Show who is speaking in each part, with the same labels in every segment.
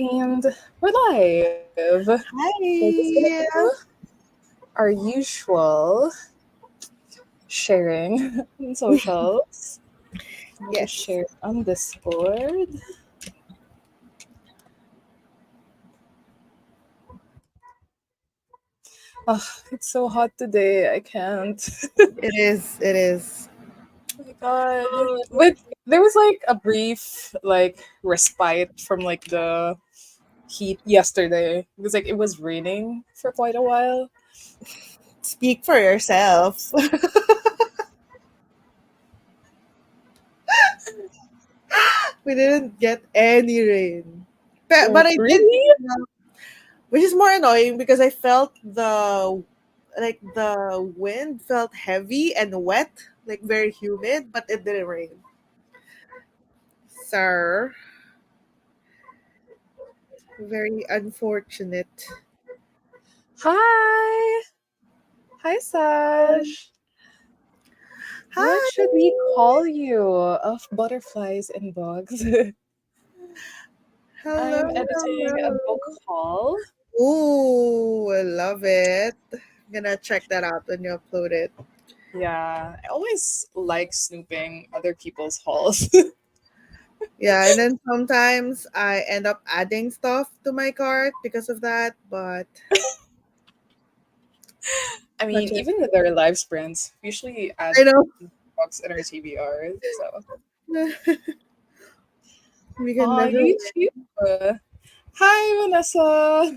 Speaker 1: And we're live. We're just gonna
Speaker 2: Hi.
Speaker 1: do our usual sharing on socials. I'll just
Speaker 2: Yes.
Speaker 1: share on Discord. Oh, it's so hot today. I can't.
Speaker 2: It is. It is.
Speaker 1: Oh my god. But there was like a brief respite from the heat yesterday because it was raining for quite a while.
Speaker 2: Speak for yourself. We didn't get any rain. But
Speaker 1: Oh,
Speaker 2: I did,
Speaker 1: really?
Speaker 2: which is more annoying because I felt the wind felt heavy and wet, like very humid, but it didn't rain. Sir, very unfortunate.
Speaker 1: Hi. Hi, Sash. What
Speaker 2: Hi.
Speaker 1: should we call you of butterflies and bugs?
Speaker 2: Hello.
Speaker 1: I'm editing a book
Speaker 2: Hello.
Speaker 1: haul.
Speaker 2: Ooh, I love it. I'm gonna check that out when you upload it.
Speaker 1: Yeah, I always like snooping other people's hauls.
Speaker 2: Yeah, and then sometimes I end up adding stuff to my cart because of that, but
Speaker 1: I
Speaker 2: such
Speaker 1: mean,
Speaker 2: is
Speaker 1: even with our live sprints, we usually add
Speaker 2: I know.
Speaker 1: books in our TBR. So,
Speaker 2: We can never
Speaker 1: you
Speaker 2: win.
Speaker 1: too. Hi, Vanessa.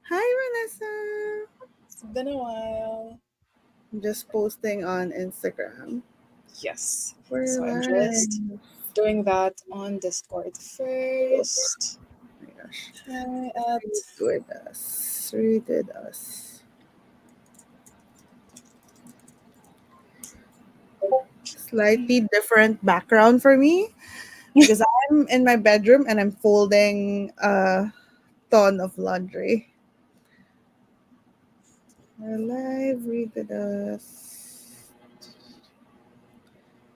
Speaker 2: Hi, Vanessa.
Speaker 1: It's been a while.
Speaker 2: I'm just posting on Instagram.
Speaker 1: Yes.
Speaker 2: We're
Speaker 1: So I'm just
Speaker 2: live.
Speaker 1: doing that on Discord
Speaker 2: Oh
Speaker 1: first.
Speaker 2: my gosh.
Speaker 1: Hi at
Speaker 2: Read with us. Read with us. Slightly different background for me because I'm in my bedroom and I'm folding a ton of laundry. We're live. Read with us.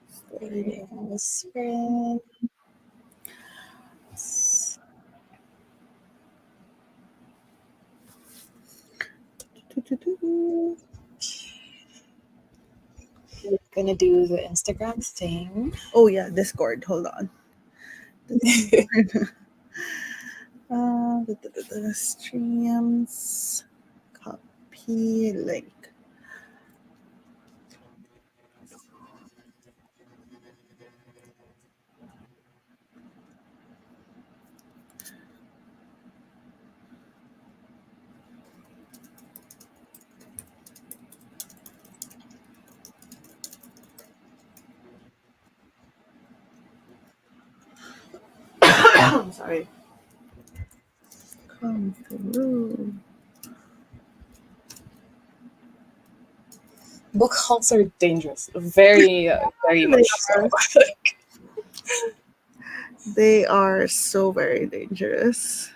Speaker 2: Story.
Speaker 1: sprints. Gonna do the Instagram thing.
Speaker 2: Oh yeah, Discord. Hold on. Discord. Streams. Copy link. I'm sorry. Come through.
Speaker 1: Book hauls are dangerous. Very, very
Speaker 2: They
Speaker 1: much so.
Speaker 2: are. They are so very dangerous.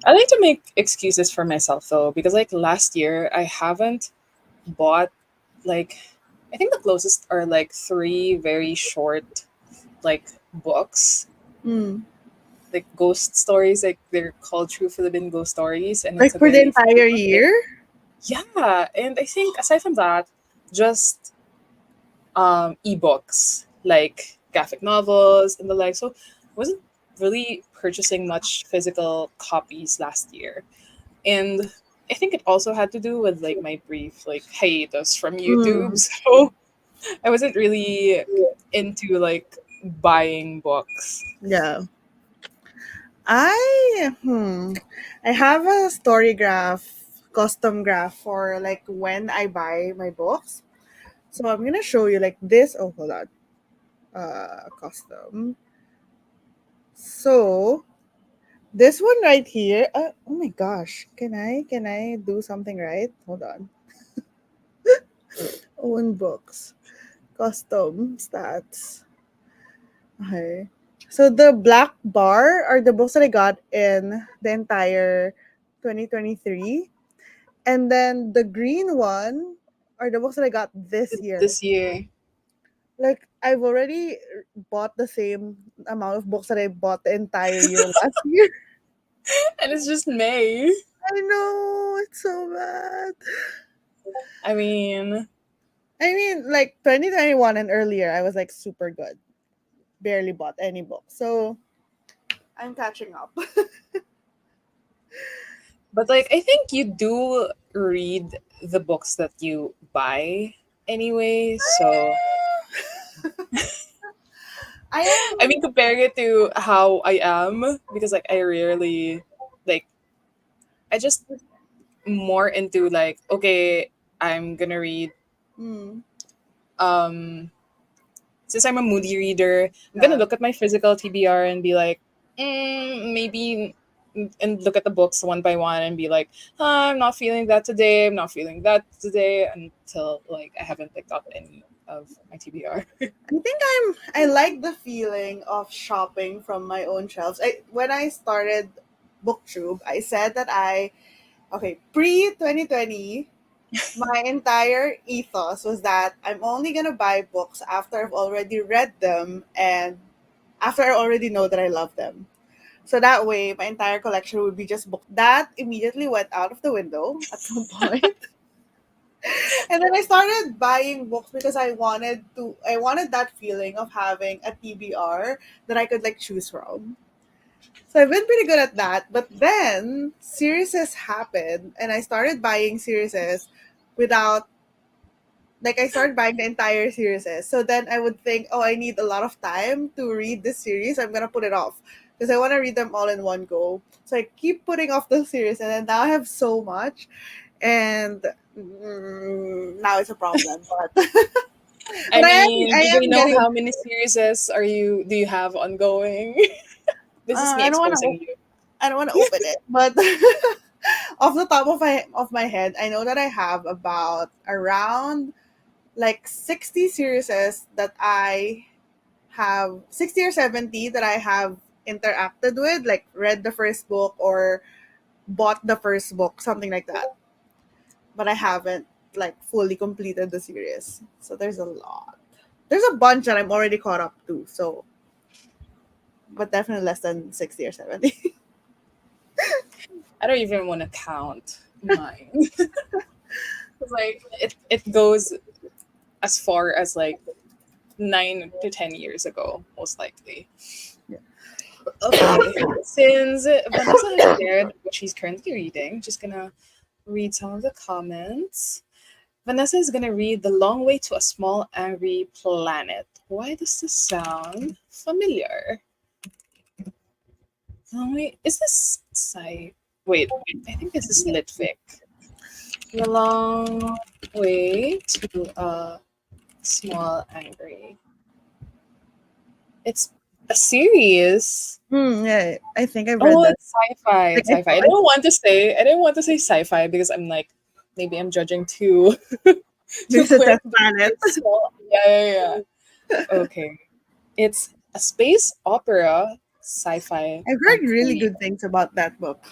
Speaker 1: I like to make excuses for myself though, because last year I haven't bought like I think the closest are three very short books,
Speaker 2: Hmm.
Speaker 1: ghost stories, they're called True Philippine Ghost Stories, and it's
Speaker 2: Like
Speaker 1: a
Speaker 2: for the
Speaker 1: very
Speaker 2: entire year.
Speaker 1: yeah. And I think aside from that, just ebooks like graphic novels and the like. So I wasn't really purchasing much physical copies last year. And I think it also had to do with my brief hiatus from YouTube.
Speaker 2: Hmm.
Speaker 1: So I wasn't really into buying books.
Speaker 2: Yeah. I have a story graph, custom graph for like when I buy my books. So I'm gonna show you like this. Oh, hold on. Custom. So this one right here. Oh my gosh. Can I do something right? Hold on. Own books. Custom stats. Okay. So the black bar are the books that I got in the entire 2023. And then the green one are the books that I got this year.
Speaker 1: This year.
Speaker 2: Like I've already bought the same amount of books that I bought the entire year last year.
Speaker 1: And it's just May.
Speaker 2: I know, it's so bad.
Speaker 1: I mean,
Speaker 2: I mean, like 2021 and earlier, I was like super good. Barely bought any book. So I'm catching up.
Speaker 1: but like I think you do read the books that you buy anyway. So
Speaker 2: I
Speaker 1: I
Speaker 2: am.
Speaker 1: mean, comparing it to how I am, because like I rarely like I just more into like okay, I'm gonna read
Speaker 2: Hmm,
Speaker 1: um since I'm a moody reader, I'm gonna
Speaker 2: yeah.
Speaker 1: look at my physical TBR and be like, maybe, and look at the books one by one and be like, I'm not feeling that today. I'm not feeling that today until like I haven't picked up any of my TBR.
Speaker 2: I like the feeling of shopping from my own shelves. When I started booktube, I said that pre 2020, my entire ethos was that I'm only gonna buy books after I've already read them and after I already know that I love them. So that way, my entire collection would be just books. That immediately went out of the window at some point. And then I started buying books because I wanted that feeling of having a TBR that I could like choose from. So I've been pretty good at that. But then series happened and I started buying series without like I started buying the entire series. So then I would think, oh, I need a lot of time to read this series. I'm gonna put it off because I want to read them all in one go. So I keep putting off the series, and then now I have so much, and now it's a problem. But
Speaker 1: I
Speaker 2: but
Speaker 1: mean,
Speaker 2: I
Speaker 1: do they
Speaker 2: am
Speaker 1: know
Speaker 2: getting.
Speaker 1: how many series are you do you have ongoing? This is me
Speaker 2: I don't want to.
Speaker 1: exposing you.
Speaker 2: I don't want to open it, but off the top of my head, I know that I have about around like 60 series that I have 60 or 70 that I have interacted with, like read the first book or bought the first book, something like that. But I haven't like fully completed the series. So there's a lot. There's a bunch that I'm already caught up to. So, but definitely less than 60 or 70.
Speaker 1: I don't even want to count mine. 'Cause, like it goes as far as like 9 to 10 years ago, most likely. Okay, since Vanessa has shared what she's currently reading, just gonna read some of the comments. Vanessa is gonna read The Long Way to a Small Angry Planet. Why does this sound familiar? Long Way, is this wait, I think this is Litvic. The Long Way to a Small Angry. It's a series.
Speaker 2: Yeah, I think I've read
Speaker 1: Oh,
Speaker 2: that.
Speaker 1: it's sci-fi.
Speaker 2: Like
Speaker 1: It's sci-fi. I didn't want to say sci-fi because I'm like maybe I'm judging too too
Speaker 2: Because it's
Speaker 1: quick
Speaker 2: a
Speaker 1: because
Speaker 2: planet.
Speaker 1: it's small. Yeah. Okay. It's a space opera sci-fi
Speaker 2: I've heard really
Speaker 1: comedy.
Speaker 2: good things about that book.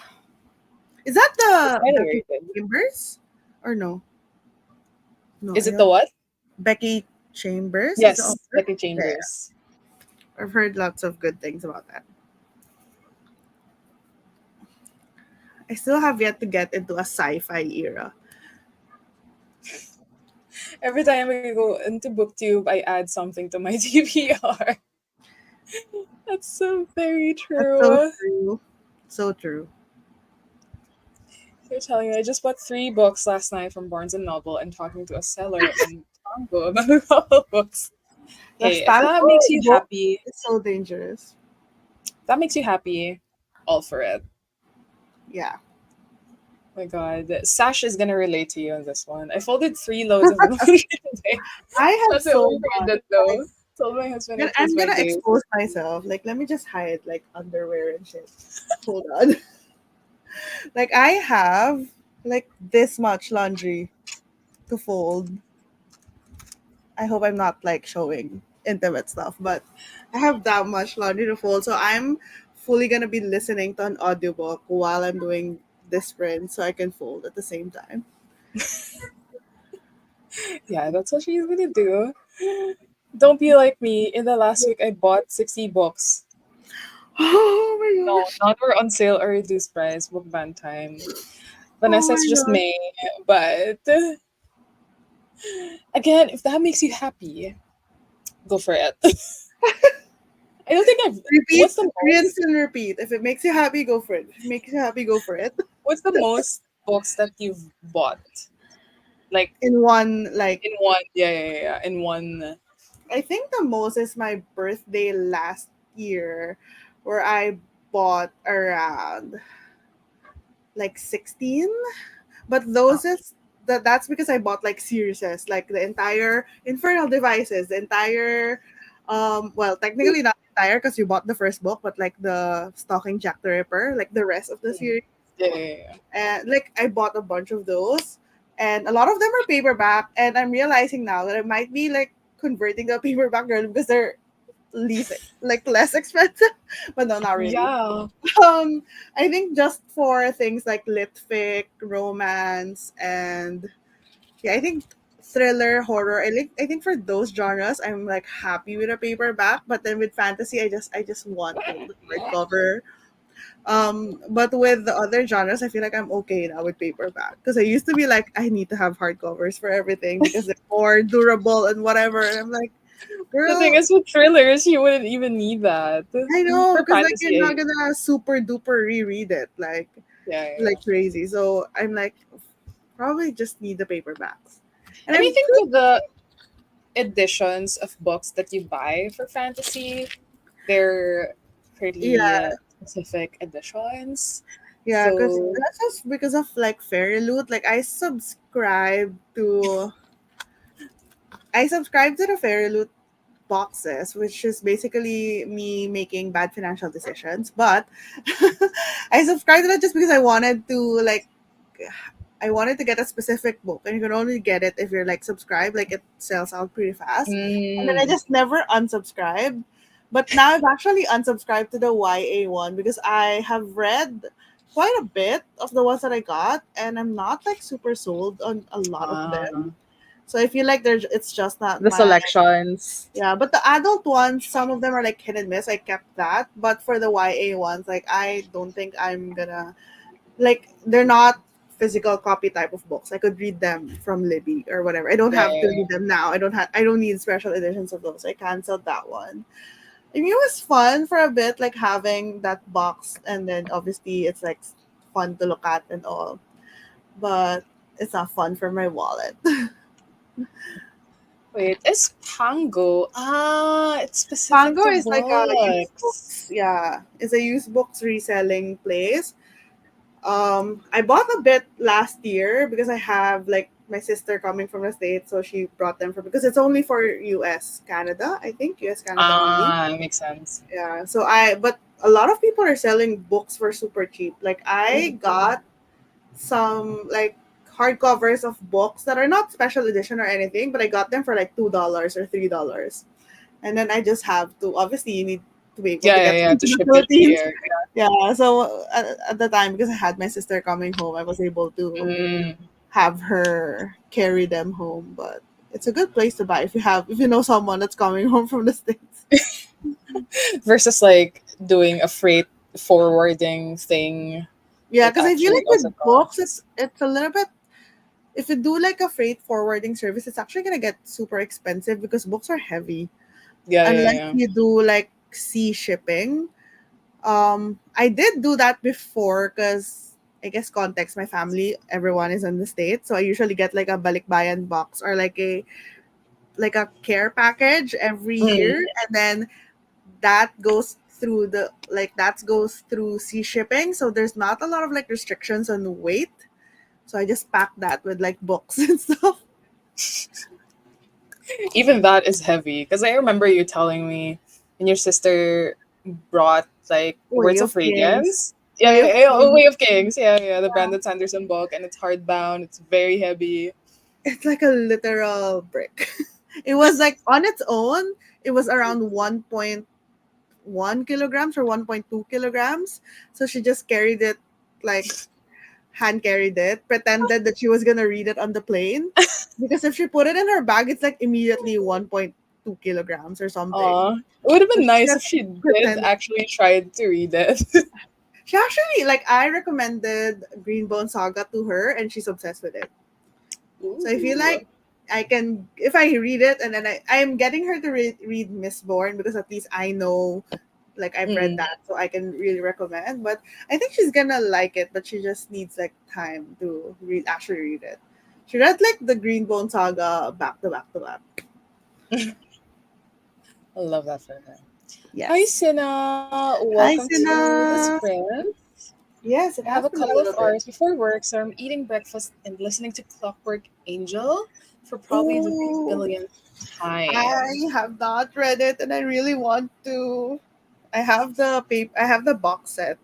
Speaker 2: Is that
Speaker 1: It's
Speaker 2: the
Speaker 1: kind of
Speaker 2: Becky
Speaker 1: very good.
Speaker 2: Chambers? Or no? No,
Speaker 1: Is
Speaker 2: I
Speaker 1: it the
Speaker 2: don't.
Speaker 1: what?
Speaker 2: Becky Chambers is the
Speaker 1: Yes,
Speaker 2: author.
Speaker 1: Becky
Speaker 2: Yeah,
Speaker 1: Chambers.
Speaker 2: I've heard lots of good things about that. I still have yet to get into a sci-fi era.
Speaker 1: Every time I go into BookTube, I add something to my TBR. That's so very
Speaker 2: That's so
Speaker 1: true.
Speaker 2: true. So true.
Speaker 1: You're telling me I just bought 3 books last night from Barnes and Noble and talking to a seller in Congo about a couple of books.
Speaker 2: The
Speaker 1: Hey, if that
Speaker 2: Stanford
Speaker 1: makes you
Speaker 2: book
Speaker 1: happy,
Speaker 2: is so dangerous.
Speaker 1: all for it.
Speaker 2: Yeah.
Speaker 1: My God, Sash is gonna relate to you on this one. I folded 3 loads of laundry today.
Speaker 2: I have
Speaker 1: That's the
Speaker 2: so
Speaker 1: only thing I
Speaker 2: much.
Speaker 1: did
Speaker 2: Like,
Speaker 1: though. Told my husband it was
Speaker 2: I'm
Speaker 1: my
Speaker 2: gonna
Speaker 1: day.
Speaker 2: expose myself. Like, let me just hide like underwear and shit. Hold on. Like, I have like this much laundry to fold. I hope I'm not like showing intimate stuff, but I have that much laundry to fold. So I'm fully gonna be listening to an audiobook while I'm doing this print so I can fold at the same time.
Speaker 1: Yeah, that's what she's gonna do. Don't be like me. In the last week, I bought 60 books.
Speaker 2: Oh my
Speaker 1: No,
Speaker 2: gosh.
Speaker 1: not we're on sale or reduced price, book ban time.
Speaker 2: Oh
Speaker 1: Vanessa,
Speaker 2: my
Speaker 1: it's just
Speaker 2: gosh.
Speaker 1: May, but again, if that makes you happy, go for it. I don't think I've.
Speaker 2: Repeat,
Speaker 1: What's the
Speaker 2: rinse
Speaker 1: most?
Speaker 2: and repeat. If it makes you happy, go for it. If it makes you happy, go for it.
Speaker 1: What's the most books that you've bought? Like
Speaker 2: In one, like,
Speaker 1: in one, yeah, yeah, yeah, yeah, in one.
Speaker 2: I think the most is my birthday last year, where I bought around like 16. But
Speaker 1: Oh,
Speaker 2: those is that's because I bought like series, like the entire Infernal Devices, the entire well, technically not entire because you bought the first book, but like the Stalking Jack the Ripper, like the rest of the
Speaker 1: mm,
Speaker 2: series.
Speaker 1: yeah, yeah, yeah.
Speaker 2: And like I bought a bunch of those, and a lot of them are paperback, and I'm realizing now that I might be like converting to a paperback girl because they're least like less expensive. But no, not really.
Speaker 1: Yeah.
Speaker 2: um I think just for things like lit romance, and yeah, I think thriller, horror. I think for those genres, I'm like happy with a paperback. But then with fantasy, I just want the hardcover. But with the other genres, I feel like I'm okay now with paperback because I used to be like I need to have hardcovers for everything because they're more durable and whatever. And I'm like,
Speaker 1: The thing
Speaker 2: girl,
Speaker 1: is, with thrillers, you wouldn't even need that.
Speaker 2: I know,
Speaker 1: For
Speaker 2: because like you're not
Speaker 1: fantasy,
Speaker 2: gonna super duper reread it
Speaker 1: yeah, yeah,
Speaker 2: like
Speaker 1: yeah.
Speaker 2: crazy. So I'm like, probably just need the paperbacks. And
Speaker 1: And I
Speaker 2: I'm
Speaker 1: think with the editions of books that you buy for fantasy, they're pretty
Speaker 2: yeah,
Speaker 1: specific editions.
Speaker 2: yeah, because
Speaker 1: So,
Speaker 2: that's just because of like Fairy Loot. Like I subscribe to the Fairy Loot boxes, which is basically me making bad financial decisions. But I subscribed to that just because I wanted to get a specific book, and you can only get it if you're like subscribed. Like it sells out pretty fast, and then I
Speaker 1: mm,
Speaker 2: just never unsubscribed. But now I've actually unsubscribed to the YA one because I have read quite a bit of the ones that I got, and I'm not like super sold on a lot of them.
Speaker 1: uh,
Speaker 2: So I feel like it's just not
Speaker 1: the
Speaker 2: my.
Speaker 1: selections.
Speaker 2: Yeah, but the adult ones, some of them are like hit and miss. I kept that, but for the YA ones, like I don't think I'm gonna like they're not physical copy type of books. I could read them from Libby or whatever. I don't
Speaker 1: Yeah,
Speaker 2: have to
Speaker 1: yeah,
Speaker 2: read them now. I don't need special editions of those. I canceled that one. I mean, it was fun for a bit, like having that box, and then obviously it's like fun to look at and all, but it's not fun for my wallet.
Speaker 1: wait, it's Pango. Ah, it's specific
Speaker 2: Pango
Speaker 1: to
Speaker 2: is like a used
Speaker 1: books.
Speaker 2: books, yeah, it's a used books reselling place. I bought a bit last year because I have like my sister coming from the States, so she brought them for because it's only for US, Canada, I think US, Canada only.
Speaker 1: Ah, makes sense.
Speaker 2: Yeah. But a lot of people are selling books for super cheap. Like I got some like hardcovers of books that are not special edition or anything, but I got them for like $2 or $3. And then I just have to obviously you need to be able
Speaker 1: Yeah,
Speaker 2: to
Speaker 1: yeah,
Speaker 2: get
Speaker 1: yeah,
Speaker 2: them
Speaker 1: to
Speaker 2: to the
Speaker 1: ship it
Speaker 2: Philippines.
Speaker 1: here.
Speaker 2: Yeah, so at the time, because I had my sister coming home, I was able to
Speaker 1: Mm.
Speaker 2: have her carry them home. But it's a good place to buy if you know someone that's coming home from the States.
Speaker 1: Versus like doing a freight forwarding thing,
Speaker 2: Yeah,
Speaker 1: it
Speaker 2: because I feel
Speaker 1: actually
Speaker 2: like
Speaker 1: also
Speaker 2: with books, it's
Speaker 1: costs.
Speaker 2: it's a little bit. If you do like a freight forwarding service, it's actually gonna get super expensive because books are heavy.
Speaker 1: Yeah, yeah,
Speaker 2: Unless
Speaker 1: yeah.
Speaker 2: you do like sea shipping. I did do that before because I guess context, my family, everyone is in the States. So I usually get like a balikbayan box or like a care package every
Speaker 1: Mm.
Speaker 2: year. And then that goes through sea shipping. So there's not a lot of like restrictions on weight. So I just pack that with like books and stuff.
Speaker 1: Even that is heavy because I remember you telling me when your sister brought like
Speaker 2: Way
Speaker 1: Words
Speaker 2: of
Speaker 1: of
Speaker 2: Kings.
Speaker 1: Radiance. Yeah,
Speaker 2: Way
Speaker 1: yeah,
Speaker 2: of
Speaker 1: yeah, oh,
Speaker 2: Kings.
Speaker 1: Way of Kings. Yeah, yeah, the Brandon Sanderson book, and it's hardbound. It's very heavy.
Speaker 2: It's like a literal brick. It was like on its own, it was around 1.1 kilograms or 1.2 kilograms. So she just carried it, like hand carried it, pretended that she was gonna read it on the plane. Because if she put it in her bag, it's like immediately 1.5 2 kilograms or something.
Speaker 1: Aw. It would have
Speaker 2: So
Speaker 1: been
Speaker 2: she
Speaker 1: nice if
Speaker 2: just
Speaker 1: she did
Speaker 2: pretended.
Speaker 1: actually try to read it.
Speaker 2: She actually, like, I recommended Greenbone Saga to her, and she's obsessed with it. So I feel
Speaker 1: Ooh.
Speaker 2: like I can, if I read it, and then I am getting her to read Mistborn, because at least I know, like, I've read
Speaker 1: Mm.
Speaker 2: that, so I can really recommend. But I think she's gonna like it, but she just needs like time to actually read it. She read like the Greenbone Saga back to back to back.
Speaker 1: I love that for her. Hi,
Speaker 2: Yes.
Speaker 1: Sina.
Speaker 2: Hi,
Speaker 1: Welcome to the
Speaker 2: Sina.
Speaker 1: sprint.
Speaker 2: Yes, it
Speaker 1: I have
Speaker 2: has
Speaker 1: a
Speaker 2: been a
Speaker 1: couple of
Speaker 2: little bit.
Speaker 1: hours before work, so I'm eating breakfast and listening to Clockwork Angel for probably the
Speaker 2: Ooh,
Speaker 1: billionth
Speaker 2: I
Speaker 1: time.
Speaker 2: have not read it, and I really want to. I have the paper. I have the box set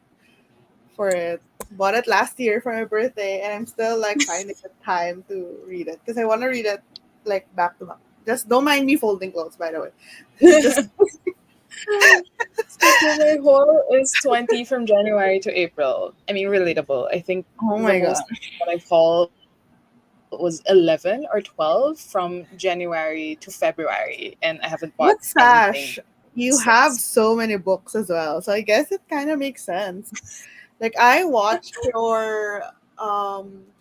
Speaker 2: for it. Bought it last year for my birthday, and I'm still like finding the time to read it because I want to read it like back to back. Just don't mind me folding clothes, by the way. Just
Speaker 1: So my haul is 20 from January to April. I mean, relatable. I think
Speaker 2: oh
Speaker 1: the
Speaker 2: my god,
Speaker 1: most that I've hauled was 11 or 12 from January to February, and I haven't bought
Speaker 2: what
Speaker 1: anything
Speaker 2: Sash? You
Speaker 1: since.
Speaker 2: have so many books as well, so I guess it kind of makes sense. Like I watched your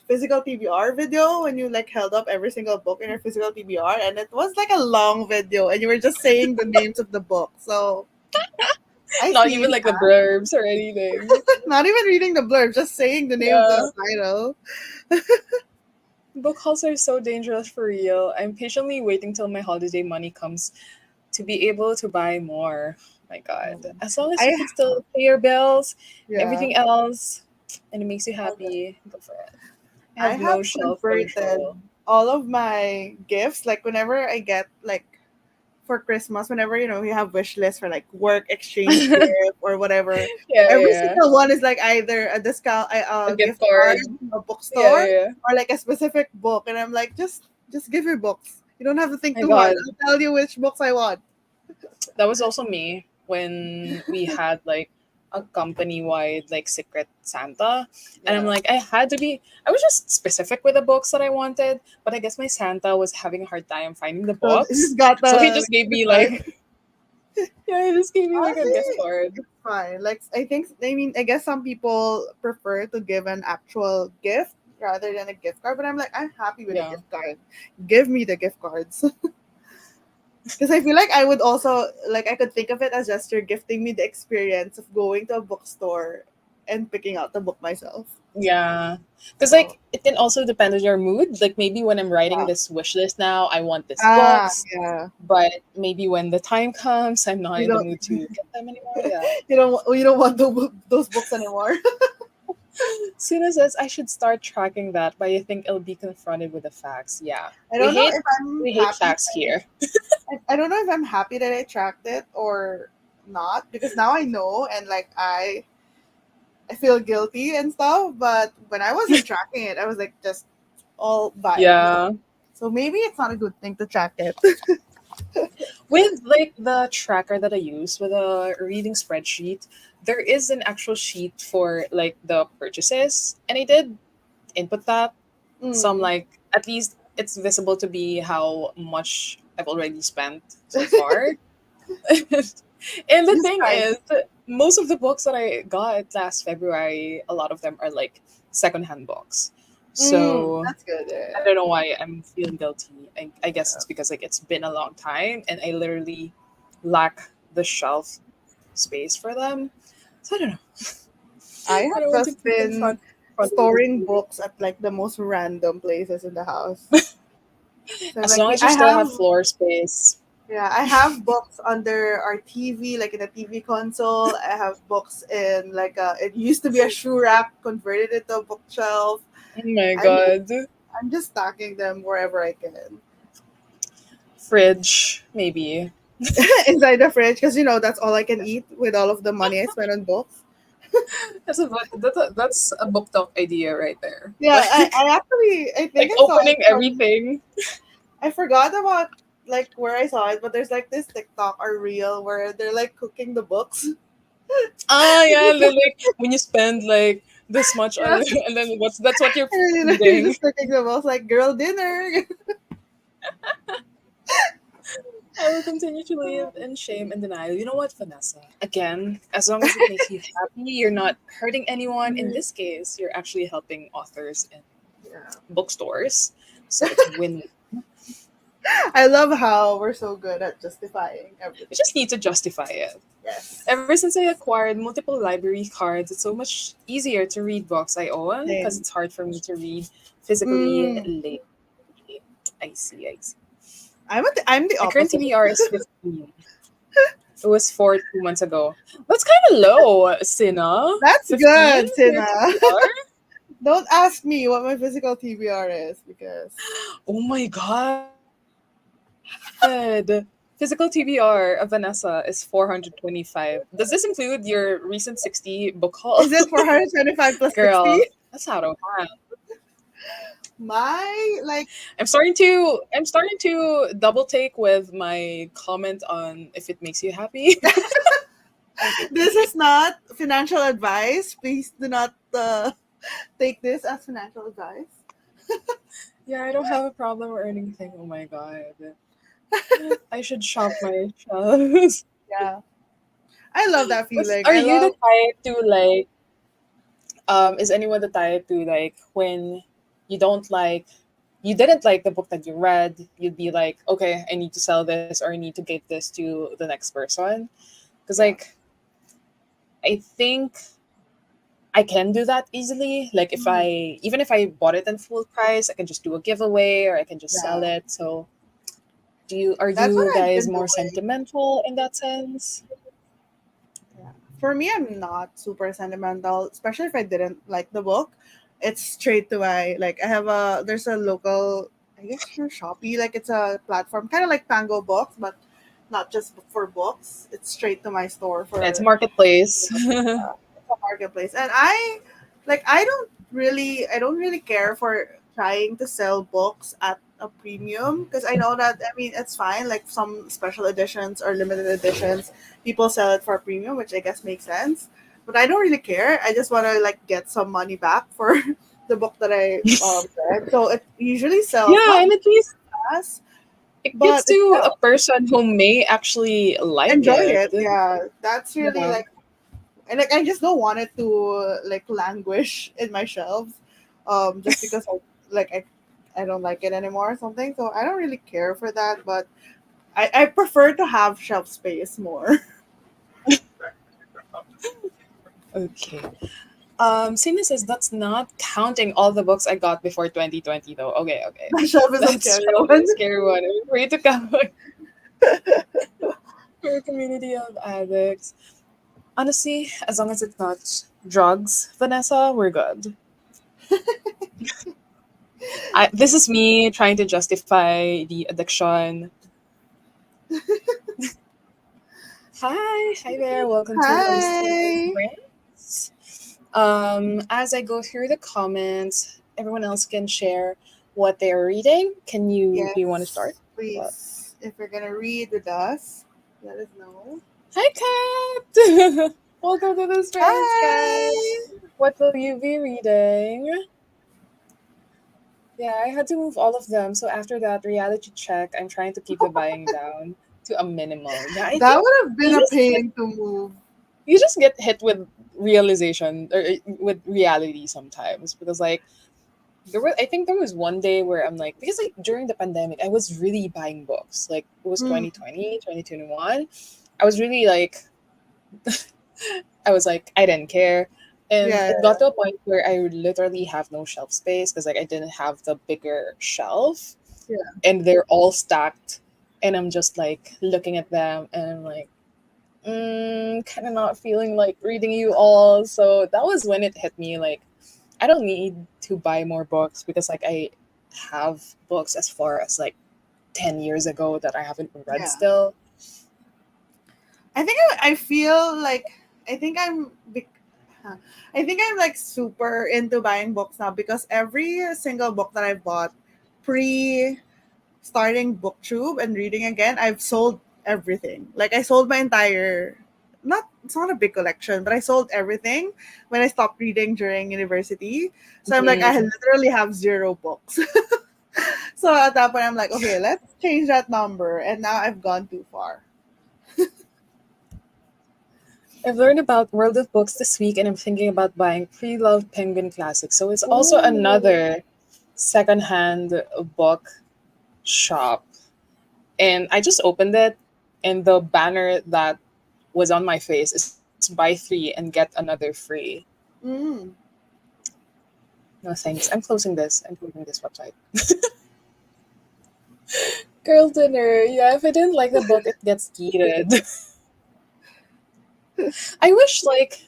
Speaker 2: physical PBR video when you like held up every single book in your physical PBR, and it was like a long video, and you were just saying the names of the book. So I
Speaker 1: Not
Speaker 2: see
Speaker 1: even like the
Speaker 2: that.
Speaker 1: blurbs or anything.
Speaker 2: Not even reading the blurb, just saying the name of
Speaker 1: Yeah.
Speaker 2: the title.
Speaker 1: Book hauls are so dangerous for real. I'm patiently waiting till my holiday money comes to be able to buy more. My God. As long as you
Speaker 2: I
Speaker 1: can still pay your bills,
Speaker 2: yeah.
Speaker 1: everything else, and it makes you happy, go for it. I
Speaker 2: I
Speaker 1: have
Speaker 2: have
Speaker 1: no shelf
Speaker 2: converted
Speaker 1: control.
Speaker 2: all of my gifts. Like whenever I get like for Christmas, whenever we have wish lists for like work exchange
Speaker 1: Yeah,
Speaker 2: gift or whatever,
Speaker 1: yeah,
Speaker 2: every
Speaker 1: yeah.
Speaker 2: single one is like either a discount,
Speaker 1: A
Speaker 2: a
Speaker 1: gift
Speaker 2: gift card
Speaker 1: card.
Speaker 2: from a
Speaker 1: Yeah,
Speaker 2: bookstore,
Speaker 1: yeah.
Speaker 2: or like a specific book, and I'm like, just give me books. You don't have to think
Speaker 1: My
Speaker 2: too hard.
Speaker 1: God.
Speaker 2: I'll tell you which books I want.
Speaker 1: That was also me when we had like a company wide like secret Santa. And I'm
Speaker 2: Yeah.
Speaker 1: like, I was just specific with the books that I wanted, but I guess my Santa was having a hard time finding the
Speaker 2: So he's
Speaker 1: books.
Speaker 2: got
Speaker 1: So he
Speaker 2: the
Speaker 1: just gave
Speaker 2: gift
Speaker 1: me
Speaker 2: card.
Speaker 1: like, yeah, he just gave me like a gift
Speaker 2: Honestly,
Speaker 1: card.
Speaker 2: it's fine. Like I mean, I guess some people prefer to give an actual gift rather than a gift card, but I'm like, I'm happy with a
Speaker 1: Yeah.
Speaker 2: gift card. Give me the gift cards. Because I feel like I would also like I could think of it as just you're gifting me the experience of going to a bookstore and picking out the book myself.
Speaker 1: Yeah. Because,
Speaker 2: So
Speaker 1: like, it can also depend on your mood. Like, maybe when I'm writing
Speaker 2: yeah.
Speaker 1: this wish list now, I want this
Speaker 2: Ah,
Speaker 1: books.
Speaker 2: yeah.
Speaker 1: But maybe when the time comes, I'm not
Speaker 2: You
Speaker 1: in the
Speaker 2: don't
Speaker 1: mood to get them anymore. Yeah.
Speaker 2: you don't want those books anymore.
Speaker 1: Suna says I should start tracking that, but I think I'll be confronted with the facts. Yeah.
Speaker 2: I don't know if I'm
Speaker 1: We hate
Speaker 2: happy.
Speaker 1: facts here.
Speaker 2: I don't know if I'm happy that I tracked it or not because now I know and like I feel guilty and stuff. But when I wasn't tracking it, I was like just all vibes.
Speaker 1: Yeah.
Speaker 2: So maybe it's not a good thing to track it.
Speaker 1: With like the tracker that I use with a reading spreadsheet, there is an actual sheet for like the purchases. And I did input that. So I'm
Speaker 2: Mm.
Speaker 1: like, at least it's visible to be how much I've already spent so far. And the
Speaker 2: Just
Speaker 1: thing
Speaker 2: try.
Speaker 1: is, most of the books that I got last February, a lot of them are like secondhand books. So
Speaker 2: That's good.
Speaker 1: I
Speaker 2: Yeah.
Speaker 1: don't know why I'm feeling guilty. I guess it's because like it's been a long time and I literally lack the shelf space for them. So I don't know.
Speaker 2: I
Speaker 1: I
Speaker 2: have
Speaker 1: don't want to
Speaker 2: just
Speaker 1: be
Speaker 2: been
Speaker 1: confronted with the
Speaker 2: storing
Speaker 1: truth.
Speaker 2: books at like the most random places in the house. So
Speaker 1: As
Speaker 2: like
Speaker 1: long as you
Speaker 2: I
Speaker 1: still
Speaker 2: have
Speaker 1: have floor space.
Speaker 2: yeah, I have books under our TV, like in a TV console. I have books in like it used to be a shoe rack, converted it to a bookshelf.
Speaker 1: Oh my
Speaker 2: I'm just,
Speaker 1: god.
Speaker 2: I'm just stacking them wherever I can
Speaker 1: Fridge, maybe.
Speaker 2: inside the fridge because that's all I can eat with all of the money I spend on books.
Speaker 1: That's a book talk idea right there.
Speaker 2: Yeah, I actually I think
Speaker 1: Like
Speaker 2: I saw it
Speaker 1: opening
Speaker 2: from
Speaker 1: everything.
Speaker 2: I forgot about like where I saw it, but there's like this TikTok or reel where they're like cooking the books.
Speaker 1: Ah, yeah, like when you spend like this much on
Speaker 2: Yeah,
Speaker 1: it, and then that's what you're
Speaker 2: and you're
Speaker 1: eating.
Speaker 2: just cooking the books like girl dinner.
Speaker 1: I will continue to live in shame and denial. You know what, Vanessa? Again, as long as it makes you happy, you're not hurting anyone. In this case, you're actually helping authors in
Speaker 2: Yeah.
Speaker 1: bookstores. So it's win.
Speaker 2: I love how we're so good at justifying
Speaker 1: You
Speaker 2: everything.
Speaker 1: just need to justify it.
Speaker 2: Yes.
Speaker 1: Ever since I acquired multiple library cards, it's so much easier to read books I own because
Speaker 2: Same.
Speaker 1: it's hard for me to read physically
Speaker 2: Mm,
Speaker 1: late. I see, I see.
Speaker 2: I'm the
Speaker 1: My current
Speaker 2: opposite.
Speaker 1: TBR is 15. It was 4 2 months ago. That's kind of low, Sina.
Speaker 2: That's
Speaker 1: 15
Speaker 2: good,
Speaker 1: for your
Speaker 2: Sina.
Speaker 1: TBR?
Speaker 2: Don't ask me what my physical TBR is because
Speaker 1: Oh my god. Physical TBR of Vanessa is 425. Does this include your recent 60 book haul?
Speaker 2: is it 425 plus 60?
Speaker 1: Girl, that's out of hand.
Speaker 2: My like
Speaker 1: I'm starting to double take with my comment on if it makes you happy.
Speaker 2: this is not financial advice. Please do not take this as financial advice.
Speaker 1: Yeah, I don't have a problem or anything. Oh my god. I should shop my shelves.
Speaker 2: Yeah. I love that feeling.
Speaker 1: Are
Speaker 2: I
Speaker 1: you the
Speaker 2: love
Speaker 1: type to like is anyone the type to like when you don't like you didn't like the book that you read, you'd be like, okay, I need to sell this or I need to give this to the next person? Because
Speaker 2: yeah.
Speaker 1: like I think I can do that easily. Like if
Speaker 2: Mhm.
Speaker 1: I even if I bought it in full price, I can just do a giveaway or I can just sell
Speaker 2: Yeah.
Speaker 1: it. So are
Speaker 2: That's what
Speaker 1: you
Speaker 2: I've
Speaker 1: guys
Speaker 2: been
Speaker 1: more
Speaker 2: doing.
Speaker 1: sentimental in that sense?
Speaker 2: Yeah. For me, I'm not super sentimental, especially if I didn't like the book. It's straight to my like. There's a local, I guess through Shopee. Like it's a platform, kind of like Pango Books, but not just for books. It's straight to my store
Speaker 1: Yeah, it's a
Speaker 2: for
Speaker 1: marketplace.
Speaker 2: it's a marketplace, and I don't really care for trying to sell books at a premium because I know that I mean it's fine. Like some special editions or limited editions, people sell it for a premium, which I guess makes sense. But I don't really care. I just want to like get some money back for the book that I read. So it usually sells
Speaker 1: Yeah,
Speaker 2: not
Speaker 1: and at least
Speaker 2: fast,
Speaker 1: it
Speaker 2: but
Speaker 1: gets
Speaker 2: it
Speaker 1: to a
Speaker 2: sells.
Speaker 1: person who may actually like
Speaker 2: Enjoy
Speaker 1: it.
Speaker 2: it. Yeah, that's really
Speaker 1: Yeah.
Speaker 2: like and like I just don't want it to like languish in my shelves, just because I don't like it anymore or something. So I don't really care for that, but I prefer to have shelf space more.
Speaker 1: Okay. Sina says that's not counting all the books I got before 2020 though. Okay, okay.
Speaker 2: My shelf is a
Speaker 1: That's
Speaker 2: scary
Speaker 1: just a
Speaker 2: one.
Speaker 1: scary one. For you to count for a community of addicts. Honestly, as long as it's not drugs, Vanessa, we're good. This is me trying to justify the addiction. Hi there. Welcome to Unseen
Speaker 2: Hi.
Speaker 1: Brands. As I go through the comments, everyone else can share what they're reading. Do you want to start?
Speaker 2: Yes, please. If you're gonna read with us, let us know.
Speaker 1: Hi, Kat! Welcome to the Strands, Kat.
Speaker 2: Hi.
Speaker 1: What will you be reading? Yeah, I had to move all of them. So after that reality check, I'm trying to keep the buying down to a minimal. Yeah, I
Speaker 2: That
Speaker 1: think
Speaker 2: would have been
Speaker 1: you
Speaker 2: a
Speaker 1: just get
Speaker 2: pain to move.
Speaker 1: you just get hit with realization or with reality sometimes because like I think there was one day where I'm like because like during the pandemic I was really buying books. Like it was
Speaker 2: Mm,
Speaker 1: 2020, 2021. I was really like I was like I didn't care. And
Speaker 2: yeah.
Speaker 1: it got to a point where I literally have no shelf space because like I didn't have the bigger shelf
Speaker 2: Yeah.
Speaker 1: and they're all stacked and I'm just like looking at them and I'm like kind of not feeling like reading you all. So that was when it hit me like I don't need to buy more books because like I have books as far as like 10 years ago that I haven't read
Speaker 2: Yeah.
Speaker 1: still.
Speaker 2: I feel like I think I'm bec- huh. I think I'm like super into buying books now because every single book that I've bought pre starting booktube and reading again, I've sold everything. Like I sold my entire not it's not a big collection, but I sold everything when I stopped reading during university. So I'm like I
Speaker 1: Mhm.
Speaker 2: literally have zero books. So at that point, I'm like, okay, let's change that number. And now I've gone too far.
Speaker 1: I've learned about World of Books this week, and I'm thinking about buying pre-loved Penguin Classics. So it's also
Speaker 2: Oh.
Speaker 1: another secondhand book shop. And I just opened it, and the banner that was on my face is buy three and get another free.
Speaker 2: Mm.
Speaker 1: No thanks. I'm closing this website. Girl dinner. Yeah, if I didn't like the book, it gets heated. I wish like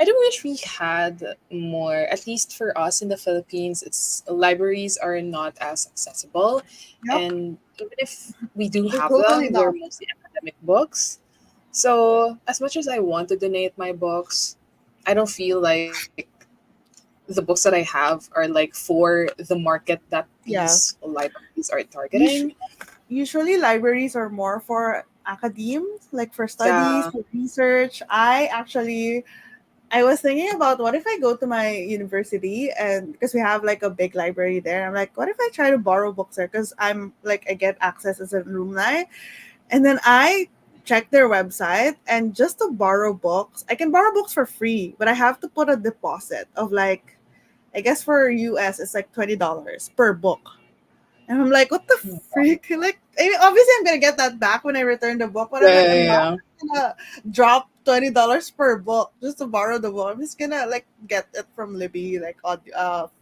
Speaker 1: I do wish we had more, at least for us in the Philippines, it's libraries are not as accessible.
Speaker 2: Yep.
Speaker 1: And even if we do
Speaker 2: They're
Speaker 1: have
Speaker 2: totally
Speaker 1: them, they're
Speaker 2: not.
Speaker 1: mostly academic books. So as much as I want to donate my books, I don't feel like the books that I have are like for the market that
Speaker 2: Yeah.
Speaker 1: these libraries are
Speaker 2: Us-
Speaker 1: targeting.
Speaker 2: Usually libraries are more for academe, like for studies,
Speaker 1: Yeah.
Speaker 2: for research. I was thinking about what if I go to my university, and because we have like a big library there, I'm like, what if I try to borrow books there? Because I'm like, I get access as an alumni. And then I check their website, and just to borrow books, I can borrow books for free, but I have to put a deposit of like, I guess for US, it's like $20 per book. And I'm like, what the freak? Like, I mean, obviously, I'm gonna get that back when I return the book, but I'm
Speaker 1: Yeah,
Speaker 2: like,
Speaker 1: yeah,
Speaker 2: I'm not
Speaker 1: yeah.
Speaker 2: gonna drop $20 per book just to borrow the book. I'm just gonna like get it from Libby, like on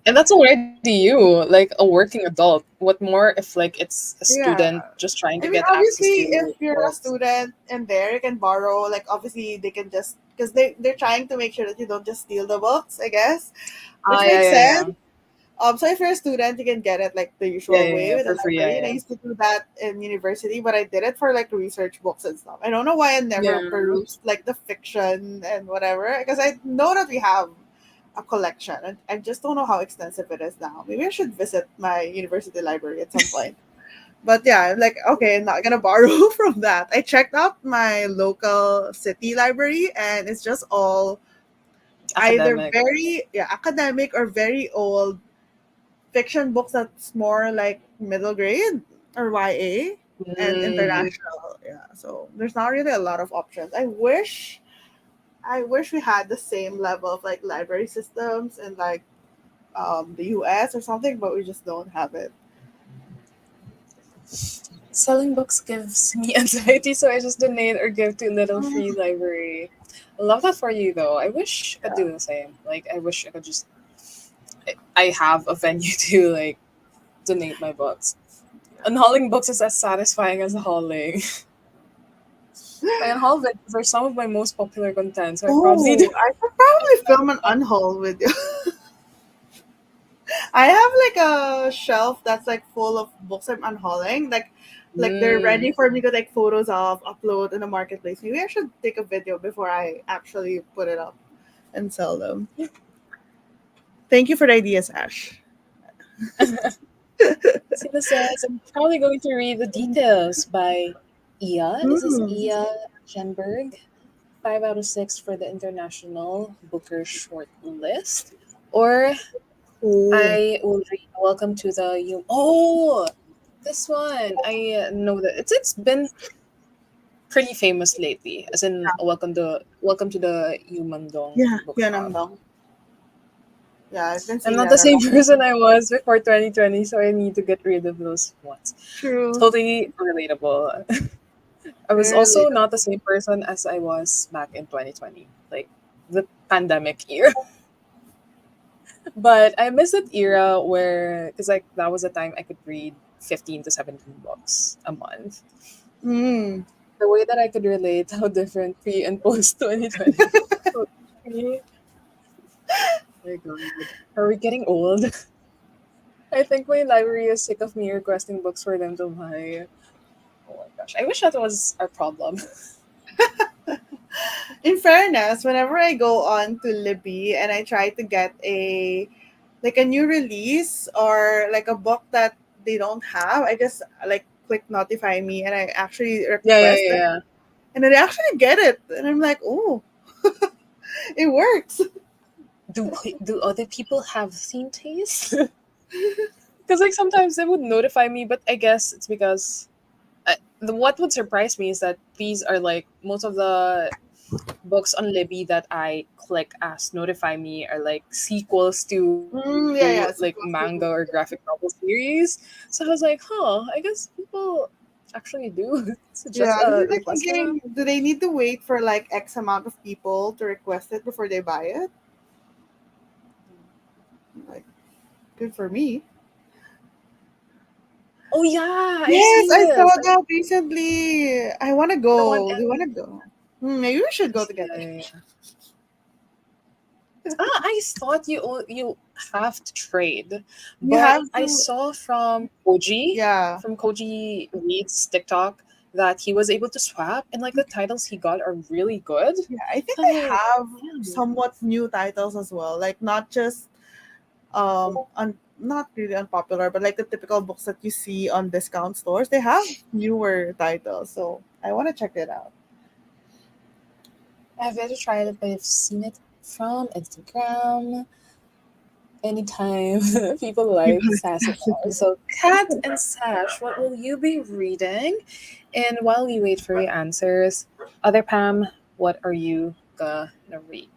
Speaker 1: And that's already you, like a working adult. What more if like it's a
Speaker 2: yeah.
Speaker 1: student just trying to
Speaker 2: I
Speaker 1: get
Speaker 2: mean,
Speaker 1: access
Speaker 2: obviously,
Speaker 1: to
Speaker 2: if you're a
Speaker 1: books?
Speaker 2: student and there, you can borrow. Like, obviously, they can just because they're trying to make sure that you don't just steal the books. I guess,
Speaker 1: Ah,
Speaker 2: which
Speaker 1: yeah,
Speaker 2: makes
Speaker 1: yeah,
Speaker 2: sense.
Speaker 1: yeah.
Speaker 2: So if you're a student, you can get it like the
Speaker 1: Yeah,
Speaker 2: usual
Speaker 1: yeah,
Speaker 2: way
Speaker 1: yeah,
Speaker 2: with a
Speaker 1: for free, yeah,
Speaker 2: library. And I
Speaker 1: yeah.
Speaker 2: used to do that in university, but I did it for like research books and stuff. I don't know why I never
Speaker 1: Yeah.
Speaker 2: perused like the fiction and whatever because I know that we have a collection, and I just don't know how extensive it is now. Maybe I should visit my university library at some point. But yeah, I'm like, okay, I'm not gonna borrow from that. I checked out my local city library, and it's just all either
Speaker 1: Academic.
Speaker 2: very academic or very old fiction books that's more like middle grade or YA and
Speaker 1: Mm.
Speaker 2: international. Yeah, so there's not really a lot of options. I wish we had the same level of like library systems in like the US or something, but we just don't have it.
Speaker 1: Selling books gives me anxiety, so I just donate or give to little free
Speaker 2: Mm,
Speaker 1: library. I love that for you though. I wish I could
Speaker 2: yeah.
Speaker 1: do the same. Like I wish I could just I have a venue to like donate my books. Unhauling books is as satisfying as hauling. My unhaul videos are some of my most popular content, so I probably do.
Speaker 2: Oh, I could probably film an unhaul with you. I have like a shelf that's like full of books I'm unhauling. Like they're
Speaker 1: Mm.
Speaker 2: ready for me to take photos of, upload in the marketplace. Maybe I should take a video before I actually put it up and sell them. Thank you for the ideas, Ash.
Speaker 1: Sina says, I'm probably going to read The Details by Ia. Is this
Speaker 2: Mm.
Speaker 1: Ia Schenberg? 5 out of 6 for the International Booker short list. Or
Speaker 2: Oh.
Speaker 1: I will read Welcome to the Oh, this one. I know that it's been pretty famous lately. As in Welcome to the Yumandong
Speaker 2: Yeah, yun ang
Speaker 1: bookshop.
Speaker 2: dong. Yeah, I've been
Speaker 1: I'm
Speaker 2: seeing
Speaker 1: not
Speaker 2: that
Speaker 1: the same
Speaker 2: around.
Speaker 1: person I was before 2020, so I need to get rid of those ones.
Speaker 2: True.
Speaker 1: Totally relatable. I was
Speaker 2: Very
Speaker 1: also
Speaker 2: relatable.
Speaker 1: not the same person as I was back in 2020, like the pandemic year. But I miss that era where, because like that was a time I could read 15 to 17 books a month.
Speaker 2: Mm.
Speaker 1: The way that I could relate how different pre and post 2020 would be. My God. Are we getting old? I think my library is sick of me requesting books for them to buy. Oh my gosh. I wish that was our problem.
Speaker 2: In fairness, whenever I go on to Libby and I try to get a new release or like a book that they don't have, I just like click notify me and I actually
Speaker 1: Yeah, yeah,
Speaker 2: request
Speaker 1: yeah,
Speaker 2: it,
Speaker 1: yeah.
Speaker 2: and then they actually get it, and I'm like, oh, it works.
Speaker 1: Do other people have theme taste? Because like sometimes they would notify me, but I guess it's because what would surprise me is that these are like most of the books on Libby that I click as notify me are like sequels to like
Speaker 2: Yeah, yeah.
Speaker 1: manga or graphic novel series. So I was like, huh, I guess people actually do. It's just
Speaker 2: Yeah,
Speaker 1: a
Speaker 2: because I'm
Speaker 1: request now.
Speaker 2: thinking, do they need to wait for like X amount of people to request it before they buy it? Like, good for me.
Speaker 1: Oh yeah, I've
Speaker 2: Yes,
Speaker 1: seen
Speaker 2: I saw
Speaker 1: this. Like
Speaker 2: that recently. I want to
Speaker 1: the one
Speaker 2: go. Do you want to go? Maybe we should go together.
Speaker 1: yeah. I thought you have to trade,
Speaker 2: You
Speaker 1: but
Speaker 2: have
Speaker 1: I
Speaker 2: to.
Speaker 1: saw
Speaker 2: Yeah,
Speaker 1: from Koji Reed's TikTok that he was able to swap, and like the titles he got are really good.
Speaker 2: yeah. I think
Speaker 1: So I'm
Speaker 2: they
Speaker 1: like,
Speaker 2: have
Speaker 1: yeah.
Speaker 2: somewhat new titles as well. Like not just not really unpopular, but like the typical books that you see on discount stores. They have newer titles, so I want to check it out.
Speaker 1: I've yet to try it, but I've seen it from Instagram. Anytime people like sassy cars. So, Kat and Sash, what will you be reading? And while we wait for your answers, other Pam, what are you gonna read?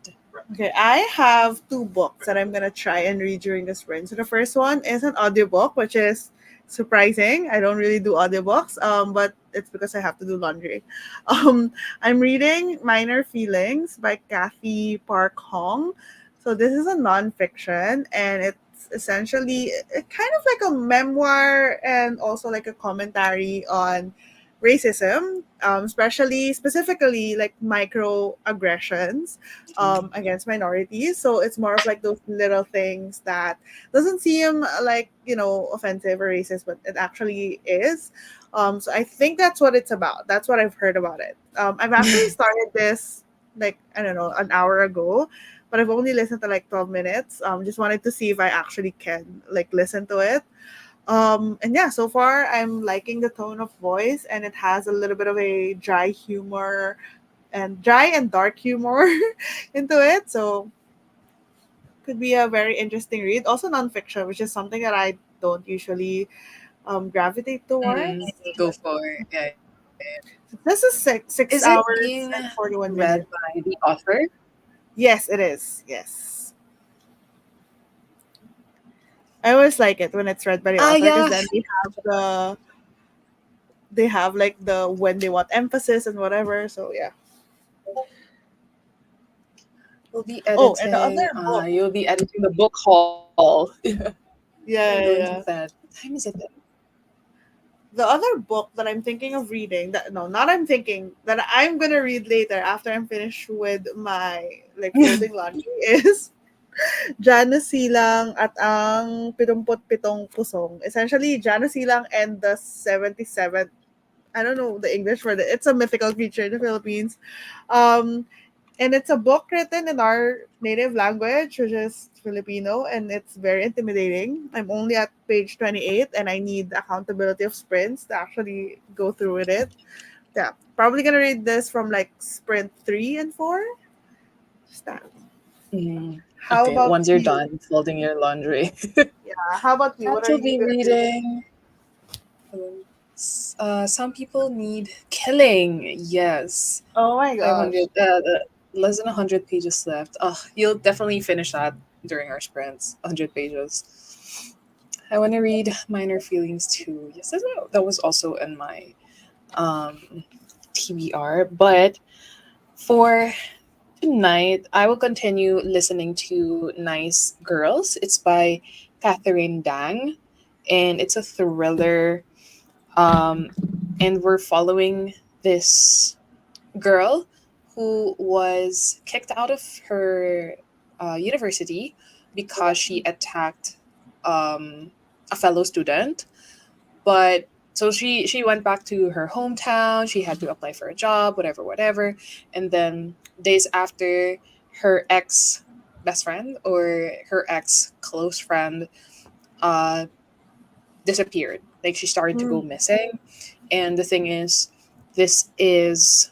Speaker 2: Okay, I have two books that I'm gonna try and read during the spring. So the first one is an audiobook, which is surprising. I don't really do audiobooks, but it's because I have to do laundry. I'm reading Minor Feelings by Kathy Park Hong. So this is a nonfiction, and it's essentially kind of like a memoir and also like a commentary on racism, especially specifically like microaggressions against minorities. So it's more of like those little things that doesn't seem like offensive or racist, but it actually is. So I think that's what it's about. That's what I've heard about it. I've actually started this like I don't know an hour ago, but I've only listened to like 12 minutes. Just wanted to see if I actually can like listen to it. And yeah, so far I'm liking the tone of voice, and it has a little bit of a dry and dark humor into it. So could be a very interesting read. Also nonfiction, which is something that I don't usually gravitate towards.
Speaker 1: Go for it. Yeah.
Speaker 2: This is
Speaker 1: Is it
Speaker 2: six
Speaker 1: being
Speaker 2: hours and 41
Speaker 1: read
Speaker 2: minutes.
Speaker 1: by the author?
Speaker 2: Yes, it is. Yes. I always like it when it's read by the
Speaker 1: Ah,
Speaker 2: author because
Speaker 1: yeah.
Speaker 2: then they have like the when they want emphasis and whatever. So yeah.
Speaker 1: We'll be
Speaker 2: Oh, and the
Speaker 1: editing.
Speaker 2: other book.
Speaker 1: You'll be editing the book haul. We're going
Speaker 2: Yeah,
Speaker 1: to
Speaker 2: yeah,
Speaker 1: that.
Speaker 2: yeah.
Speaker 1: What time is it?
Speaker 2: The other book that I'm thinking of reading, that no, not I'm thinking that I'm gonna read later after I'm finished with my like folding laundry is Jana Silang at ang 77 Pusong. Essentially, Jana Silang and the 77th. I don't know the English word. It's a mythical creature in the Philippines. Um, and it's a book written in our native language, which is Filipino, and it's very intimidating. I'm only at page 28, and I need accountability of sprints to actually go through with it. Yeah, probably gonna read this from like sprint 3 and 4. Just that. How
Speaker 1: Okay,
Speaker 2: about
Speaker 1: once you're
Speaker 2: you?
Speaker 1: done folding your laundry.
Speaker 2: Yeah, how about you? What
Speaker 1: Kat
Speaker 2: are
Speaker 1: will
Speaker 2: you
Speaker 1: be
Speaker 2: gonna read?
Speaker 1: reading. Some people need killing. Yes,
Speaker 2: Oh my gosh.
Speaker 1: 500. Less than 100 pages left. You'll definitely finish that during our sprints. 100 pages. I want to read Minor Feelings too. Yes, that was also in my um, TBR. But for tonight, I will continue listening to Nice Girls. It's by Catherine Dang, and it's a thriller. Um, and we're following this girl who was kicked out of her university because she attacked um, a fellow student. But so she went back to her hometown. She had to apply for a job, whatever, whatever. And then days after, her ex best friend or her ex close friend uh, disappeared. Like she started to go
Speaker 2: Mm,
Speaker 1: missing. And the thing is, this is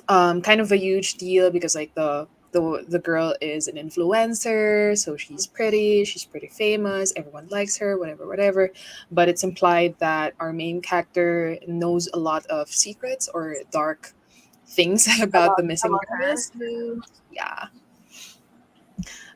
Speaker 1: kind of a huge deal because like the girl is an influencer, so she's pretty famous, everyone likes her, whatever, whatever. But it's implied that our main character knows a lot of secrets or dark things about the missing
Speaker 2: About
Speaker 1: girl.
Speaker 2: her.
Speaker 1: So yeah.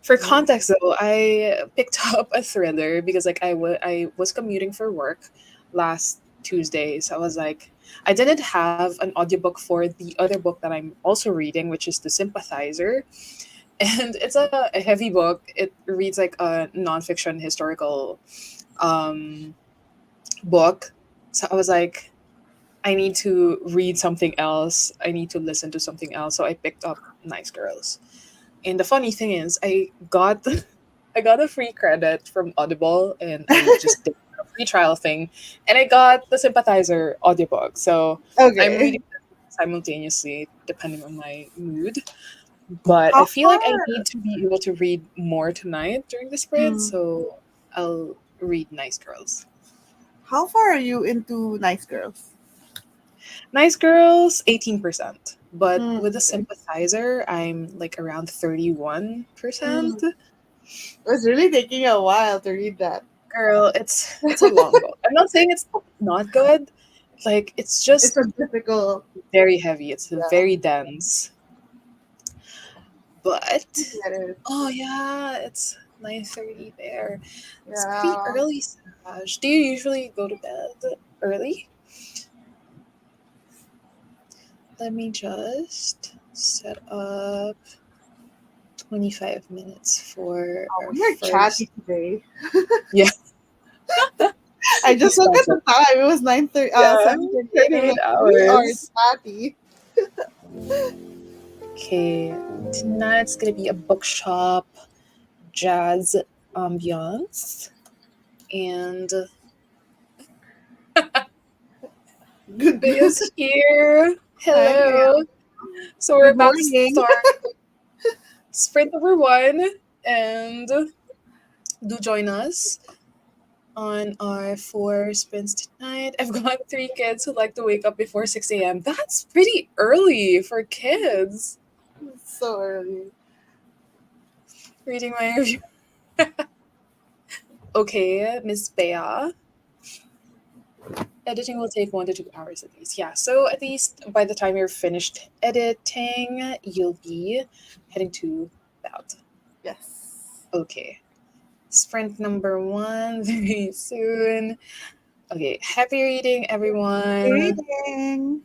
Speaker 1: For
Speaker 2: Mm.
Speaker 1: context, though, I picked up a thriller because I was commuting for work last Tuesday. So I was like, I didn't have an audiobook for the other book that I'm also reading, which is The Sympathizer. And it's a heavy book. It reads like a nonfiction historical um, book. So I was like, I need to read something else. I need to listen to something else. So I picked up Nice Girls. And the funny thing is, I got a free credit from Audible, and I just did a free trial thing, and I got the Sympathizer audiobook. So I'm
Speaker 2: Okay.
Speaker 1: reading them simultaneously depending on my mood. But I
Speaker 2: How
Speaker 1: feel like I
Speaker 2: far?
Speaker 1: need to be able to read more tonight during the spread,
Speaker 2: Mm.
Speaker 1: so I'll read Nice Girls.
Speaker 2: How far are you into Nice Girls?
Speaker 1: Nice Girls, 18%. But
Speaker 2: Mm,
Speaker 1: with the
Speaker 2: okay.
Speaker 1: Sympathizer, I'm like around 31%.
Speaker 2: Mm. It was really taking a while to read that.
Speaker 1: Girl, it's a long book. I'm not saying it's not good. Like it's
Speaker 2: It's
Speaker 1: just
Speaker 2: a difficult.
Speaker 1: very heavy. It's
Speaker 2: Yeah.
Speaker 1: very dense.
Speaker 2: I
Speaker 1: But
Speaker 2: get it.
Speaker 1: oh yeah, it's 9:30 there. It's pretty
Speaker 2: Yeah.
Speaker 1: early, Saj. Do you usually go to bed early? Let me just set up 25 minutes for
Speaker 2: Oh,
Speaker 1: our
Speaker 2: we are chatty
Speaker 1: first.
Speaker 2: today.
Speaker 1: Yeah,
Speaker 2: I
Speaker 1: we
Speaker 2: just looked at the
Speaker 1: scheduled.
Speaker 2: time. It was
Speaker 1: Yeah,
Speaker 2: 7:38. I'm
Speaker 1: 38
Speaker 2: like, we are
Speaker 1: hours.
Speaker 2: chatty.
Speaker 1: Okay, tonight's gonna be a bookshop jazz ambiance. And
Speaker 2: Good.
Speaker 1: Bea's here.
Speaker 2: Hi, Bea.
Speaker 1: Hello. So we're
Speaker 2: Good
Speaker 1: about to
Speaker 2: morning.
Speaker 1: start sprint number one. And do join us on our four sprints tonight. I've got three kids who like to wake up before 6 a.m. That's pretty early for kids.
Speaker 2: So early.
Speaker 1: Reading my review. Okay, Miss Bea. Editing will take 1 to 2 hours at least. Yeah, so at least by the time you're finished editing, you'll be heading to bed.
Speaker 2: Yes.
Speaker 1: Okay. Sprint number one very soon. Okay, happy reading, everyone.
Speaker 2: Reading.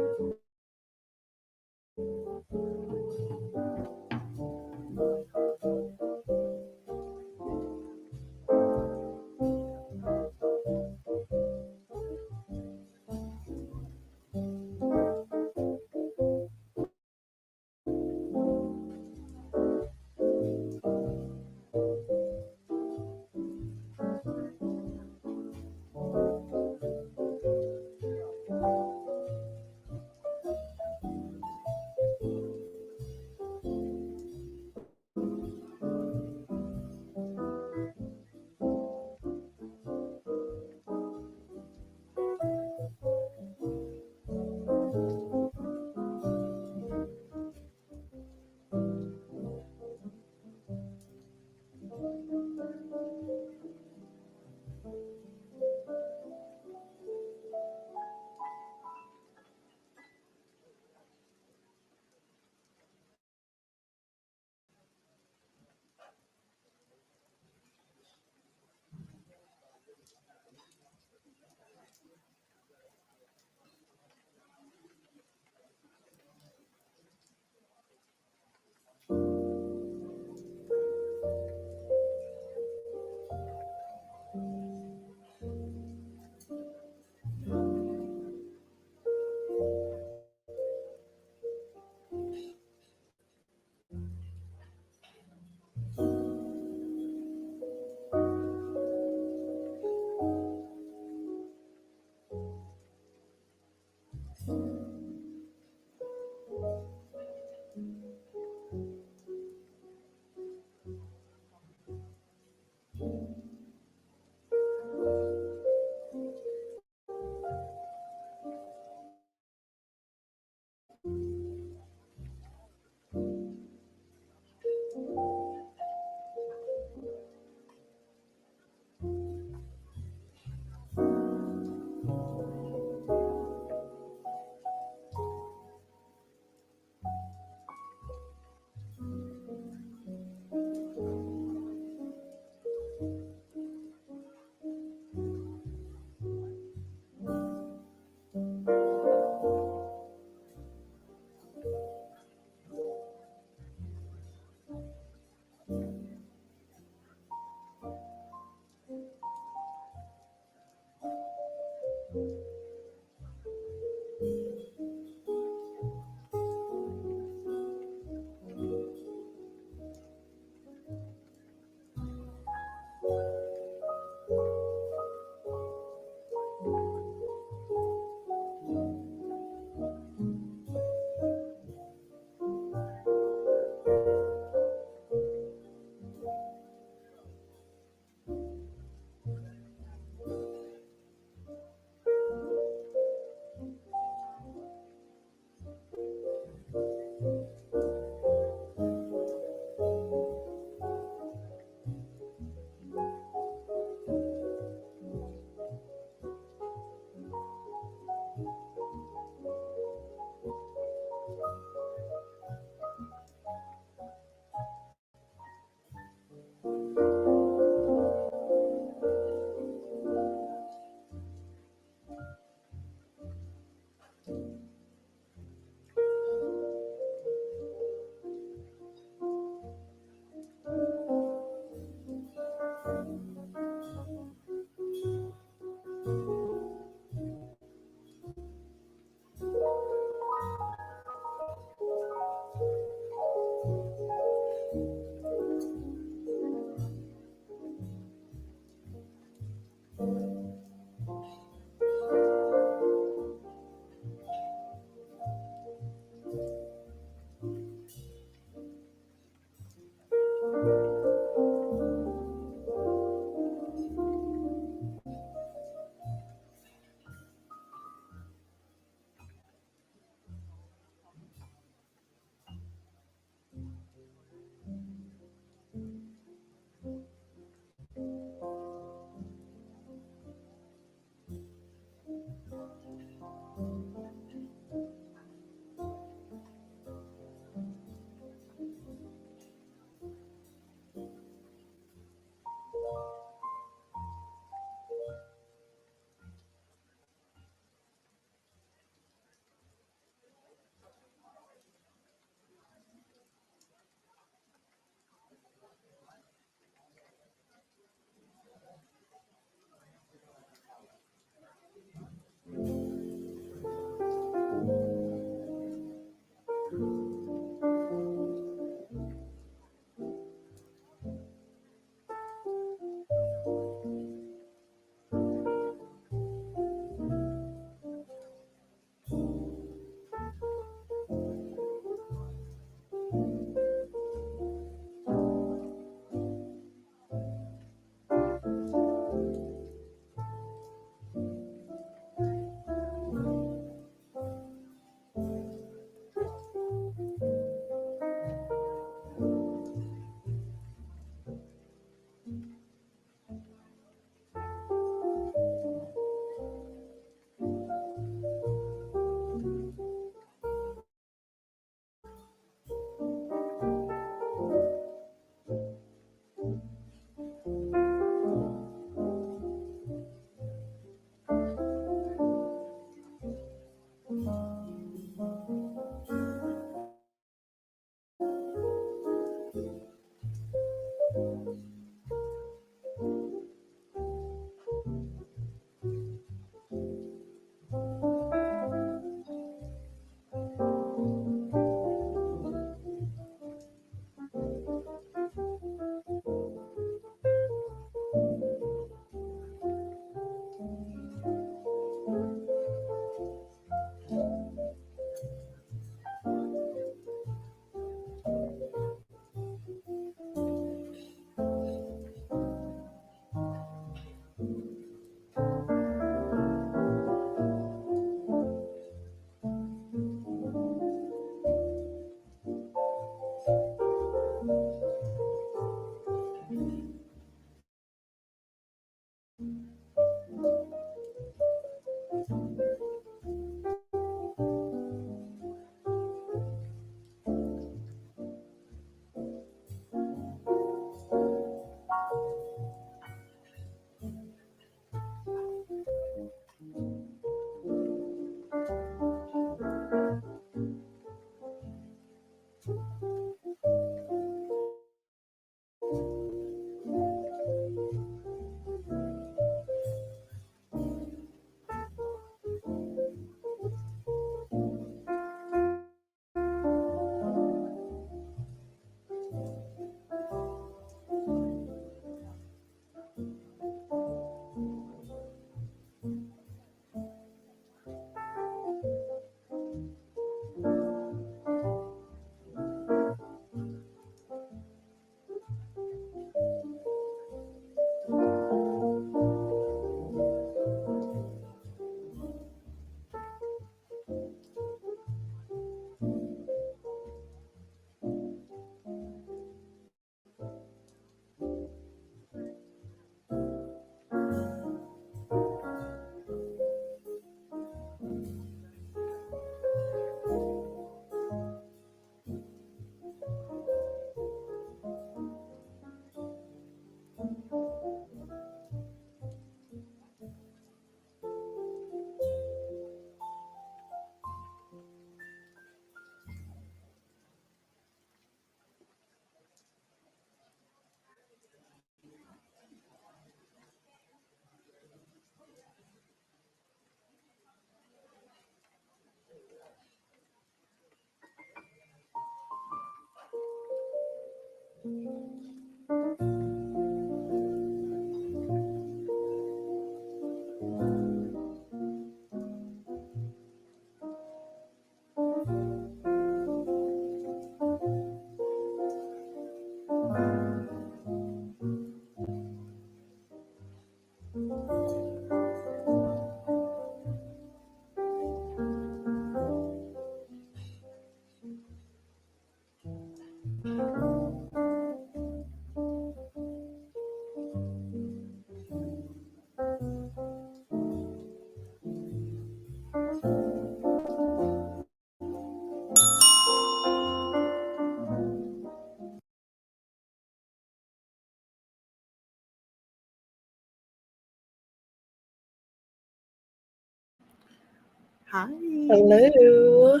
Speaker 2: Hi.
Speaker 1: Hello.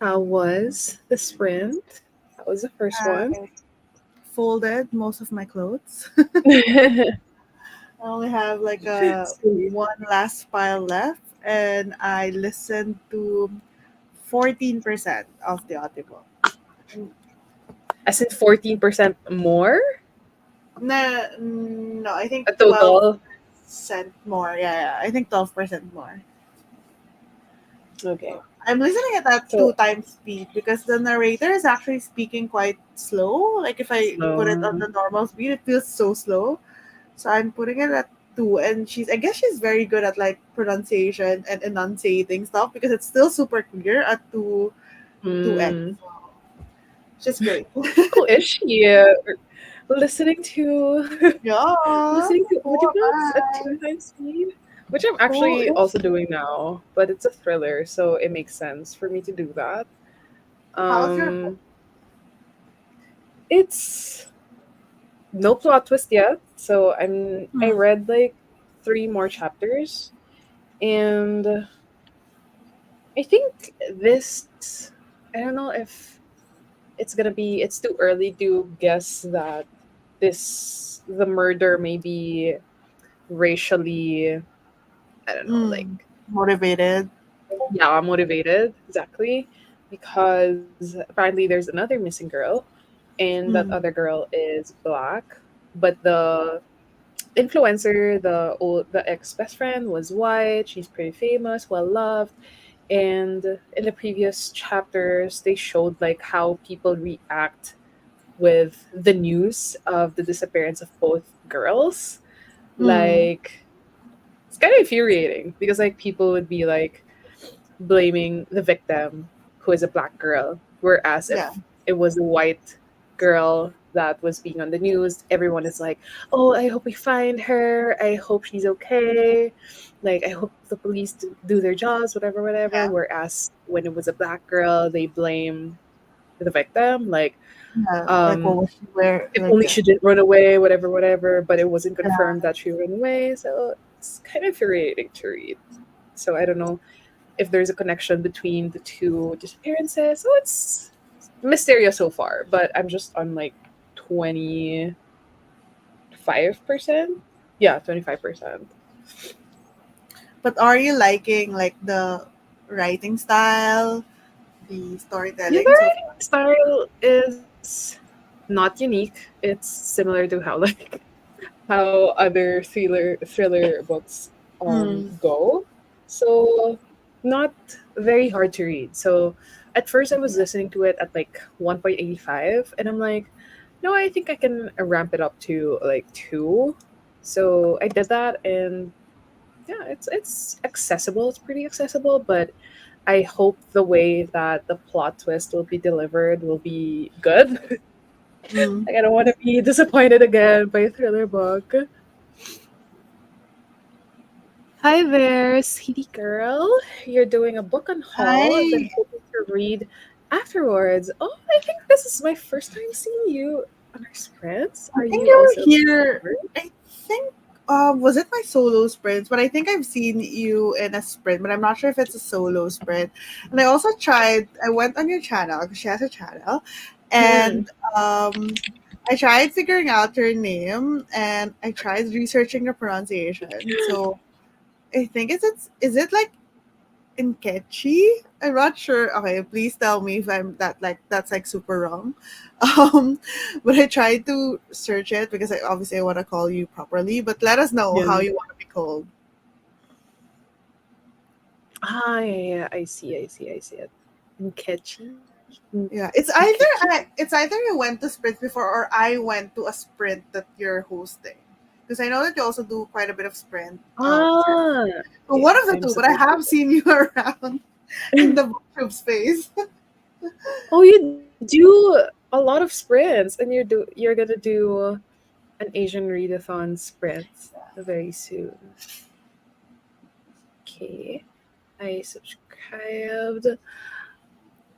Speaker 1: How was the sprint? How was the first one?
Speaker 2: I folded most of my clothes. I only have like a
Speaker 1: Sweet.
Speaker 2: one last file left, and I listened to 14% of the audiobook.
Speaker 1: As in 14% more?
Speaker 2: No, no, I think
Speaker 1: A
Speaker 2: 12%
Speaker 1: total?
Speaker 2: more. Yeah, I think 12% more.
Speaker 1: Okay.
Speaker 2: I'm listening at that two
Speaker 1: So,
Speaker 2: times speed because the narrator is actually speaking quite slow. Like if I put it on
Speaker 1: slow.
Speaker 2: the normal speed, it feels so slow. So I'm putting it at two, and I guess she's very good at like pronunciation and enunciating stuff because it's still super clear at two x.
Speaker 1: Hmm.
Speaker 2: She's great.
Speaker 1: Oh, is she listening to
Speaker 2: Yeah,
Speaker 1: listening to
Speaker 2: four
Speaker 1: audiobooks at two
Speaker 2: bags.
Speaker 1: times speed? Which I'm
Speaker 2: Who
Speaker 1: actually
Speaker 2: is?
Speaker 1: also doing now, but it's a thriller, so it makes sense for me to do that.
Speaker 2: How's your book?
Speaker 1: Um, it's no plot twist yet, so I
Speaker 2: Hmm.
Speaker 1: read like three more chapters, and I think this. I don't know if it's gonna be. It's too early to guess that the murder may be racially. I don't know, like,
Speaker 2: Mm. Motivated.
Speaker 1: yeah, motivated, exactly, because apparently there's another missing girl, and that
Speaker 2: Mm.
Speaker 1: other girl is black, but the the ex best friend was white. She's pretty famous, well loved. And in the previous chapters, they showed like how people react with the news of the disappearance of both girls.
Speaker 2: Mm.
Speaker 1: Like, it's kind of infuriating because like people would be like blaming the victim, who is a black girl, whereas
Speaker 2: Yeah.
Speaker 1: if it was a white girl that was being on the news, everyone is like, "Oh, I hope we find her. I hope she's okay. Like, I hope the police do their jobs, whatever, whatever."
Speaker 2: Yeah.
Speaker 1: Whereas when it was a black girl, they blame the victim, like,
Speaker 2: Yeah. Like what
Speaker 1: um,
Speaker 2: was she wear?
Speaker 1: if
Speaker 2: Like
Speaker 1: only she didn't run away, whatever, whatever. But it wasn't
Speaker 2: yeah.
Speaker 1: confirmed that she ran away, so it's kind of infuriating to read. So I don't know if there's a connection between the two disappearances. So it's mysterious so far, but I'm just on like 25%. Yeah, 25%.
Speaker 2: But are you liking like the writing style, the
Speaker 1: Yeah,
Speaker 2: storytelling
Speaker 1: the
Speaker 2: so
Speaker 1: writing style is not unique. It's similar to how like how other thriller books
Speaker 2: far?
Speaker 1: go. So not very hard to read. So at first I was listening to it at like 1.85, and I'm like, no, I think I can ramp it up to like 2. So I did that, and yeah, it's accessible. It's pretty accessible, but I hope the way that the plot twist will be delivered will be good.
Speaker 2: Mm.
Speaker 1: Like, I don't want to be disappointed again by a thriller book. Hi there, sweetie girl. You're doing a book on haul, then
Speaker 2: I
Speaker 1: hoping to read afterwards. Oh, I think this is my first time seeing you on our sprints.
Speaker 2: I
Speaker 1: Are
Speaker 2: think
Speaker 1: you
Speaker 2: you're
Speaker 1: also a
Speaker 2: here.
Speaker 1: booktuber?
Speaker 2: I think was it my solo sprints? But I think I've seen you in a sprint, but I'm not sure if it's a solo sprint. And I also tried. I went on your channel because she has a channel,
Speaker 1: Hmm.
Speaker 2: and I tried figuring out your name, and I tried researching your pronunciation. So I think is it like in Ketchi? I'm not sure. Okay, please tell me if I'm that's like super wrong. Um, but I tried to search it because I want to call you properly. But let us know how
Speaker 1: Yeah.
Speaker 2: you want to be called.
Speaker 1: Ah, yeah, yeah. I see it. Nkechi?
Speaker 2: Yeah, it's either
Speaker 1: Nkechi?
Speaker 2: you went to sprint before or I went to a sprint that you're hosting. Because I know that you also do quite a bit of sprint.
Speaker 1: Ah,
Speaker 2: So one
Speaker 1: okay.
Speaker 2: of the
Speaker 1: I'm
Speaker 2: two, but I
Speaker 1: supposed
Speaker 2: have seen you around in
Speaker 1: to.
Speaker 2: the booktube space.
Speaker 1: Oh, you do a lot of sprints, and you're gonna do an Asian readathon sprint very soon. Okay, I subscribed.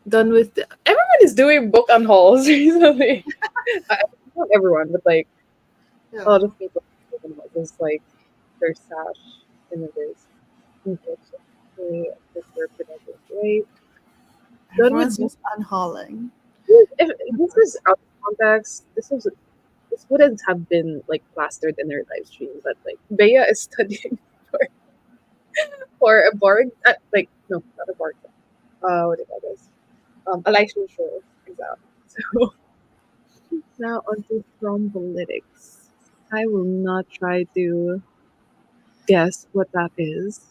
Speaker 1: Done with everyone is doing book on hauls recently. Not everyone, but like a
Speaker 2: Yeah.
Speaker 1: lot of people are doing book on hauls. It's like their stash in it is. Okay, if we're productive, right? Done with
Speaker 2: Everyone's
Speaker 1: book.
Speaker 2: just unhauling.
Speaker 1: If this is out of context, this wouldn't have been like plastered in their live stream, but like Bea is studying for for a board, like no, not a board. What do you call this? A licensure exam. So now onto thrombolytics. I will not try to guess what that is.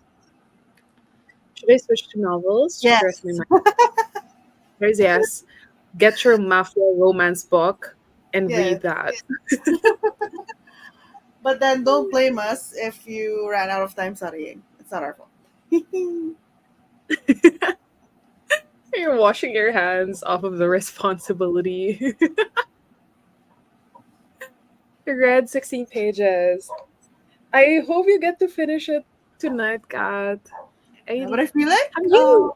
Speaker 1: Should I switch to novels just to rest my
Speaker 2: Yes.
Speaker 1: mind? There's yes. Get your mafia romance book and
Speaker 2: Yes.
Speaker 1: read that.
Speaker 2: But then don't blame us if you ran out of time studying. It's not our fault.
Speaker 1: You're washing your hands off of the responsibility. You read 16 pages. I hope you get to finish it tonight, Kat.
Speaker 2: Yeah, but
Speaker 1: I
Speaker 2: I feel like
Speaker 1: have you.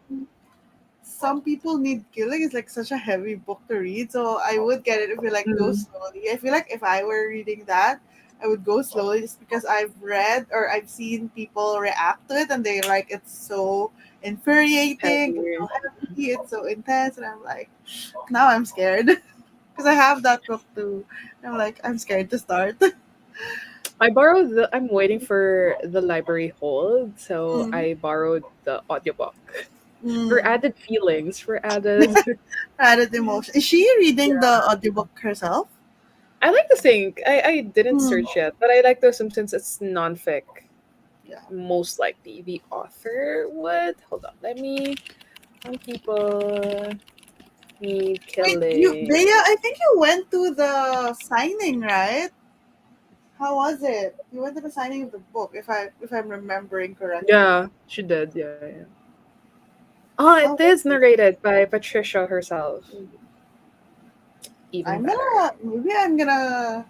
Speaker 2: some people need killing. It's like such a heavy book to read, so I would get it if you like go
Speaker 1: Mm,
Speaker 2: slowly. I feel like if I were reading that, I would go slowly just because I've read or I've seen people react to it and they like it's so infuriating, it's so
Speaker 1: heavy.
Speaker 2: heavy, it's so intense, and I'm like, now I'm scared because I have that book too. I'm like, I'm scared to start.
Speaker 1: I'm waiting for the library hold, so
Speaker 2: Mm,
Speaker 1: I borrowed the audiobook. For
Speaker 2: mm.
Speaker 1: added feelings, for added.
Speaker 2: Added emotion. Is she reading the audiobook herself?
Speaker 1: I like to think. I didn't
Speaker 2: Hmm.
Speaker 1: search yet, but I like to assume since it's non-fic,
Speaker 2: Yeah.
Speaker 1: most likely the author would. Hold on, let me. Some people need
Speaker 2: Wait, you,
Speaker 1: killing.
Speaker 2: Bea, I think you went to the signing, right? How was it? You went to the signing of the book, if I'm remembering correctly.
Speaker 1: Yeah, she did. Yeah, yeah. Oh, it
Speaker 2: How was
Speaker 1: is
Speaker 2: it?
Speaker 1: narrated by Patricia herself. Even
Speaker 2: I'm
Speaker 1: better.
Speaker 2: gonna maybe I'm gonna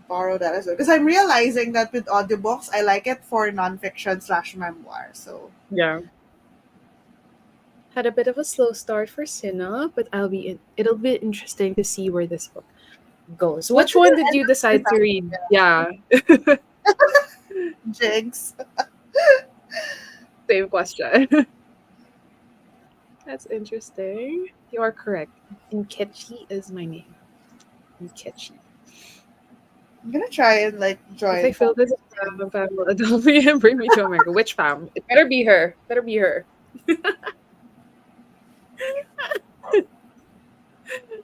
Speaker 2: borrow that as well because I'm realizing that with audiobooks I like it for nonfiction slash memoir. So
Speaker 1: Yeah. Had a bit of a slow start for Sina, but it'll be interesting to see where this book goes.
Speaker 2: what
Speaker 1: Which
Speaker 2: did
Speaker 1: one
Speaker 2: you
Speaker 1: did
Speaker 2: end
Speaker 1: you
Speaker 2: up
Speaker 1: decide to
Speaker 2: deciding?
Speaker 1: read? Yeah.
Speaker 2: Jigs.
Speaker 1: Same question. That's interesting. You are correct. Nkechi is my name. Nkechi.
Speaker 2: I'm gonna try and like
Speaker 1: If I
Speaker 2: join.
Speaker 1: fail this exam, Pam will adopt me and bring me to America. Which Pam? It better be her. Better be her.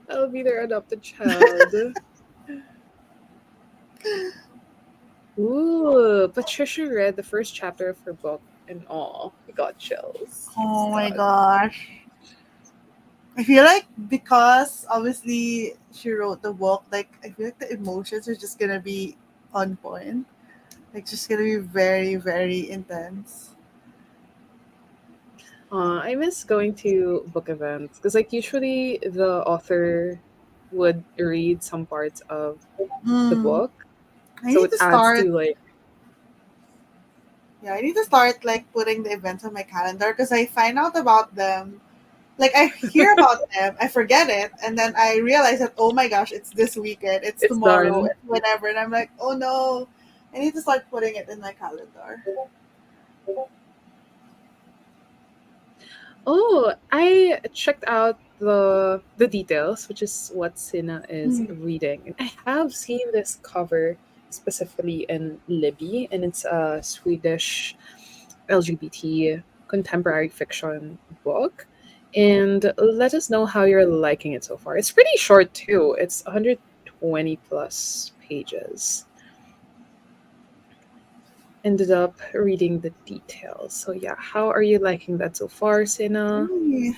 Speaker 1: I'll be their adopted child. Ooh, Patricia read the first chapter of her book and all. I got chills. Oh
Speaker 2: Oh
Speaker 1: my
Speaker 2: my
Speaker 1: god.
Speaker 2: gosh. I feel like because obviously she wrote the book, like I feel like the emotions are just gonna be on point. Like just gonna be very, very intense.
Speaker 1: I miss going to book events because, like, usually the author would read some parts of the
Speaker 2: Mm.
Speaker 1: book,
Speaker 2: I
Speaker 1: so
Speaker 2: need
Speaker 1: it
Speaker 2: to
Speaker 1: adds
Speaker 2: start.
Speaker 1: to like.
Speaker 2: Yeah, I need to start like putting the events on my calendar because I find out about them. Like I hear about them, I forget it, and then I realize that oh my gosh, it's this weekend, it's
Speaker 1: It's
Speaker 2: tomorrow,
Speaker 1: done.
Speaker 2: it's whenever, and I'm like, oh no, I need to start putting it in my calendar.
Speaker 1: Oh, I checked out the details, which is what Sina is
Speaker 2: Mm.
Speaker 1: reading, and I have seen this cover specifically in Libby, and it's a Swedish LGBT contemporary fiction book. And let us know how you're liking it so far. It's pretty short too. It's 120 plus pages. Ended up reading the details. So yeah, how are you liking that so far, Sina?
Speaker 2: Let me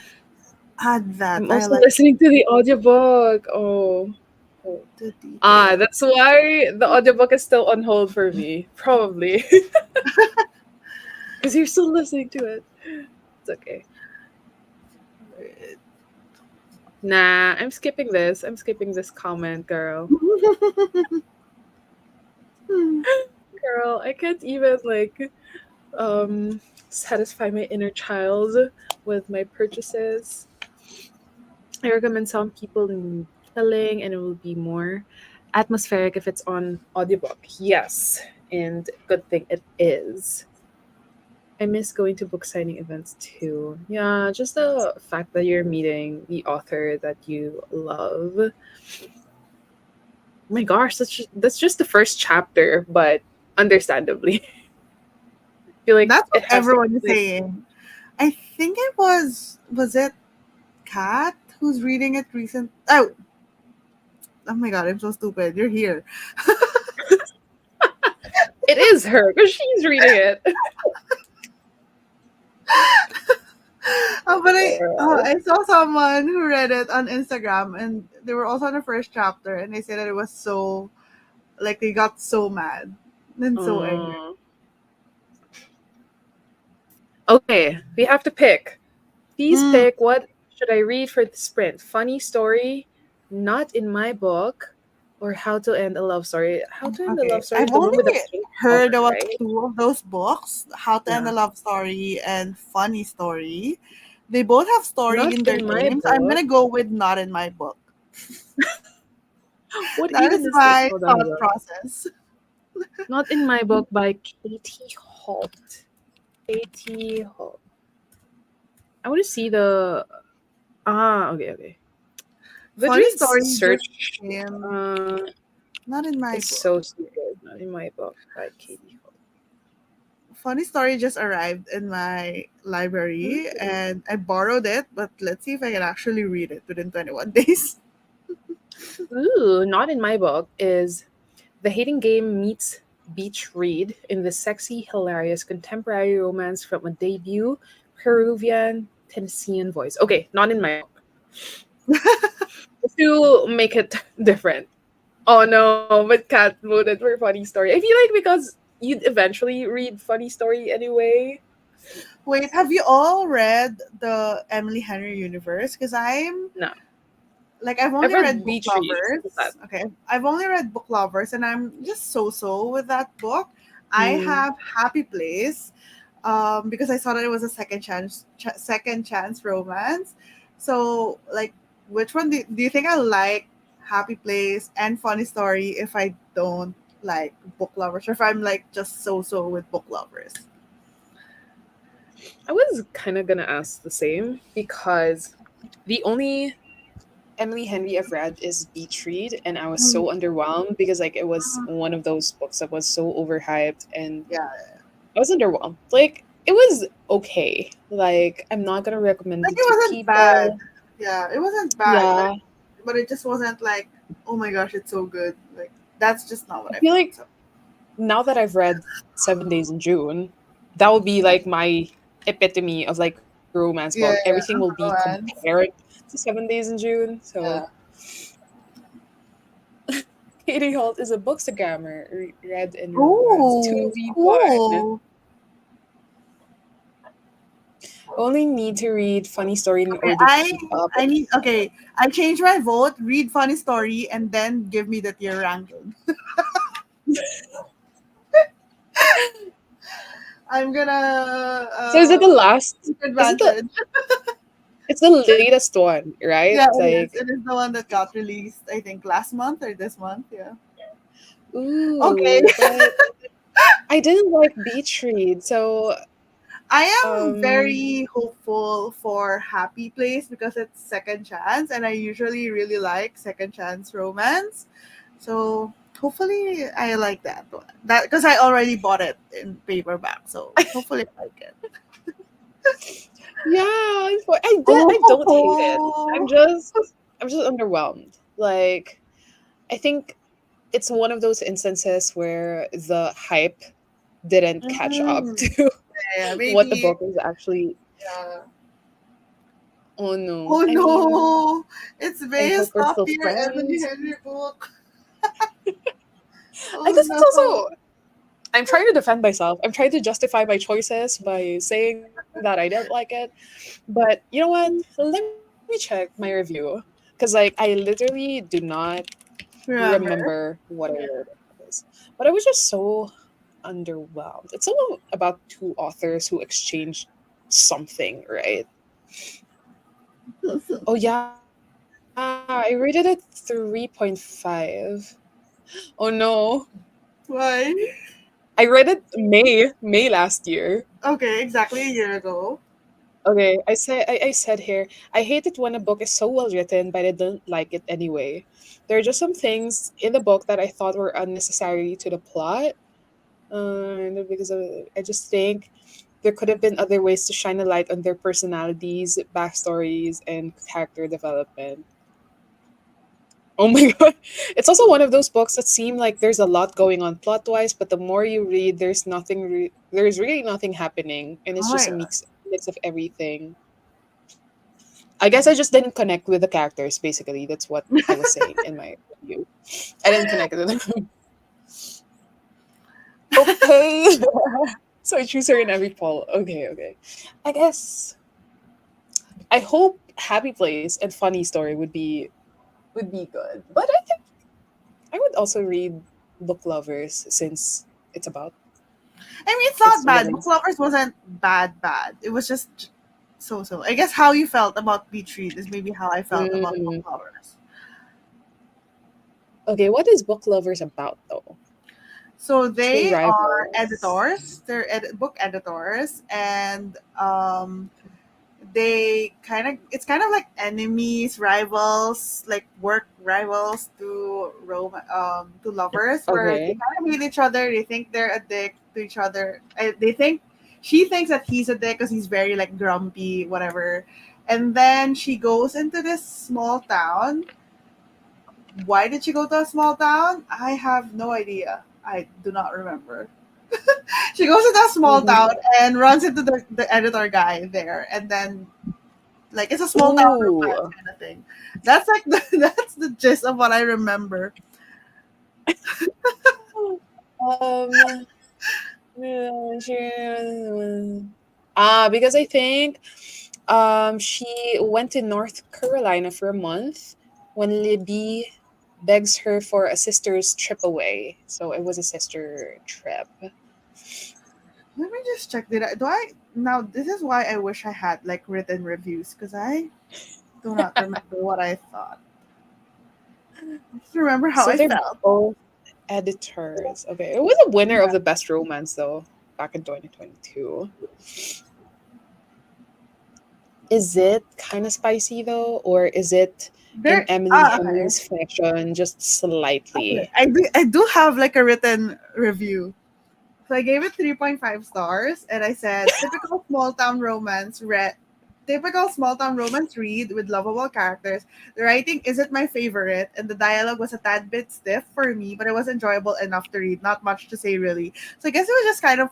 Speaker 2: add that.
Speaker 1: I'm
Speaker 2: I
Speaker 1: also
Speaker 2: like
Speaker 1: listening to the audiobook. Oh. Oh.
Speaker 2: the detail.
Speaker 1: That's why the audiobook is still on hold for me. Probably. Because you're still listening to it. It's okay. Nah, I'm skipping this. I'm skipping this comment, girl. Girl, I can't even like satisfy my inner child with my purchases. I recommend some people in killing and it will be more atmospheric if it's on audiobook. Yes. And good thing it is. I miss going to book signing events too. Yeah, just the fact that you're meeting the author that you love. Oh my gosh, that's just the first chapter, but understandably, I feel like
Speaker 2: That's what
Speaker 1: it has to
Speaker 2: everyone is
Speaker 1: like
Speaker 2: saying. I think it was it Kat who's reading it recent. Oh my god, I'm so stupid. You're here.
Speaker 1: it is her because she's reading it.
Speaker 2: But I saw someone who read it on Instagram, and they were also on the first chapter, and they said that it was so like they got so mad and so angry.
Speaker 1: Um, okay, we have to pick. Please
Speaker 2: Mm,
Speaker 1: pick what should I read for the sprint? Funny story, not in my book, or how to end a love story. How to end a
Speaker 2: okay,
Speaker 1: love story is
Speaker 2: I've
Speaker 1: the one
Speaker 2: only
Speaker 1: with the pink
Speaker 2: heard
Speaker 1: cover,
Speaker 2: about
Speaker 1: right?
Speaker 2: two of those books: How to End
Speaker 1: Yeah.
Speaker 2: a Love Story and Funny Story. They both have story
Speaker 1: Not
Speaker 2: in their
Speaker 1: in my
Speaker 2: names. I'm
Speaker 1: book.
Speaker 2: gonna go with Not in My Book.
Speaker 1: What
Speaker 2: That
Speaker 1: even
Speaker 2: is
Speaker 1: is this?
Speaker 2: my
Speaker 1: Hold on, hold
Speaker 2: thought
Speaker 1: on.
Speaker 2: process.
Speaker 1: Not in my book by Katie Holt. Katie Holt. I want to see the. Okay, okay.
Speaker 2: Funny
Speaker 1: Goodreads
Speaker 2: Story just
Speaker 1: search
Speaker 2: came.
Speaker 1: uh,
Speaker 2: Not in my
Speaker 1: is
Speaker 2: book.
Speaker 1: so stupid. Not in my book by Katie Holt.
Speaker 2: Funny Story just arrived in my library and I borrowed it, but let's see if I can actually read it within 21 days.
Speaker 1: Ooh, not in my book is The Hating Game meets Beach Read in the sexy, hilarious contemporary romance from a debut Peruvian Tennessean voice. Okay, not in my book. To make it different. Oh no, but Kat voted for Funny Story. I feel like because you'd eventually read Funny Story anyway.
Speaker 2: Wait, have you all read the Emily Henry universe? Because
Speaker 1: No.
Speaker 2: I've
Speaker 1: I've
Speaker 2: only
Speaker 1: read
Speaker 2: read Book
Speaker 1: Beach Read. What's that?
Speaker 2: Lovers. Okay, I've only read Book Lovers, and I'm just so with that book. I
Speaker 1: Hmm.
Speaker 2: have Happy Place, because I saw that it was a second chance romance. So, which one do you think I like? Happy Place and Funny Story. If I don't like Book Lovers, or if I'm like just so with Book Lovers.
Speaker 1: I was kind of gonna ask the same because the only Emily Henry I've read is Beach Read, and I was
Speaker 2: Mm,
Speaker 1: so underwhelmed because like it was one of those books that was so overhyped, and
Speaker 2: yeah,
Speaker 1: I was underwhelmed. Like it was okay. Like I'm not gonna recommend
Speaker 2: like
Speaker 1: it
Speaker 2: it
Speaker 1: to
Speaker 2: wasn't bad.
Speaker 1: people.
Speaker 2: Yeah, it wasn't bad,
Speaker 1: Yeah,
Speaker 2: but it just wasn't like, oh my gosh, it's so good. Like that's just not what
Speaker 1: I
Speaker 2: I
Speaker 1: feel
Speaker 2: felt.
Speaker 1: like
Speaker 2: So
Speaker 1: now that I've read 7 Days in June, that will be like my epitome of like romance book.
Speaker 2: yeah,
Speaker 1: Everything will be
Speaker 2: romance.
Speaker 1: compared to 7 Days in June. So
Speaker 2: Yeah.
Speaker 1: Katie Holt is a bookstagrammer, read in romance.
Speaker 2: Oh,
Speaker 1: 2v1.
Speaker 2: cool.
Speaker 1: Only need to read funny story in
Speaker 2: Okay,
Speaker 1: order to keep up.
Speaker 2: I need okay. I change my vote. Read funny story and then give me the tier ranking. I'm gonna
Speaker 1: So is it the last?
Speaker 2: take
Speaker 1: Is it the?
Speaker 2: advantage.
Speaker 1: It's the latest one, right?
Speaker 2: Yeah, it is.
Speaker 1: Like,
Speaker 2: It is the one that got released. I think last month or this month. Yeah. Okay.
Speaker 1: ooh, but I didn't like Beach Read, so
Speaker 2: I am
Speaker 1: um,
Speaker 2: very hopeful for Happy Place because it's second chance, and I usually really like second chance romance. So hopefully, I like that one. That because I already bought it in paperback, so hopefully I like it.
Speaker 1: yeah, I don't hate it. I'm
Speaker 2: Oh,
Speaker 1: just I'm just underwhelmed. Like, I think it's one of those instances where the hype didn't catch up
Speaker 2: mm,
Speaker 1: to
Speaker 2: yeah,
Speaker 1: what the
Speaker 2: maybe.
Speaker 1: book is actually.
Speaker 2: Yeah.
Speaker 1: Oh no.
Speaker 2: Oh
Speaker 1: I mean,
Speaker 2: no, it's
Speaker 1: I hope
Speaker 2: based
Speaker 1: we're
Speaker 2: off
Speaker 1: still
Speaker 2: your Emily
Speaker 1: friends.
Speaker 2: Henry book.
Speaker 1: I
Speaker 2: Oh
Speaker 1: guess it's
Speaker 2: no.
Speaker 1: also I'm trying to defend myself. I'm trying to justify my choices by saying that I didn't like it. But you know what? Let me check my review. Because like I literally do not
Speaker 2: Remember?
Speaker 1: remember what I wrote about this. But I was just so underwhelmed. It's all about two authors who exchanged something, right? Oh yeah, I rated it 3.5. Oh no.
Speaker 2: Why?
Speaker 1: I read it May last year.
Speaker 2: Okay, exactly a year ago.
Speaker 1: Okay, I said here, I hate it when a book is so well written, but I don't like it anyway. There are just some things in the book that I thought were unnecessary to the plot. Because I just think there could have been other ways to shine a light on their personalities, backstories, and character development. Oh my god. It's also one of those books that seem like there's a lot going on plot wise, but the more you read, there's really nothing happening, and
Speaker 2: Oh
Speaker 1: it's
Speaker 2: my
Speaker 1: just a
Speaker 2: god.
Speaker 1: mix of everything. I guess I just didn't connect with the characters. Basically, that's what I was saying in my review. I didn't connect with them. Okay. So I choose her in every poll. Okay, okay. I guess I hope Happy Place and Funny Story would be good. But I think I would also read Book Lovers since it's about
Speaker 2: I mean, it's
Speaker 1: it's
Speaker 2: not bad. Book
Speaker 1: women's.
Speaker 2: Lovers wasn't bad. It was just so. I guess how you felt about Beach Read is maybe how I felt about Book
Speaker 1: Mm.
Speaker 2: Lovers.
Speaker 1: Okay, what is Book Lovers about though?
Speaker 2: So
Speaker 1: Two
Speaker 2: they are
Speaker 1: rivals.
Speaker 2: editors. They're book editors, and they kind of it's kind of like enemies, rivals, like work rivals to to lovers, where they
Speaker 1: Okay.
Speaker 2: kind of hate each other. They think they're a dick to each other. They think she thinks that he's a dick because he's very like grumpy, whatever. And then she goes into this small town. Why did she go to a small town? I have no idea. I do not remember. She goes to that small town
Speaker 1: Mhm.
Speaker 2: and runs into the editor guy there, and then like it's a small town romance
Speaker 1: Ooh.
Speaker 2: kind of thing. That's like that's the gist of what I remember.
Speaker 1: Um. Because I think she went to North Carolina for a month when Libby begs her for a sister's trip away. So it was a sister trip.
Speaker 2: Let me just check. Did I do I now? This is why I wish I had like written reviews because I do not remember what I thought. I just remember how
Speaker 1: So
Speaker 2: I
Speaker 1: they're
Speaker 2: felt.
Speaker 1: both editors. Okay. It was a winner of the best romance though back in 2022. Is it kind of spicy though, or is it in
Speaker 2: There.
Speaker 1: Emily
Speaker 2: Okay.
Speaker 1: Henry's fashion just
Speaker 2: Okay.
Speaker 1: slightly?
Speaker 2: I do have like a written review. So I gave it 3.5 stars, and I said typical small town romance read with lovable characters. The writing isn't my favorite, and the dialogue was a tad bit stiff for me, but it was enjoyable enough to read. Not much to say really. So I guess it was just kind of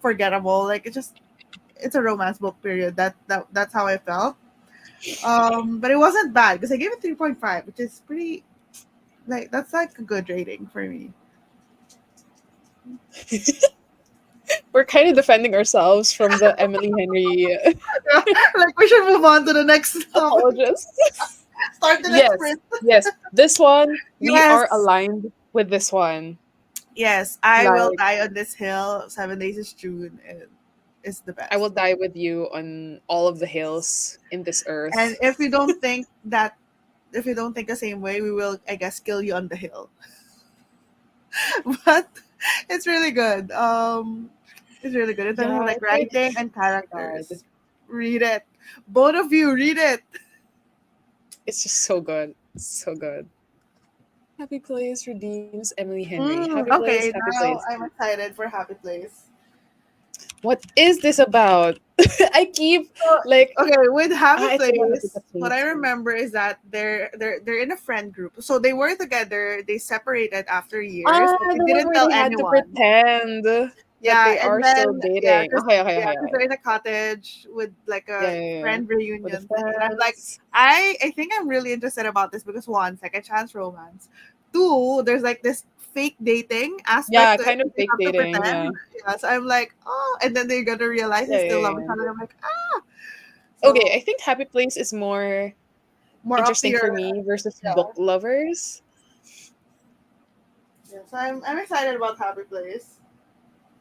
Speaker 2: forgettable. Like it's a romance book. Period. That's how I felt. But it wasn't bad because I gave it 3.5, which is pretty like that's like a good rating for me.
Speaker 1: We're kind of defending ourselves from the Emily Henry
Speaker 2: Like we should move on to the next topic.
Speaker 1: apologists.
Speaker 2: Start the next
Speaker 1: Yes,
Speaker 2: sprint.
Speaker 1: yes. This one, we are
Speaker 2: Yes.
Speaker 1: aligned with this one.
Speaker 2: Yes, I will
Speaker 1: Like,
Speaker 2: die on this hill. 7 days is June. It is the
Speaker 1: I will
Speaker 2: best.
Speaker 1: die with you on all of the hills in this
Speaker 2: And
Speaker 1: earth.
Speaker 2: if you don't think the same way, we will, I guess, kill you on the hill. But it's really good. It's really good in terms of
Speaker 1: Yeah,
Speaker 2: like
Speaker 1: it's
Speaker 2: writing and
Speaker 1: my God.
Speaker 2: characters. Read it. Both of you, read it.
Speaker 1: It's just so good. So good. Happy Place redeems Emily Henry. Happy Place,
Speaker 2: Okay,
Speaker 1: Happy
Speaker 2: now
Speaker 1: Place.
Speaker 2: I'm excited for Happy Place.
Speaker 1: What is this about? I keep
Speaker 2: So,
Speaker 1: like
Speaker 2: okay, with Happy
Speaker 1: it's about Happy
Speaker 2: Place, what I
Speaker 1: Place.
Speaker 2: remember is that they're in a friend group. So they were together. They separated after years, but they
Speaker 1: The one
Speaker 2: didn't
Speaker 1: where
Speaker 2: tell
Speaker 1: they had to
Speaker 2: anyone.
Speaker 1: pretend that
Speaker 2: Yeah,
Speaker 1: they
Speaker 2: and
Speaker 1: are still
Speaker 2: then
Speaker 1: dating. Okay, okay, okay,
Speaker 2: because
Speaker 1: okay.
Speaker 2: they're in a cottage with like
Speaker 1: Yeah,
Speaker 2: a
Speaker 1: yeah, yeah.
Speaker 2: friend
Speaker 1: With the
Speaker 2: reunion thing, and I'm like,
Speaker 1: friends.
Speaker 2: I think I'm really interested about this because one, second chance romance. Two, there's like this fake dating aspect
Speaker 1: Yeah,
Speaker 2: to it.
Speaker 1: kind of
Speaker 2: You
Speaker 1: fake
Speaker 2: have to
Speaker 1: dating. Yeah.
Speaker 2: pretend. Yeah, so I'm like, oh, and then they're gonna realize they
Speaker 1: Yeah,
Speaker 2: still
Speaker 1: yeah,
Speaker 2: love each
Speaker 1: yeah.
Speaker 2: other. I'm like, ah.
Speaker 1: Okay, I
Speaker 2: So
Speaker 1: think Happy Place is more
Speaker 2: more up to
Speaker 1: interesting
Speaker 2: your
Speaker 1: for me versus
Speaker 2: yeah.
Speaker 1: Book Lovers
Speaker 2: Yeah, so I'm excited about Happy Place.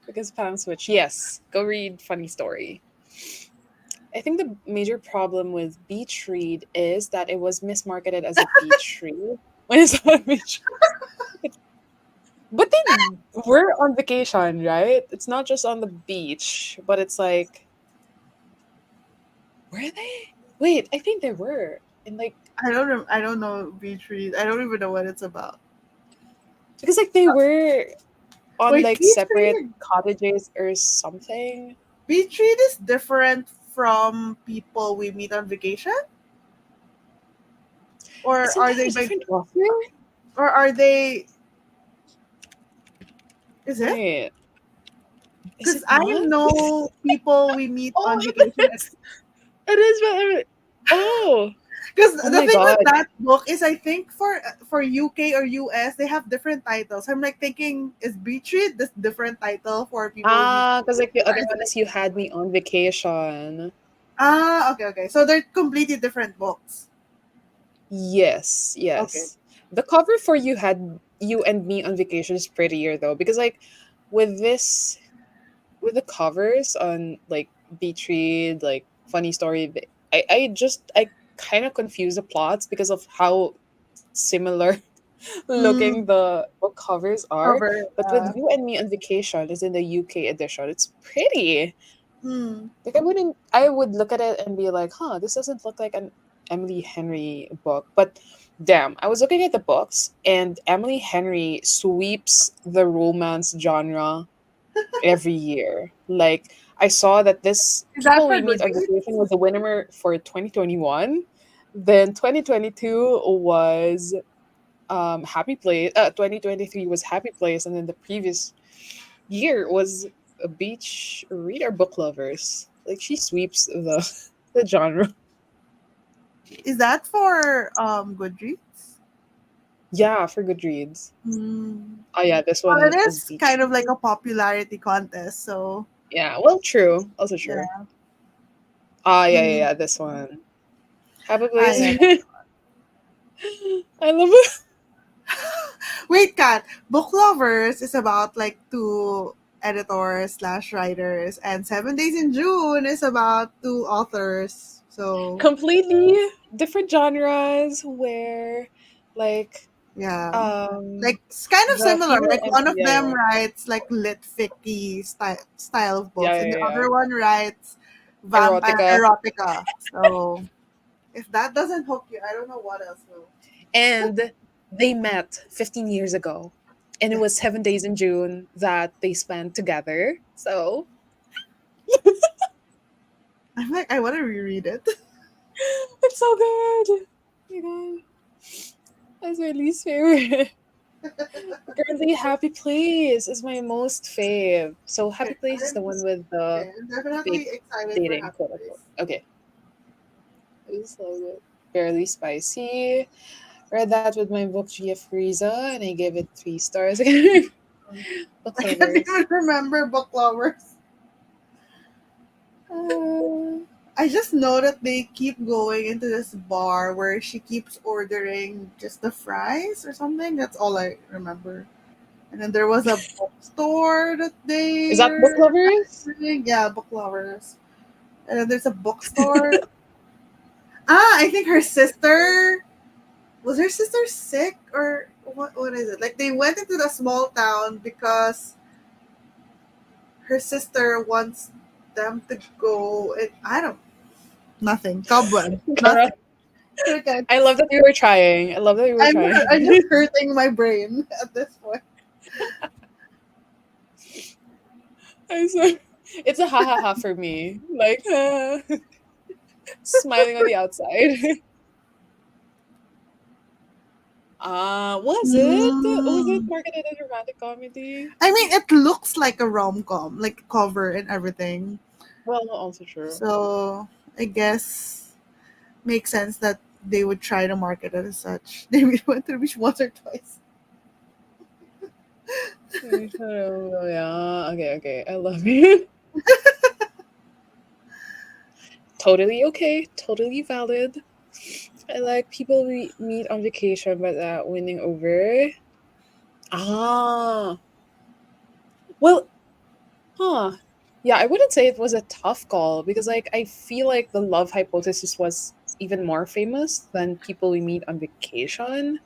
Speaker 1: because Pam Switch. Yes, go read Funny Story. I think the major problem with Beach Read is that it was mismarketed as a beach read when it's not a beach. But they were on vacation, right? It's not just on the beach, but it's like, were they? Wait, I think they were. And like,
Speaker 2: I don't know beach read. I don't even know what it's about.
Speaker 1: because like they were on
Speaker 2: Wait,
Speaker 1: like separate cottages or something.
Speaker 2: beach read is different from people we meet on vacation, or
Speaker 1: Isn't
Speaker 2: are
Speaker 1: that
Speaker 2: they
Speaker 1: a
Speaker 2: by,
Speaker 1: different author?
Speaker 2: or are they? Is it?
Speaker 1: Wait, is
Speaker 2: Because
Speaker 1: it
Speaker 2: I
Speaker 1: not?
Speaker 2: know people we meet
Speaker 1: Oh,
Speaker 2: on
Speaker 1: it
Speaker 2: vacation.
Speaker 1: is. It is. Oh,
Speaker 2: Because
Speaker 1: oh
Speaker 2: the
Speaker 1: my
Speaker 2: thing with
Speaker 1: god.
Speaker 2: that book is, I think for UK or US they have different titles. I'm like thinking, is Beach Read this different title for people we meet?
Speaker 1: Ah, because like the
Speaker 2: Or
Speaker 1: other
Speaker 2: is
Speaker 1: one
Speaker 2: it
Speaker 1: is You Had Me on Vacation.
Speaker 2: okay, okay. So they're completely different books.
Speaker 1: Yes,
Speaker 2: Okay.
Speaker 1: yes. The cover for You and Me on Vacation is prettier though, because like with this with the covers on like Beach Read, like Funny Story, I kind of confuse the plots because of how similar
Speaker 2: Mm,
Speaker 1: looking the book covers are.
Speaker 2: cover.
Speaker 1: But with You and Me on Vacation is in the UK edition. It's pretty.
Speaker 2: Mm,
Speaker 1: Like I would look at it and be like, huh, this doesn't look like an Emily Henry book. But damn, I was looking at the books and Emily Henry sweeps the romance genre every year. Like I saw that this
Speaker 2: is that
Speaker 1: People
Speaker 2: for
Speaker 1: We Meet on Vacation
Speaker 2: Goodreads?
Speaker 1: was the winner for 2021. Then 2022 was Happy Place. 2023 was Happy Place, and then the previous year was a beach reader book lovers. Like she sweeps the the genre.
Speaker 2: Is that for Goodreads?
Speaker 1: Yeah, for Goodreads.
Speaker 2: Mm.
Speaker 1: Oh yeah, this
Speaker 2: Well, it
Speaker 1: one is
Speaker 2: is
Speaker 1: beach.
Speaker 2: kind of like a popularity contest. So
Speaker 1: Yeah, well, true. Also true.
Speaker 2: yeah.
Speaker 1: Ah,
Speaker 2: Mm.
Speaker 1: yeah. This one. Happy Place.
Speaker 2: Yeah.
Speaker 1: I love it.
Speaker 2: Wait, Kat. Book Lovers is about like two editors slash writers, and 7 Days in June is about two authors. So
Speaker 1: Completely different genres where, like,
Speaker 2: yeah,
Speaker 1: um,
Speaker 2: like it's kind of
Speaker 1: the
Speaker 2: similar.
Speaker 1: female
Speaker 2: Like
Speaker 1: and
Speaker 2: one of them
Speaker 1: yeah,
Speaker 2: writes like lit ficky style of
Speaker 1: yeah,
Speaker 2: books, and
Speaker 1: yeah,
Speaker 2: the
Speaker 1: yeah,
Speaker 2: other one writes vampire
Speaker 1: erotica.
Speaker 2: erotica. So if that doesn't hook you, I don't know what else will.
Speaker 1: And they met 15 years ago. And it
Speaker 2: Yeah,
Speaker 1: was 7 days in June that they spent together. So
Speaker 2: I'm like I want to reread it.
Speaker 1: it's so good. Oh my god. That's my least favorite. Currently, Happy Place is my most fave. So Happy
Speaker 2: Okay,
Speaker 1: Place is the one with the
Speaker 2: I'm definitely
Speaker 1: fake
Speaker 2: excited for
Speaker 1: dating,
Speaker 2: Happy
Speaker 1: quote unquote.
Speaker 2: Place.
Speaker 1: Okay. It's so good. Barely spicy. Read that with my book GF Frieza and I gave it 3 stars. Book
Speaker 2: I can't
Speaker 1: lovers.
Speaker 2: even remember book lovers. I just know that they keep going into this bar where she keeps ordering just the fries or something. That's all I remember. And then there was a bookstore that
Speaker 1: Is
Speaker 2: they
Speaker 1: that book
Speaker 2: are
Speaker 1: lovers?
Speaker 2: doing. Yeah, book lovers. And then there's a bookstore. I think her sister was her sister sick or what is it? Like they went into the small town because her sister wants them to go and I don't nothing. Cobweb.
Speaker 1: Girl,
Speaker 2: Nothing. Cricket.
Speaker 1: I love that you were trying. I love that you were
Speaker 2: I'm
Speaker 1: trying.
Speaker 2: just hurting my brain at this point.
Speaker 1: I'm sorry. It's a ha ha ha for me. Like, smiling on the outside. Was it? Was it
Speaker 2: Mm.
Speaker 1: marketed as a romantic comedy?
Speaker 2: I mean, it looks like a rom com, like cover and everything.
Speaker 1: Well, also true.
Speaker 2: So I guess makes sense that they would try to market it as such. They went to the beach once or twice.
Speaker 1: Oh, yeah. Okay. I love you. Totally okay. Totally valid. I like People We Meet on Vacation, but winning over. Ah. Well, huh. Yeah, I wouldn't say it was a tough call because like I feel like the love hypothesis was even more famous than People We Meet on Vacation.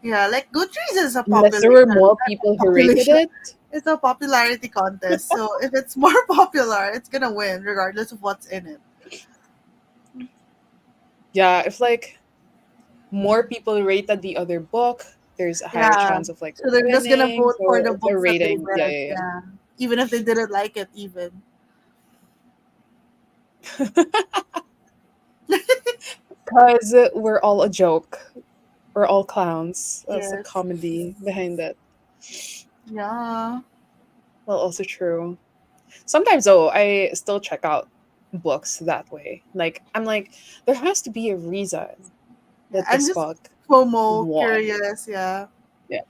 Speaker 2: Yeah, like Goodreads is a
Speaker 1: Unless there were more people who rated
Speaker 2: population.
Speaker 1: it.
Speaker 2: It's a popularity contest. So if it's more popular, it's gonna win regardless of what's in it.
Speaker 1: Yeah, if like more people rated the other book, there's a higher
Speaker 2: Yeah.
Speaker 1: chance of like
Speaker 2: So they're just gonna
Speaker 1: winning.
Speaker 2: vote for
Speaker 1: So
Speaker 2: the
Speaker 1: it's a
Speaker 2: books that they
Speaker 1: rating. Yeah,
Speaker 2: read.
Speaker 1: yeah,
Speaker 2: Yeah. Even if they didn't like it even.
Speaker 1: yeah. Because we're all a joke. We're all clowns. That's the
Speaker 2: Yes.
Speaker 1: comedy behind it.
Speaker 2: Yeah.
Speaker 1: Well, also true. Sometimes though, I still check out books that way. Like I'm like, there has to be a reason
Speaker 2: Yeah.
Speaker 1: that
Speaker 2: I'm
Speaker 1: this
Speaker 2: just
Speaker 1: book
Speaker 2: FOMO
Speaker 1: won.
Speaker 2: curious, yeah.
Speaker 1: Yeah.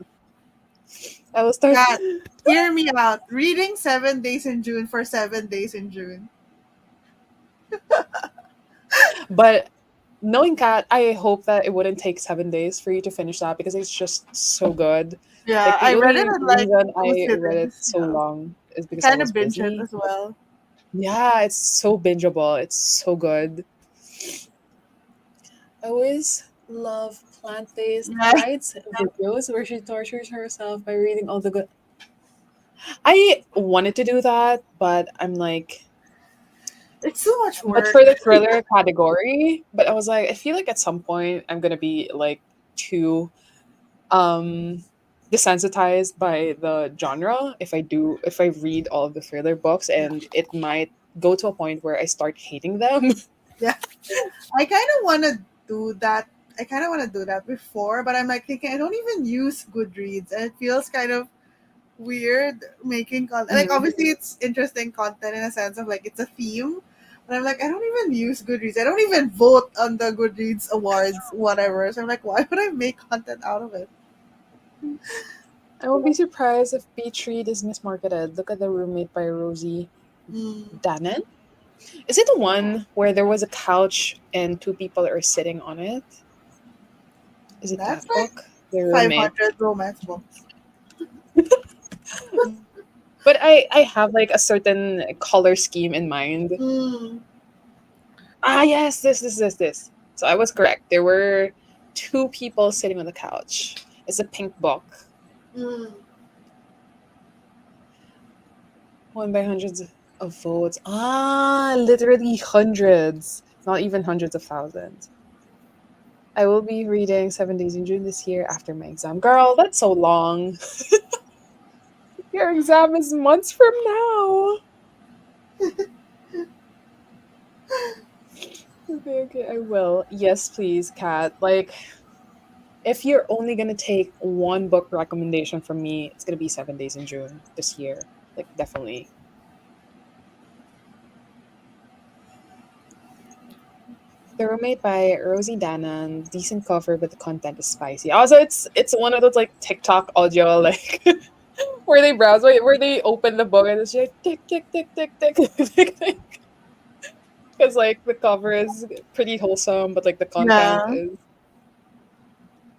Speaker 1: I will start.
Speaker 2: Kat, hear me out. Reading 7 days in June for 7 days in June.
Speaker 1: But knowing Kat, I hope that it wouldn't take 7 days for you to finish that because it's just so good.
Speaker 2: Yeah,
Speaker 1: Like
Speaker 2: I
Speaker 1: the
Speaker 2: read it
Speaker 1: only
Speaker 2: in like
Speaker 1: reason
Speaker 2: two
Speaker 1: I read it
Speaker 2: sittings.
Speaker 1: so
Speaker 2: Yeah.
Speaker 1: long is
Speaker 2: I
Speaker 1: because I
Speaker 2: kind
Speaker 1: was
Speaker 2: of binge it
Speaker 1: busy.
Speaker 2: as well.
Speaker 1: Yeah, it's so bingeable. It's so good. I always love plant-based
Speaker 2: Yeah.
Speaker 1: guides and videos where she tortures herself by reading all the good. I wanted to do that, but I'm like,
Speaker 2: It's so much
Speaker 1: but
Speaker 2: work.
Speaker 1: for the thriller category, but I was like, I feel like at some point I'm gonna be like too um desensitized by the genre if I read all of the thriller books,
Speaker 2: Yeah.
Speaker 1: and it might go to a point where I start hating them.
Speaker 2: Yeah. I kind of want to do that. I kind of want to do that before, but I'm like thinking I don't even use Goodreads, and it feels kind of weird making content. Like
Speaker 1: Mhm.
Speaker 2: obviously it's interesting content in a sense of like it's a theme, but I'm like I don't even use Goodreads. I don't even vote on the Goodreads awards, whatever. So I'm like, why would I make content out of it?
Speaker 1: I won't be surprised if Beach Read is mismarketed. Look at The Roommate by Rosie
Speaker 2: Mm,
Speaker 1: Danan. Is it the one where there was a couch and two people are sitting on it? Is it
Speaker 2: that's
Speaker 1: that
Speaker 2: like
Speaker 1: book? The Roommate.
Speaker 2: 500 romance books.
Speaker 1: But I have like a certain color scheme in mind.
Speaker 2: Mm,
Speaker 1: Ah, yes, this. So I was correct. There were two people sitting on the couch. It's a pink book,
Speaker 2: mm.
Speaker 1: won by hundreds of votes. Ah, literally hundreds, not even hundreds of thousands. I will be reading 7 Days in June this year after my exam. Girl, that's so long. Your exam is months from now. Okay, I will. Yes, please, Kat. Like, if you're only gonna take one book recommendation from me, it's gonna be 7 Days in June this year. Like, definitely. They were made by Rosie Danan. Decent cover, but the content is spicy. Also, it's one of those like TikTok audio like where they browse, where they open the book and it's like tick tick tick tick tick tick tick. Because like the cover is pretty wholesome, but like the content
Speaker 2: Yeah,
Speaker 1: is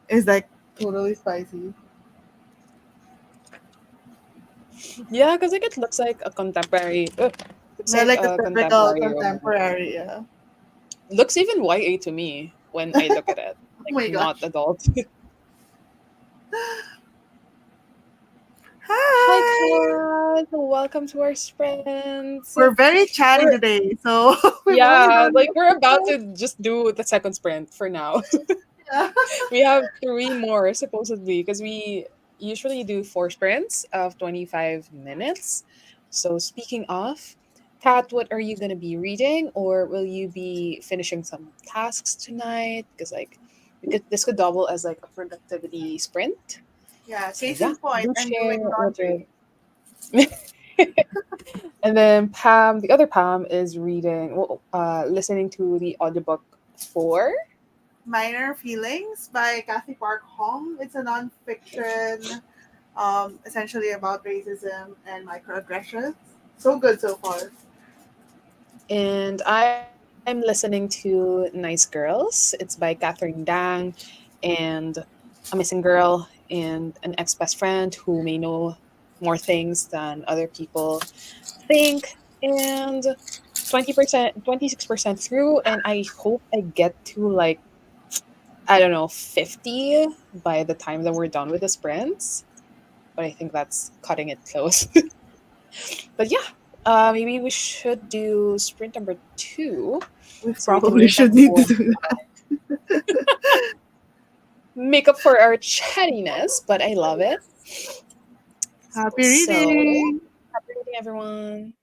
Speaker 2: it's like totally spicy.
Speaker 1: yeah, because like it looks like a contemporary. Looks
Speaker 2: They're
Speaker 1: like
Speaker 2: like a
Speaker 1: a
Speaker 2: typical
Speaker 1: contemporary romance.
Speaker 2: contemporary. Yeah.
Speaker 1: Looks even YA to me when I look at it.
Speaker 2: Oh
Speaker 1: Like
Speaker 2: my
Speaker 1: not
Speaker 2: gosh.
Speaker 1: adult. Hi,
Speaker 2: Hi.
Speaker 1: Kat. Welcome to our sprints.
Speaker 2: We're very chatty
Speaker 1: We're
Speaker 2: today, so we've only
Speaker 1: yeah,
Speaker 2: done
Speaker 1: like
Speaker 2: this
Speaker 1: we're about
Speaker 2: before.
Speaker 1: to just do the second sprint for now.
Speaker 2: Yeah.
Speaker 1: We have three more supposedly because we usually do four sprints of 25 minutes. So speaking of, Kat, what are you gonna be reading, or will you be finishing some tasks tonight? Because like this could double as like a productivity sprint.
Speaker 2: Yeah.
Speaker 1: So
Speaker 2: Case
Speaker 1: yeah,
Speaker 2: in point,
Speaker 1: do
Speaker 2: I'm
Speaker 1: share
Speaker 2: doing
Speaker 1: what you're.
Speaker 2: laundry.
Speaker 1: And then Pam, the other Pam, is reading, well, listening to the audiobook for.
Speaker 2: Minor Feelings by Kathy Park Hong. It's a nonfiction, essentially about racism and microaggressions. So good so far.
Speaker 1: And I'm listening to Nice Girls. It's by Catherine Dang and a missing girl and an ex best friend who may know more things than other people think. And 20%, 26% through. And I hope I get to like I don't know, 50 by the time that we're done with the sprints. But I think that's cutting it close. But yeah, maybe we should do sprint number 2
Speaker 2: We
Speaker 1: so we can
Speaker 2: probably
Speaker 1: make up
Speaker 2: should need
Speaker 1: for
Speaker 2: to do
Speaker 1: our chattiness. But I love it.
Speaker 2: that. Happy
Speaker 1: So
Speaker 2: reading!
Speaker 1: happy reading, everyone.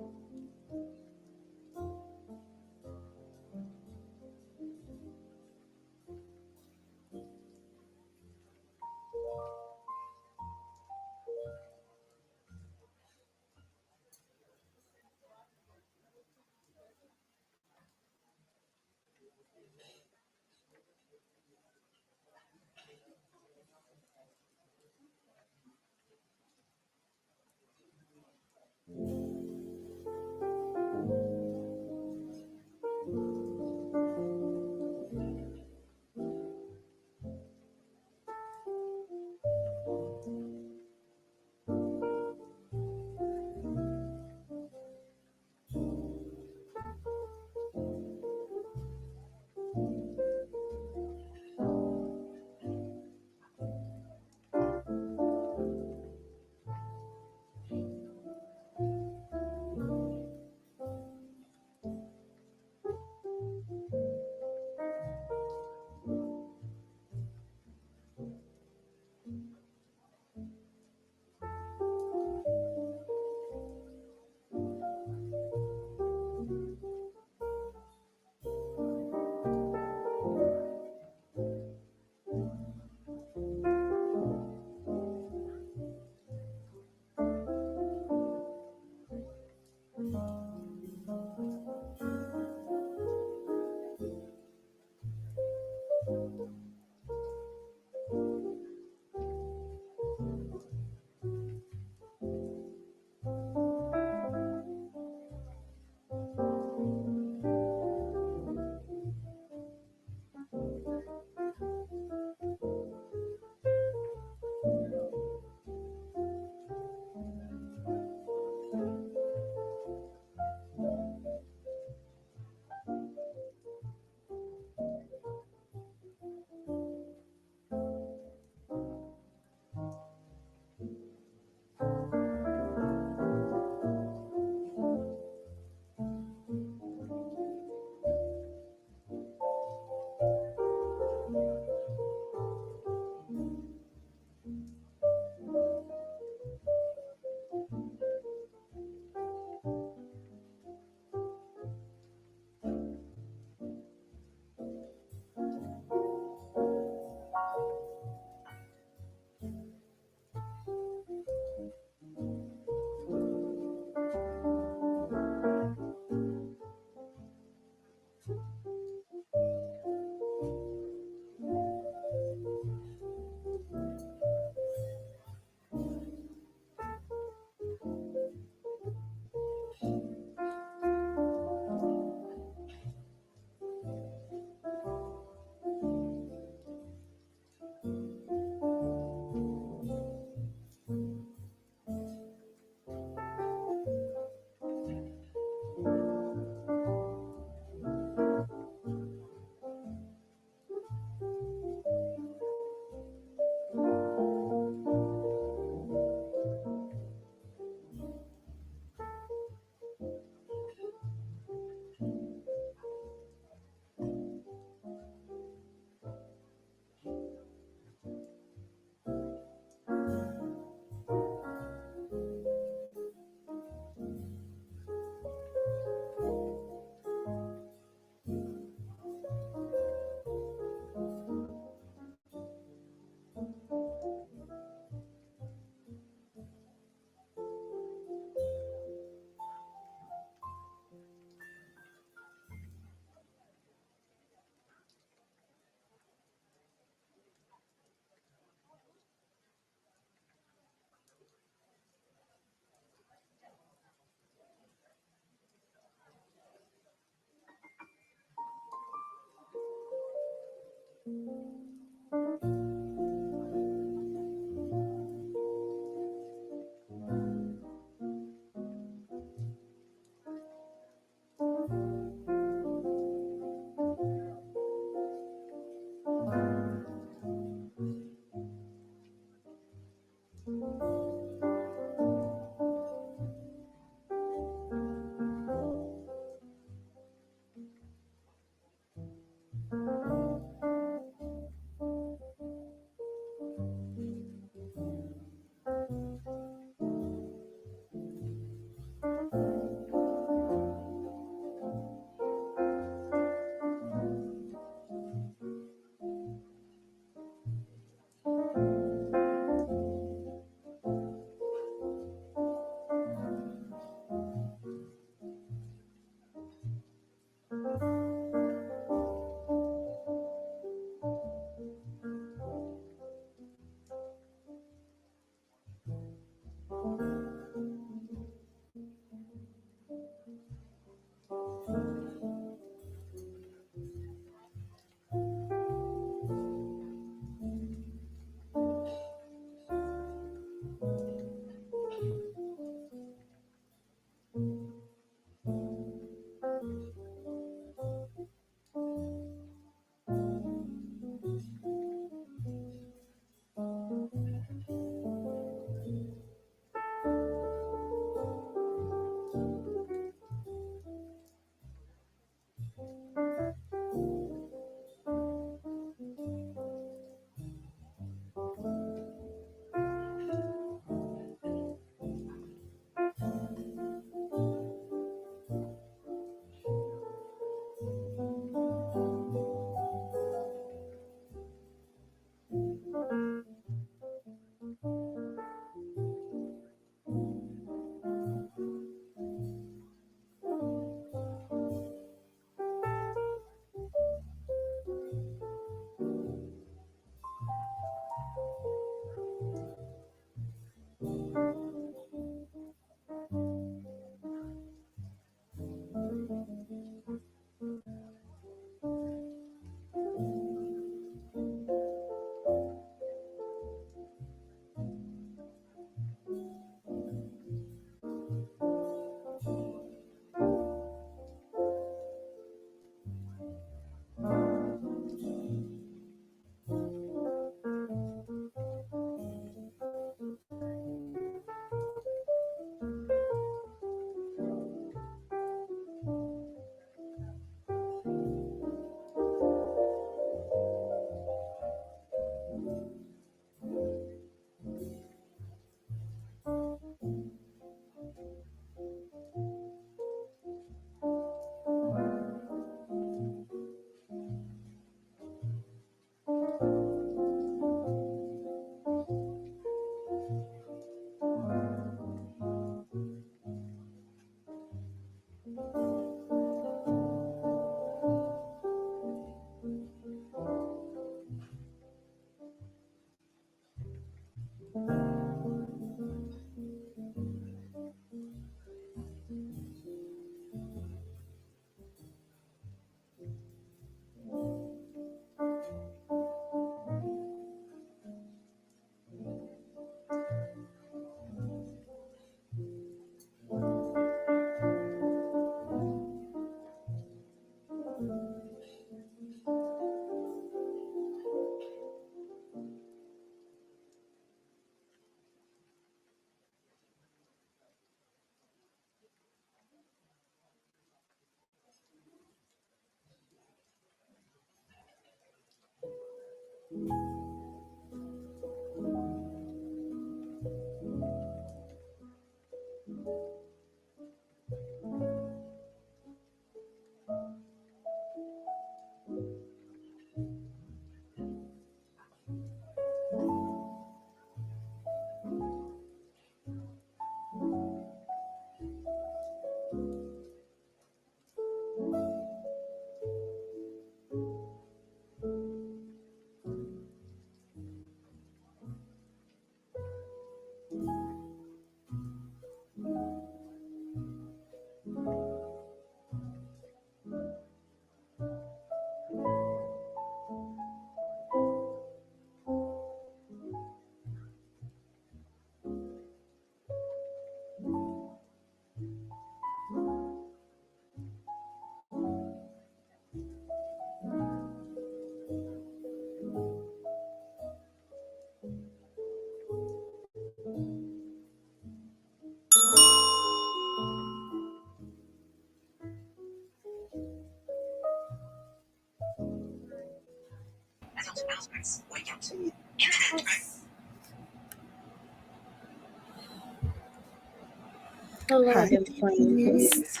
Speaker 1: Hold on, I
Speaker 2: Hi,
Speaker 1: can find.
Speaker 2: please.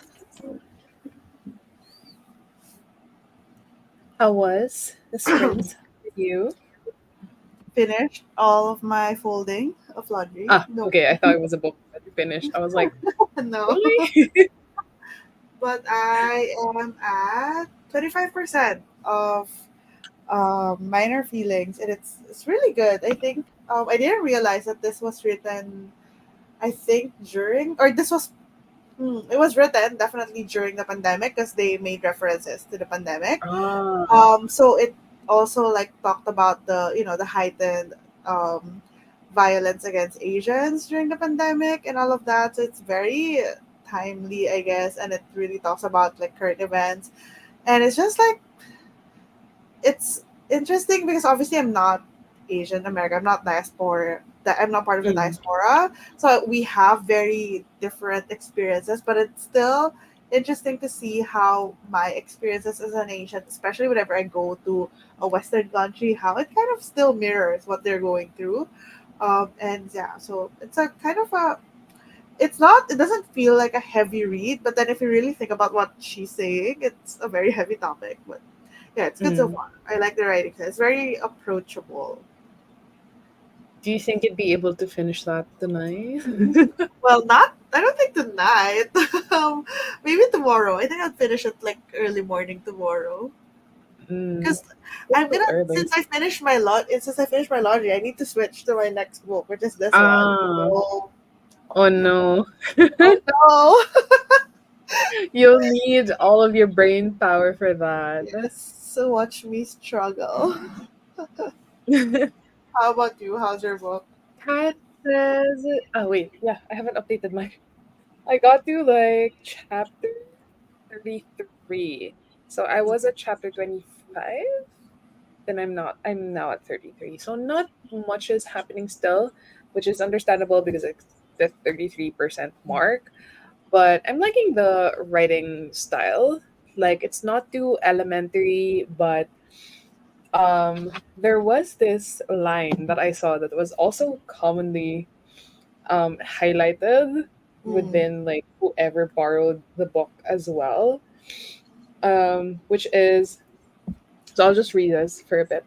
Speaker 1: How was the sprint for you?
Speaker 2: Finished all of my folding of laundry.
Speaker 1: Ah,
Speaker 2: No,
Speaker 1: okay. I thought it was a book that you finished. I was like,
Speaker 2: no.
Speaker 1: really?
Speaker 2: But I am at 25% of minor feelings, and it's really good. I think I didn't realize that this was written. I think during or this was it was written definitely during the pandemic because they made references to the pandemic.
Speaker 1: Ah.
Speaker 2: So it also like talked about the the heightened um, violence against Asians during the pandemic and all of that. So it's very timely, I guess, and it really talks about like current events. And it's just like it's interesting because obviously I'm not Asian American. I'm not diaspora. That I'm not part of the
Speaker 1: Mm.
Speaker 2: diaspora. So we have very different experiences, but it's still interesting to see how my experiences as an Asian, especially whenever I go to a Western country, how it kind of still mirrors what they're going through. And yeah, so it's a kind of a it's not it doesn't feel like a heavy read, but then if you really think about what she's saying, it's a very heavy topic. But yeah, it's good so
Speaker 1: Mm.
Speaker 2: far. I like the writing. It's very approachable.
Speaker 1: Do you think you'd be able to finish that tonight?
Speaker 2: Well, not. I don't think tonight. Maybe tomorrow. I think I'll finish it like early morning tomorrow.
Speaker 1: Mm.
Speaker 2: Because
Speaker 1: It's
Speaker 2: I'm
Speaker 1: so
Speaker 2: gonna
Speaker 1: early.
Speaker 2: since I finish my laundry, I need to switch to my next book, which is this one.
Speaker 1: Ah.
Speaker 2: Oh,
Speaker 1: Oh no.
Speaker 2: oh no!
Speaker 1: You'll need all of your brain power for that.
Speaker 2: Yes. So watch me struggle. How about you? How's your book?
Speaker 1: Kat says, oh wait, yeah, I haven't updated mine. I got to like chapter 33. So I was at chapter 25, then I'm not. I'm now at 33. So not much is happening still, which is understandable because it's the 33% mark. But I'm liking the writing style. Like it's not too elementary, but there was this line that I saw that was also commonly highlighted
Speaker 2: Mm.
Speaker 1: within like whoever borrowed the book as well, which is, so I'll just read this for a bit.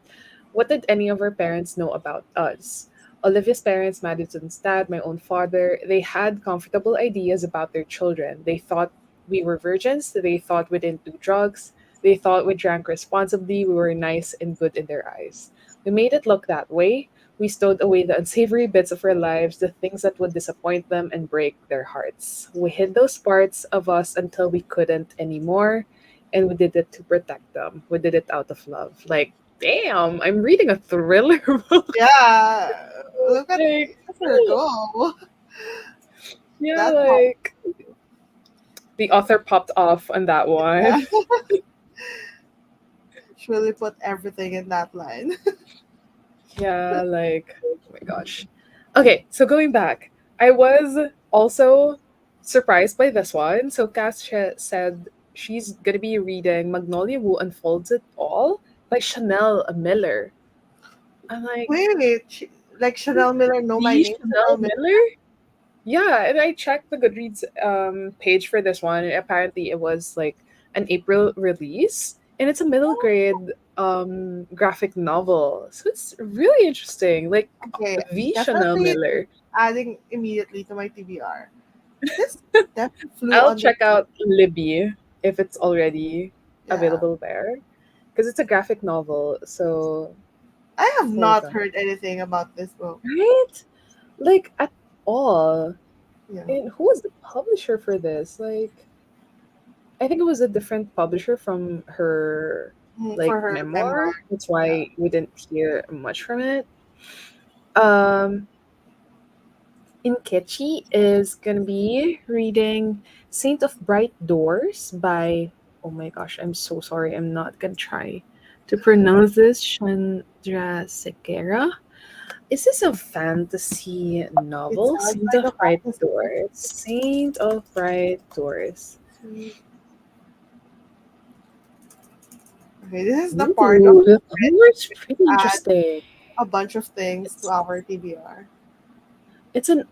Speaker 1: What did any of our parents know about us? Olivia's parents, Madison's dad, my own father, they had comfortable ideas about their children. They thought we were virgins. They thought we didn't do drugs. They thought we drank responsibly. We were nice and good in their eyes. We made it look that way. We stowed away the unsavory bits of our lives, the things that would disappoint them and break their hearts. We hid those parts of us until we couldn't anymore, and we did it to protect them. We did it out of love. Like, damn, I'm reading a thriller book.
Speaker 2: Yeah. Look at
Speaker 1: Like,
Speaker 2: her go.
Speaker 1: yeah,
Speaker 2: That part.
Speaker 1: like the author popped off on that
Speaker 2: Yeah.
Speaker 1: one.
Speaker 2: She really put everything in that line.
Speaker 1: Yeah, like, oh my gosh. Okay, so going back, I was also surprised by this one. So Cass said she's gonna be reading Magnolia Wu Unfolds It All by Chanel Miller. I'm like,
Speaker 2: Wait, like Chanel Miller, know my
Speaker 1: the
Speaker 2: name, Chanel
Speaker 1: Chanel
Speaker 2: Miller.
Speaker 1: Miller? Yeah, and I checked the Goodreads page for this one, and apparently it was like an April release, and it's a middle grade graphic novel. So it's really interesting. Like
Speaker 2: Okay,
Speaker 1: the Chanel
Speaker 2: definitely
Speaker 1: Miller.
Speaker 2: adding immediately to my TBR. This definitely flew
Speaker 1: I'll
Speaker 2: under.
Speaker 1: check out Libby if it's already
Speaker 2: Yeah,
Speaker 1: available there. Because it's a graphic novel. So
Speaker 2: I have
Speaker 1: hold
Speaker 2: not
Speaker 1: on.
Speaker 2: heard anything about this book.
Speaker 1: Right? Like at all.
Speaker 2: Yeah,
Speaker 1: And who was the publisher for this? Like I think it was a different publisher from her like
Speaker 2: for her memoir.
Speaker 1: memoir. That's
Speaker 2: Yeah.
Speaker 1: why we didn't hear much from it. Um Inkechi is gonna be reading Saint of Bright Doors by, oh my gosh, I'm so sorry. I'm not gonna try to pronounce this. Chandra Sekera. Is this a fantasy
Speaker 2: It
Speaker 1: novel?
Speaker 2: sounds
Speaker 1: Saint
Speaker 2: like
Speaker 1: of
Speaker 2: a
Speaker 1: Bright
Speaker 2: fantasy.
Speaker 1: Doors. Saint of Bright Doors.
Speaker 2: Okay, this is the part of
Speaker 1: Ooh, the cover is pretty
Speaker 2: add
Speaker 1: interesting.
Speaker 2: a bunch of things to
Speaker 1: It's
Speaker 2: our TBR.
Speaker 1: it's an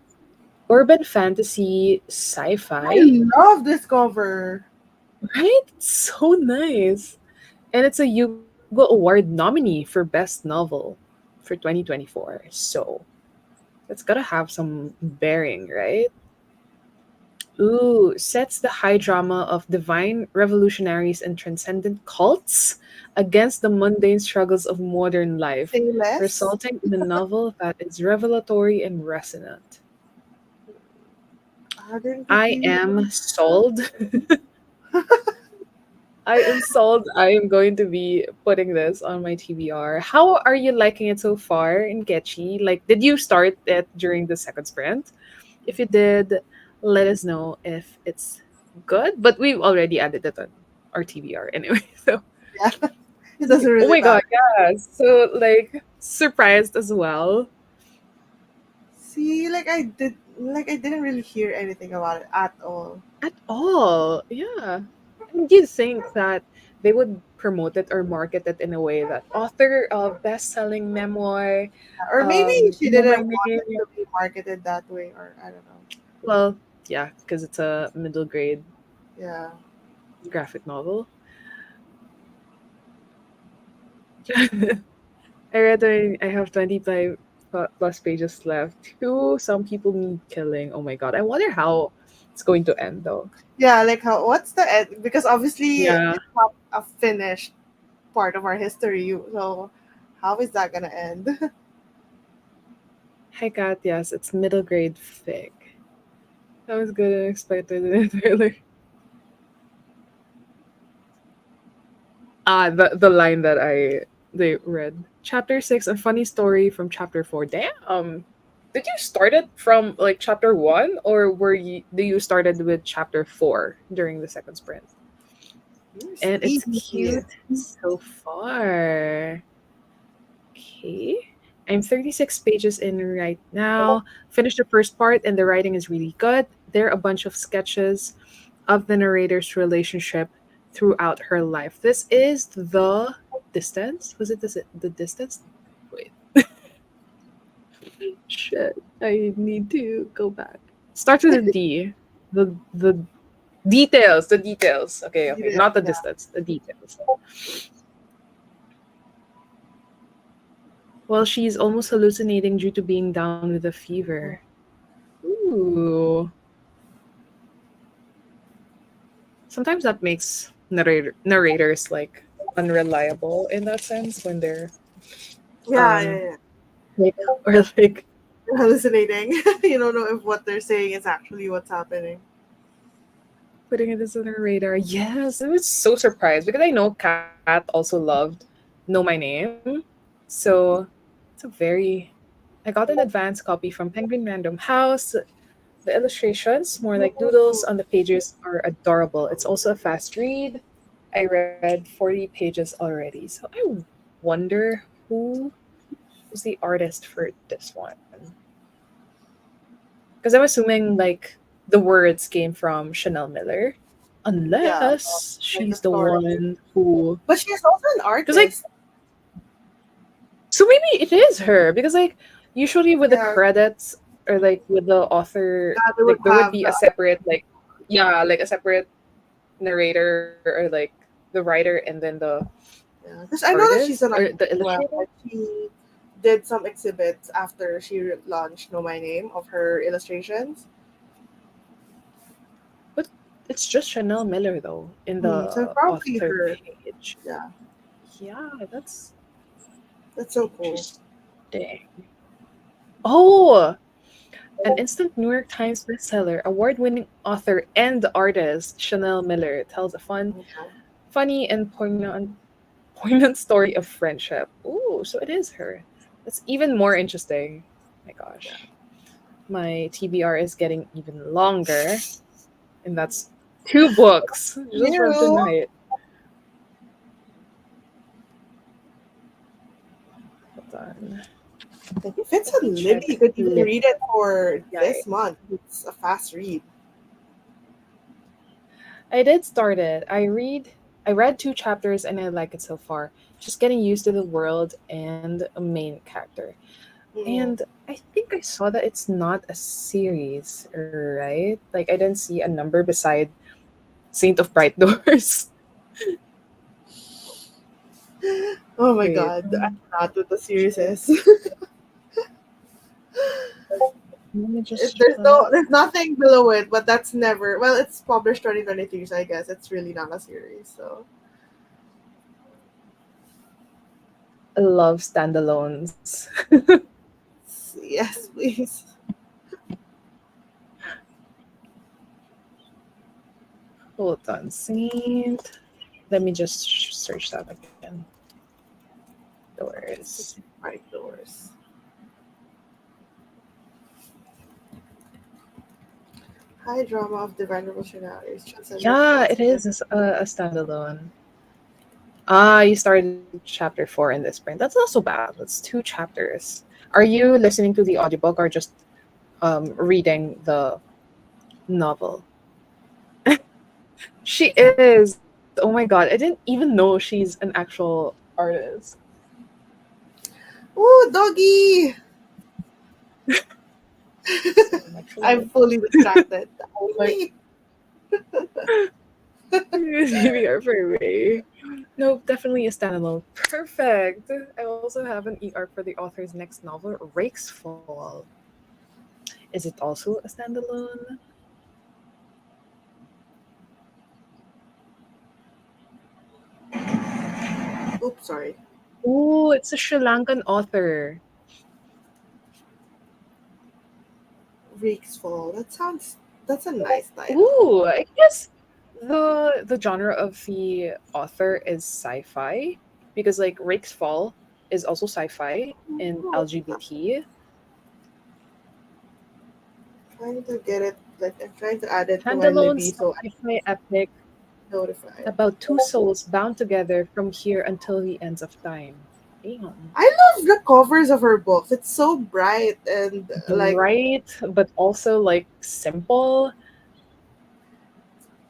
Speaker 1: urban fantasy
Speaker 2: I
Speaker 1: sci-fi,
Speaker 2: love this cover.
Speaker 1: right? It's so nice. And it's a Hugo Award nominee for Best Novel for 2024. So it's gotta have some bearing, right? Ooh, sets the high drama of divine revolutionaries and transcendent cults against the mundane struggles of modern life,
Speaker 2: Say less.
Speaker 1: resulting in a novel that is revelatory and resonant.
Speaker 2: 150
Speaker 1: I
Speaker 2: million.
Speaker 1: am sold. I am sold. I am going to be putting this on my TBR. How are you liking it so far in Getchy? Like, did you start it during the second sprint? If you did, let us know if it's good. But we've already added it on our TBR anyway. So,
Speaker 2: Yeah, it doesn't
Speaker 1: oh
Speaker 2: really
Speaker 1: my god,
Speaker 2: matter.
Speaker 1: yeah. So, like, surprised as well.
Speaker 2: See, like I didn't really hear anything about it at all.
Speaker 1: At all. Yeah. And you'd think that they would promote it or market it in a way that author of best-selling memoir,
Speaker 2: Or maybe she
Speaker 1: know my
Speaker 2: didn't want it
Speaker 1: name.
Speaker 2: to be marketed that way, or I don't know.
Speaker 1: Well, yeah, because it's a middle grade
Speaker 2: Yeah.
Speaker 1: graphic novel. I have 25 plus pages left. Two, some people need killing. Oh my god. I wonder how it's going to end though.
Speaker 2: Yeah, like how what's the end? Because obviously
Speaker 1: Yeah.
Speaker 2: it's not a finished part of our history. So how is that gonna end?
Speaker 1: Hey Kat, yes, it's middle grade fic. That was good and expected in the trailer. The line that they read. Chapter 6, a funny story from chapter 4. Damn. Did you start it from like chapter 1 or were you do you started with chapter 4 during the second sprint?
Speaker 2: You're
Speaker 1: And it's
Speaker 2: sneaky.
Speaker 1: cute so far. Okay. I'm 36 pages in right now. Finished the first part and the writing is really good. There are a bunch of sketches of the narrator's relationship throughout her life. This is the distance. Was it the distance? Wait, shit. I need to go back. Starts with a D. The details. The details. Okay, okay.
Speaker 2: Yeah,
Speaker 1: Not the
Speaker 2: yeah.
Speaker 1: distance. The details. Well, she's almost hallucinating due to being down with a fever. Ooh. Sometimes that makes narrators like unreliable in that sense when they're
Speaker 2: Yeah, yeah,
Speaker 1: um
Speaker 2: yeah.
Speaker 1: like or like
Speaker 2: You're hallucinating. You don't know if what they're saying is actually what's happening.
Speaker 1: putting it as a narrator. Yes, I was so surprised because I know Kat also loved Know My Name. So it's a very I got an advance copy from Penguin Random House. The illustrations, more like doodles
Speaker 2: Ooh.
Speaker 1: on the pages, are adorable. It's also a fast read. I read 40 pages already. So I wonder who was the artist for this one. Because I'm assuming like the words came from Chanel Miller.
Speaker 2: Yeah,
Speaker 1: Unless
Speaker 2: like the
Speaker 1: she's the
Speaker 2: story.
Speaker 1: one who
Speaker 2: But she's also an
Speaker 1: because like
Speaker 2: artist.
Speaker 1: so maybe it is her because like usually with the
Speaker 2: Yeah,
Speaker 1: credits or like with the author
Speaker 2: yeah, they would
Speaker 1: like there would
Speaker 2: have
Speaker 1: be
Speaker 2: the
Speaker 1: a separate like yeah like a separate narrator or like the writer and then the
Speaker 2: yeah. Because I know that
Speaker 1: artist
Speaker 2: she's an
Speaker 1: or
Speaker 2: artist
Speaker 1: the
Speaker 2: as well.
Speaker 1: illustrator.
Speaker 2: Like she did some exhibits after she launched Know My Name of her illustrations.
Speaker 1: But it's just Chanel Miller though in
Speaker 2: So
Speaker 1: the
Speaker 2: probably
Speaker 1: author
Speaker 2: her.
Speaker 1: page.
Speaker 2: Yeah,
Speaker 1: Yeah, that's
Speaker 2: that's so cool.
Speaker 1: interesting. Oh, an instant New York Times bestseller, award-winning author and artist Chanel Miller tells a
Speaker 2: Yeah.
Speaker 1: funny and poignant story of friendship. Ooh, so it is her. That's even more interesting. My gosh, my TBR is getting even longer, and that's two books just from
Speaker 2: You.
Speaker 1: tonight. Hold on.
Speaker 2: Like if it's
Speaker 1: Let
Speaker 2: a
Speaker 1: me
Speaker 2: limit,
Speaker 1: check
Speaker 2: you could even
Speaker 1: lip.
Speaker 2: read it for
Speaker 1: Yeah,
Speaker 2: this month. It's a fast read.
Speaker 1: I did start it. I read. I read 2 chapters and I like it so far. Just getting used to the world and a main character.
Speaker 2: Mm.
Speaker 1: And I think I saw that it's not a series, right? Like I didn't see a number beside Saint of Bright Doors.
Speaker 2: Oh my
Speaker 1: Wait,
Speaker 2: god, I forgot what the series is.
Speaker 1: let me just check.
Speaker 2: There's nothing below it, but that's never, well, it's published 2023, so I guess it's really not a series. So
Speaker 1: I love standalones.
Speaker 2: yes, please.
Speaker 1: Hold on, Saint. Let me just search that again. Doors.
Speaker 2: Right doors. High drama of divine revolutionaries transcendent
Speaker 1: Yeah,
Speaker 2: plots.
Speaker 1: it is a standalone. Ah, you started chapter 4 in this sprint. That's not so bad. That's 2 chapters. Are you listening to the audiobook or just reading the novel? She is. Oh my god, I didn't even know she's an actual artist.
Speaker 2: Ooh, doggy!
Speaker 1: So much
Speaker 2: I'm
Speaker 1: love.
Speaker 2: fully distracted.
Speaker 1: Like
Speaker 2: Only.
Speaker 1: maybe are for me. No, definitely a standalone. Perfect. I also have an e-arc for the author's next novel, Rake's Fall. Is it also a standalone?
Speaker 2: Oops, sorry.
Speaker 1: Ooh, it's a Sri Lankan author.
Speaker 2: Reeks Fall. That's a nice title.
Speaker 1: Ooh, I guess the genre of the author is sci-fi because like Rake's Fall is also sci-fi and
Speaker 2: Oh,
Speaker 1: LGBT.
Speaker 2: trying to get it, like, I'm trying to add it to my
Speaker 1: Standalone
Speaker 2: Libby so I
Speaker 1: sci-fi epic
Speaker 2: notify it.
Speaker 1: about two souls bound together from here until the ends of time. Damn.
Speaker 2: I love the covers of her books. It's so bright and like
Speaker 1: Bright, but also like simple.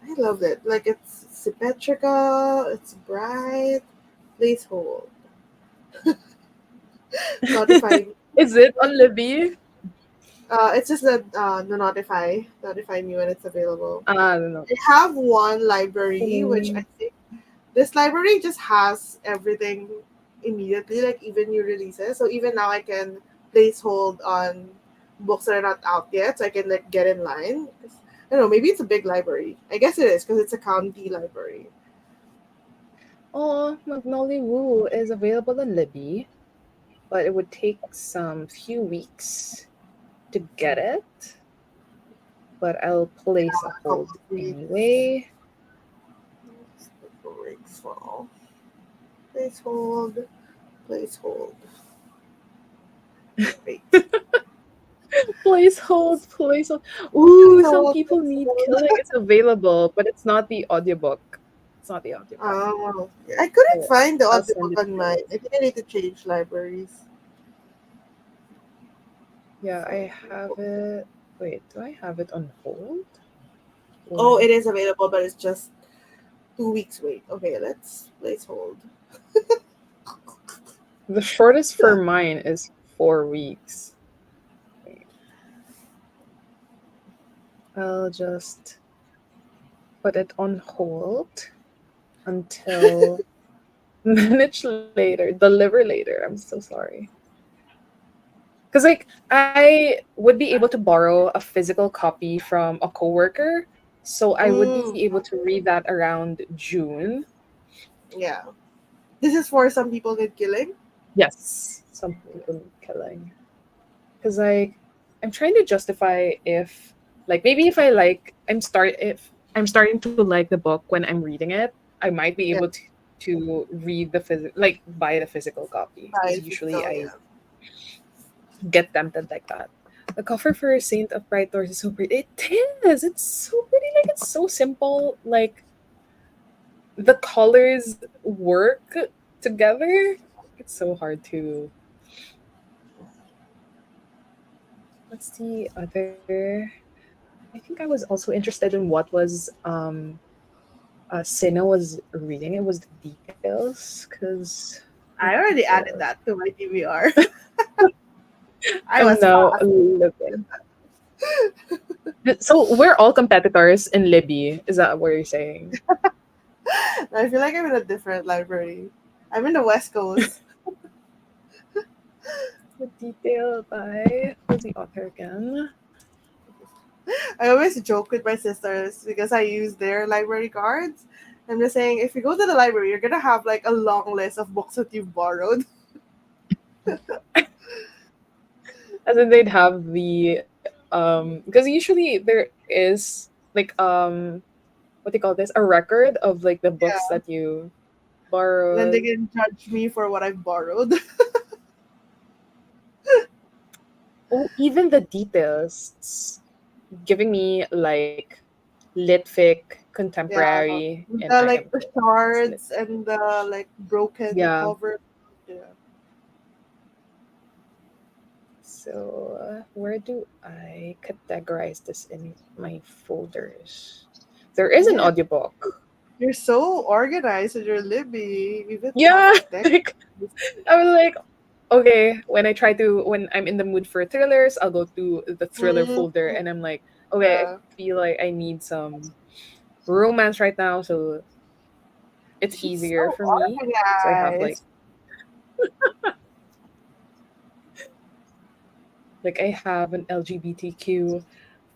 Speaker 2: I love it. Like it's symmetrical, it's bright. Please hold. Notify me.
Speaker 1: Is it on Libby?
Speaker 2: It's just that no notify me when it's available.
Speaker 1: I don't know.
Speaker 2: I have one library which I
Speaker 1: Mm,
Speaker 2: think this library just has everything immediately, like even new releases. So even now I can place hold on books that are not out yet, so I can like get in line. I don't know, maybe it's a big library. I guess it is because it's a county library.
Speaker 1: oh, Magnolia Woo is available on Libby, but it would take some few weeks to get it. But I'll place a
Speaker 2: A couple
Speaker 1: hold
Speaker 2: of weeks.
Speaker 1: anyway.
Speaker 2: Breaks fall. Place hold. Place hold. Wait.
Speaker 1: Place hold, place hold. Ooh,
Speaker 2: Place
Speaker 1: some
Speaker 2: hold.
Speaker 1: people
Speaker 2: Place
Speaker 1: need
Speaker 2: hold.
Speaker 1: killing. It's available, but it's not the audiobook. It's not the audiobook.
Speaker 2: Oh, I couldn't
Speaker 1: Oh,
Speaker 2: find the
Speaker 1: I'll send
Speaker 2: audiobook
Speaker 1: it
Speaker 2: on
Speaker 1: to
Speaker 2: mine.
Speaker 1: you.
Speaker 2: I think I need to change libraries.
Speaker 1: Yeah,
Speaker 2: So,
Speaker 1: I have it. Wait, do I have it on hold?
Speaker 2: oh,
Speaker 1: Or
Speaker 2: it is available, but it's just 2 weeks wait. Okay, let's place hold.
Speaker 1: the shortest for mine is 4 weeks. Wait, I'll just put it on hold until manage later, deliver later. I'm so sorry. Because like I would be able to borrow a physical copy from a coworker, so I would be
Speaker 2: Mm,
Speaker 1: able to read that around June.
Speaker 2: yeah. This is for some people with killing.
Speaker 1: Yes, some people need killing. Because like I'm trying to justify if like maybe if I like if I'm starting to like the book when I'm reading it, I might be
Speaker 2: Yeah,
Speaker 1: able to read the like buy the physical copy because
Speaker 2: by
Speaker 1: usually
Speaker 2: physical.
Speaker 1: I
Speaker 2: Yeah.
Speaker 1: get tempted like that. The cover for Saint of Bright Doors is so pretty. It is. It's so pretty. Like it's so simple. Like the colors work together. It's so hard to. What's the other? I think I was also interested in what was Sina was reading, it was the details because the
Speaker 2: I already added
Speaker 1: details.
Speaker 2: that to my TBR. I
Speaker 1: I'm
Speaker 2: was
Speaker 1: now
Speaker 2: fast.
Speaker 1: looking. So we're all competitors in Libby. Is that what you're saying?
Speaker 2: I feel like I'm in a different library. I'm in the West Coast.
Speaker 1: The detail by who's the author again?
Speaker 2: I always joke with my sisters because I use their library cards. I'm just saying, if you go to the library, you're gonna have like a long list of books that you've borrowed.
Speaker 1: As in they'd have the because usually there is like what do you call this? A record of like the books
Speaker 2: Yeah.
Speaker 1: that you
Speaker 2: Then they
Speaker 1: borrowed.
Speaker 2: can judge me for what I've borrowed.
Speaker 1: Oh, even the details. It's giving me like litfic,
Speaker 2: Yeah.
Speaker 1: contemporary, and I
Speaker 2: The
Speaker 1: am
Speaker 2: like the
Speaker 1: colonialist lit.
Speaker 2: shards and the like broken
Speaker 1: Yeah.
Speaker 2: cover. Yeah.
Speaker 1: So where do I categorize this in my folders? There is an
Speaker 2: Man,
Speaker 1: audiobook.
Speaker 2: you're so organized with your Libby. You even have
Speaker 1: Yeah,
Speaker 2: text.
Speaker 1: like I was like, okay, when I'm in the mood for thrillers, I'll go to the thriller
Speaker 2: Mm,
Speaker 1: folder and I'm like, okay, I
Speaker 2: yeah.
Speaker 1: feel like I need some romance right now, so it's
Speaker 2: She's
Speaker 1: easier
Speaker 2: so
Speaker 1: for me. So I have
Speaker 2: organized.
Speaker 1: like I have an LGBTQ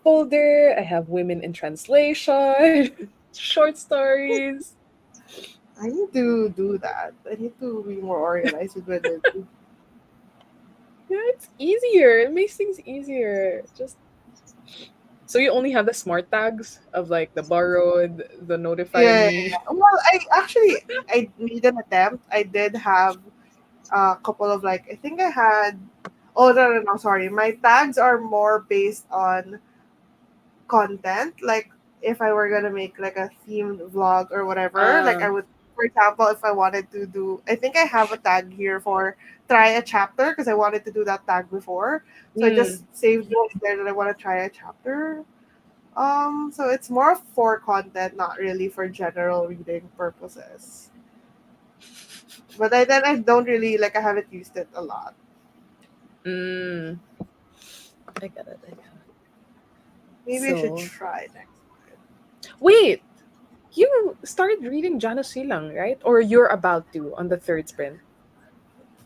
Speaker 1: folder, I have women in translation, short stories.
Speaker 2: I need to do that. I need to be more organized with my Libby.
Speaker 1: Yeah, it's easier. It makes things easier. Just so you only have the smart tags of like the borrowed, the notify
Speaker 2: Yeah, yeah,
Speaker 1: me.
Speaker 2: yeah. Well, I made an attempt. I did have a couple of like I think I had. Oh no, sorry. My tags are more based on content. Like if I were gonna make like a themed vlog or whatever, like
Speaker 1: Uh,
Speaker 2: I would, for example, if I wanted to do, I think I have a tag here for try a chapter because I wanted to do that tag before. So I
Speaker 1: mm,
Speaker 2: just saved it there that I want to try a chapter. So it's more for content, not really for general reading purposes. But then I don't really like. I haven't used it a lot.
Speaker 1: mm. I get it. I get it.
Speaker 2: Maybe I should
Speaker 1: So
Speaker 2: try next.
Speaker 1: wait, you started reading Jano Silang, right? Or you're about to on the third sprint?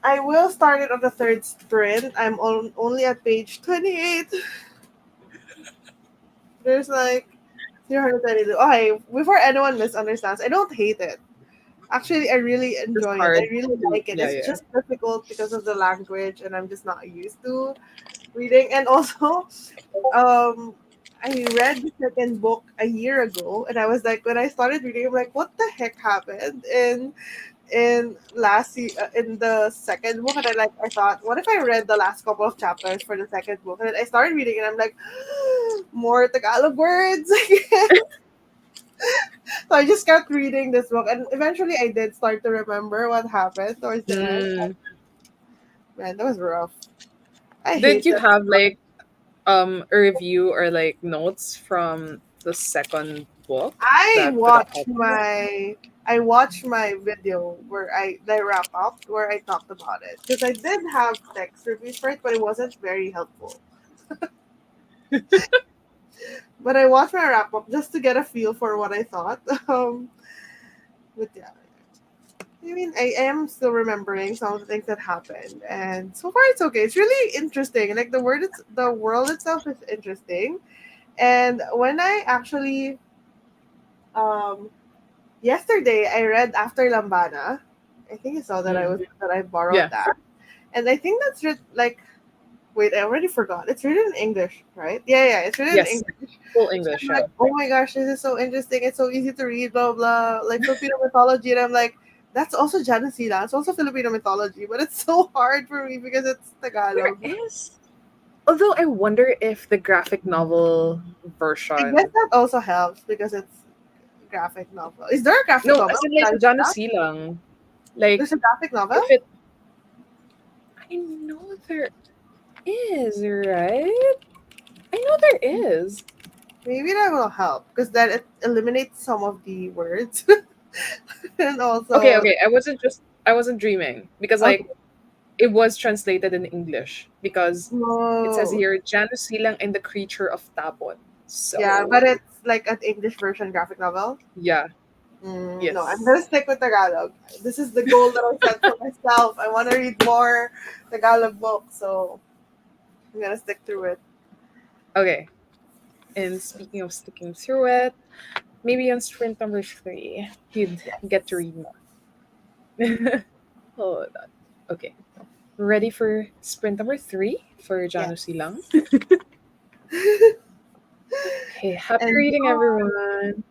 Speaker 2: I will start it on the third sprint. Only at page 28. There's like 332. Okay, before anyone misunderstands, I don't hate it. Actually, I really
Speaker 1: Just
Speaker 2: enjoy it. I
Speaker 1: hard
Speaker 2: really
Speaker 1: to
Speaker 2: like it.
Speaker 1: yeah,
Speaker 2: It's
Speaker 1: yeah.
Speaker 2: just difficult because of the language, and I'm just not used to reading. And also, um, I read the second book a year ago, and I was like, when I started reading, I'm like, what the heck happened? In the second book, and I thought, what if I read the last couple of chapters for the second book, and then I started reading, and I'm like, more Tagalog words. So I just kept reading this book, and eventually I did start to remember what happened towards the end.
Speaker 1: Mm.
Speaker 2: Man, that was rough. I
Speaker 1: Did
Speaker 2: hate
Speaker 1: you
Speaker 2: that.
Speaker 1: have like a review or like notes from the second book
Speaker 2: I
Speaker 1: that could have
Speaker 2: watched
Speaker 1: helped you?
Speaker 2: my I watched my video where I wrap up where I talked about it because I did have text reviews for it, but it wasn't very helpful. But I watched my wrap up just to get a feel for what I thought. But yeah, I mean, I am still remembering some of the things that happened, and so far it's okay. It's really interesting. Like the world itself is interesting. And when I actually um yesterday I read After Lambana. I think you saw
Speaker 1: Mm.
Speaker 2: that I borrowed
Speaker 1: Yeah,
Speaker 2: that, and I think that's like wait, I already forgot. It's written in English, right? Yeah, yeah, it's written in
Speaker 1: yes,
Speaker 2: English.
Speaker 1: full
Speaker 2: So
Speaker 1: English.
Speaker 2: I'm
Speaker 1: Yeah.
Speaker 2: like, oh my gosh, this is so interesting. It's so easy to read, blah blah. Like Filipino mythology, and I'm like, that's also Janacila. It's also Filipino mythology, but it's so hard for me because it's
Speaker 1: There
Speaker 2: Tagalog.
Speaker 1: is. Although I wonder if the graphic novel
Speaker 2: I guess
Speaker 1: version.
Speaker 2: that also helps because it's graphic novel. Is there a graphic
Speaker 1: No,
Speaker 2: novel?
Speaker 1: as in like Jano
Speaker 2: Janacila?
Speaker 1: Silang. Like
Speaker 2: There's a graphic novel?
Speaker 1: if it I know there is, right? I know there is.
Speaker 2: Maybe that will help because then it eliminates some of the words. And
Speaker 1: Okay,
Speaker 2: also,
Speaker 1: okay. I wasn't dreaming because
Speaker 2: okay.
Speaker 1: like it was translated in English because it says
Speaker 2: No.
Speaker 1: here Janus Silang and the Creature of Tapon.
Speaker 2: Yeah,
Speaker 1: So
Speaker 2: but it's like an English version graphic novel.
Speaker 1: yeah,
Speaker 2: No, I'm
Speaker 1: yes.
Speaker 2: gonna stick with Tagalog. This is the goal that I set for myself. I want to read more Tagalog books, so I'm gonna stick through it.
Speaker 1: Okay. And speaking of sticking through it, maybe on sprint number 3, you'd get to
Speaker 2: Yes.
Speaker 1: read more. Hold on. Okay. Ready for sprint number 3 for
Speaker 2: Yes.
Speaker 1: Janus Silang? Okay, happy
Speaker 2: And
Speaker 1: reading, everyone.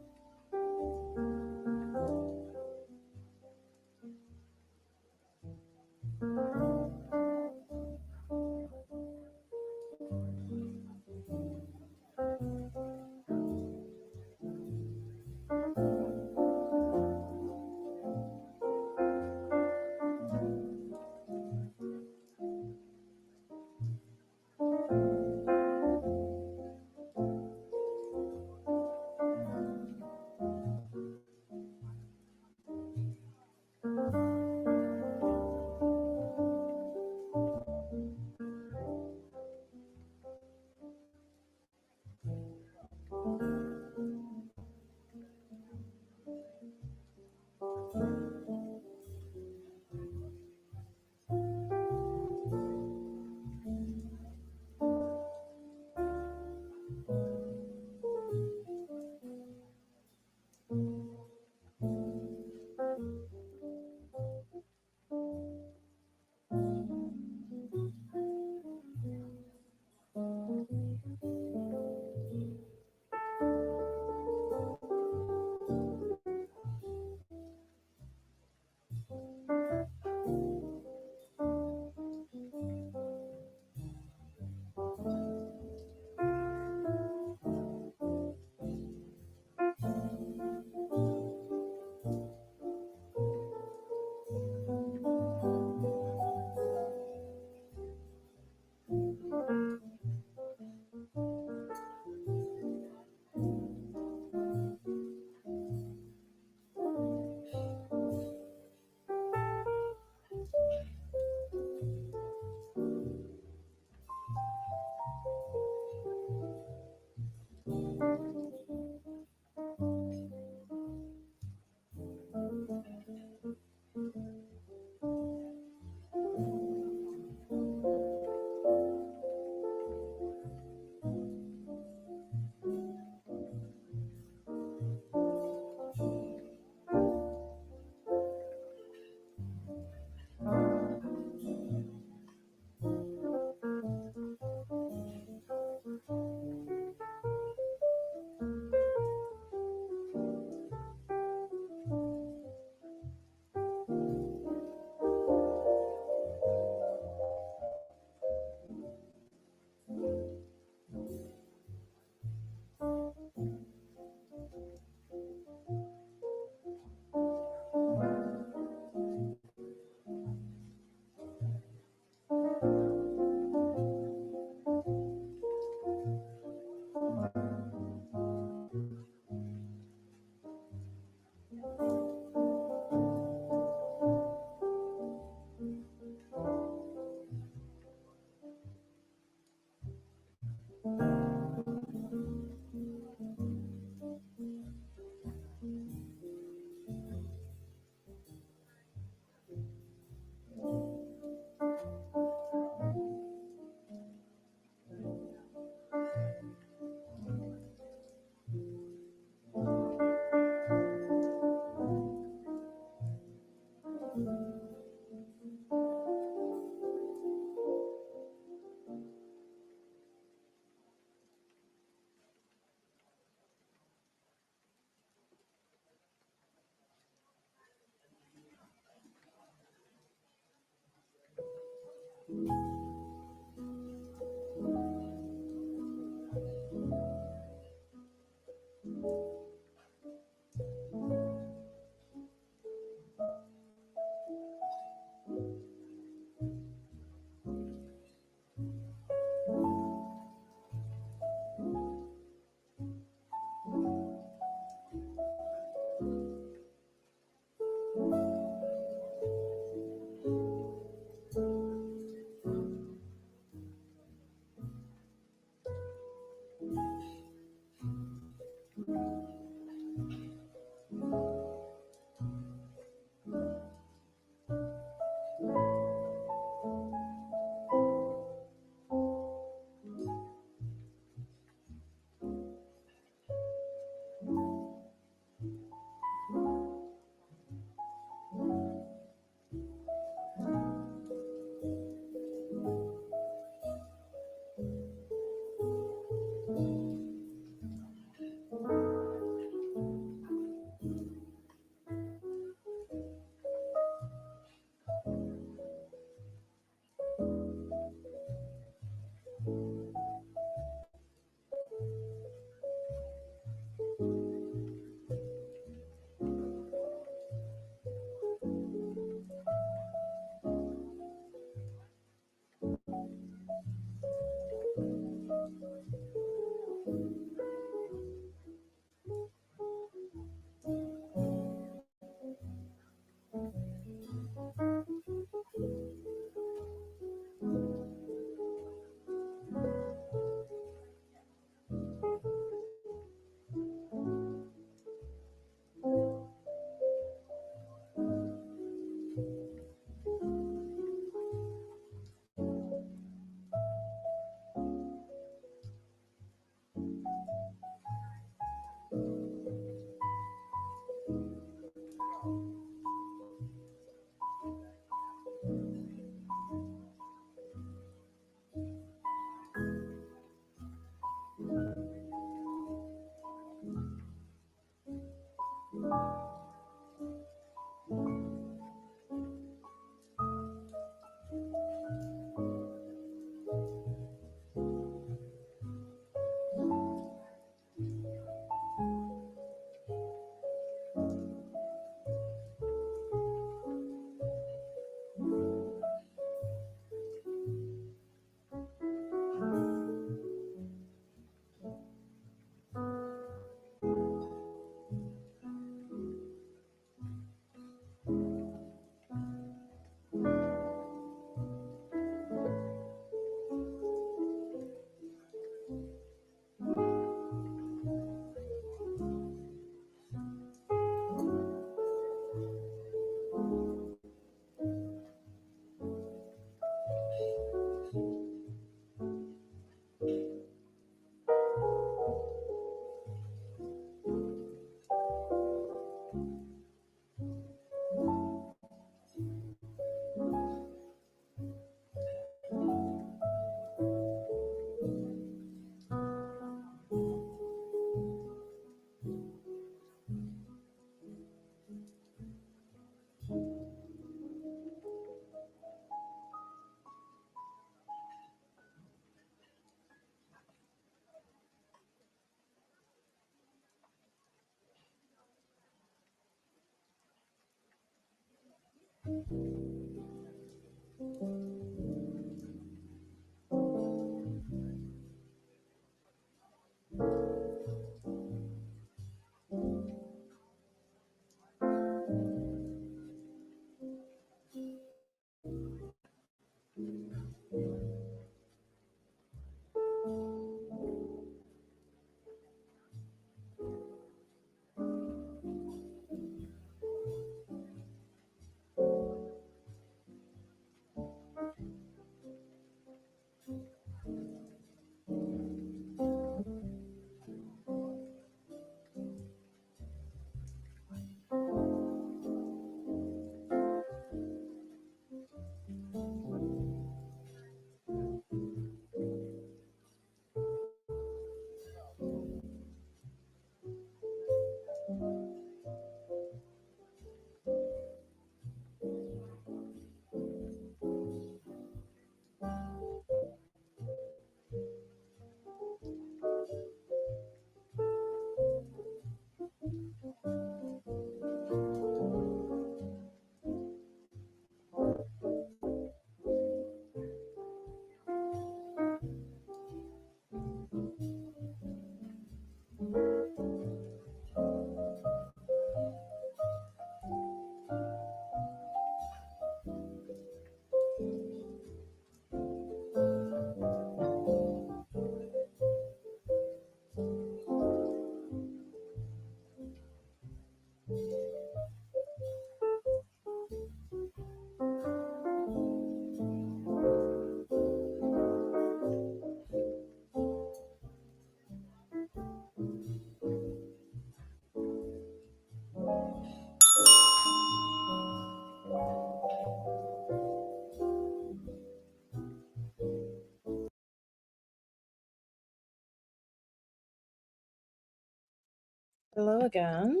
Speaker 1: Hello again.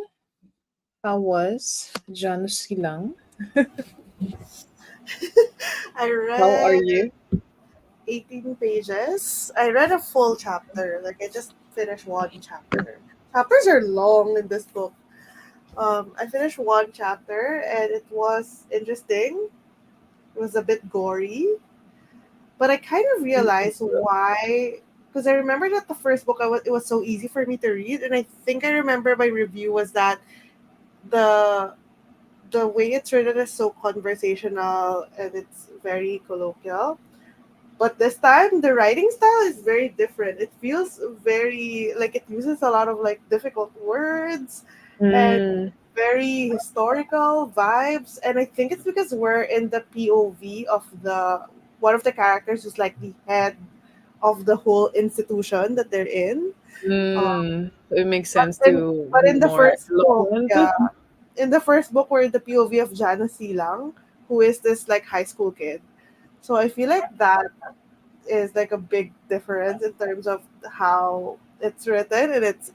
Speaker 1: How was John Silang?
Speaker 2: I
Speaker 1: How are
Speaker 2: read
Speaker 1: you?
Speaker 2: 18 pages. I read a full chapter. Like I just finished one chapter. Chapters are long in this book. I finished one chapter and it was interesting. It was a bit gory, but I kind of realized why. Because I remember that the first book, it was so easy for me to read, and I think I remember my review was that the the way it's written is so conversational and it's very colloquial. But this time, the writing style is very different. It feels very like it uses a lot of like difficult words and
Speaker 1: Mm,
Speaker 2: very historical vibes. And I think it's because we're in the POV of the one of the characters who's like the head of the whole institution that they're in. Uh,
Speaker 1: it makes
Speaker 2: but
Speaker 1: sense
Speaker 2: in
Speaker 1: to
Speaker 2: but
Speaker 1: be
Speaker 2: in the
Speaker 1: more
Speaker 2: first book,
Speaker 1: eloquent.
Speaker 2: yeah, in the first book, we're in the POV of Jana Silang, who is this like high school kid. So I feel like that is like a big difference in terms of how it's written, and it's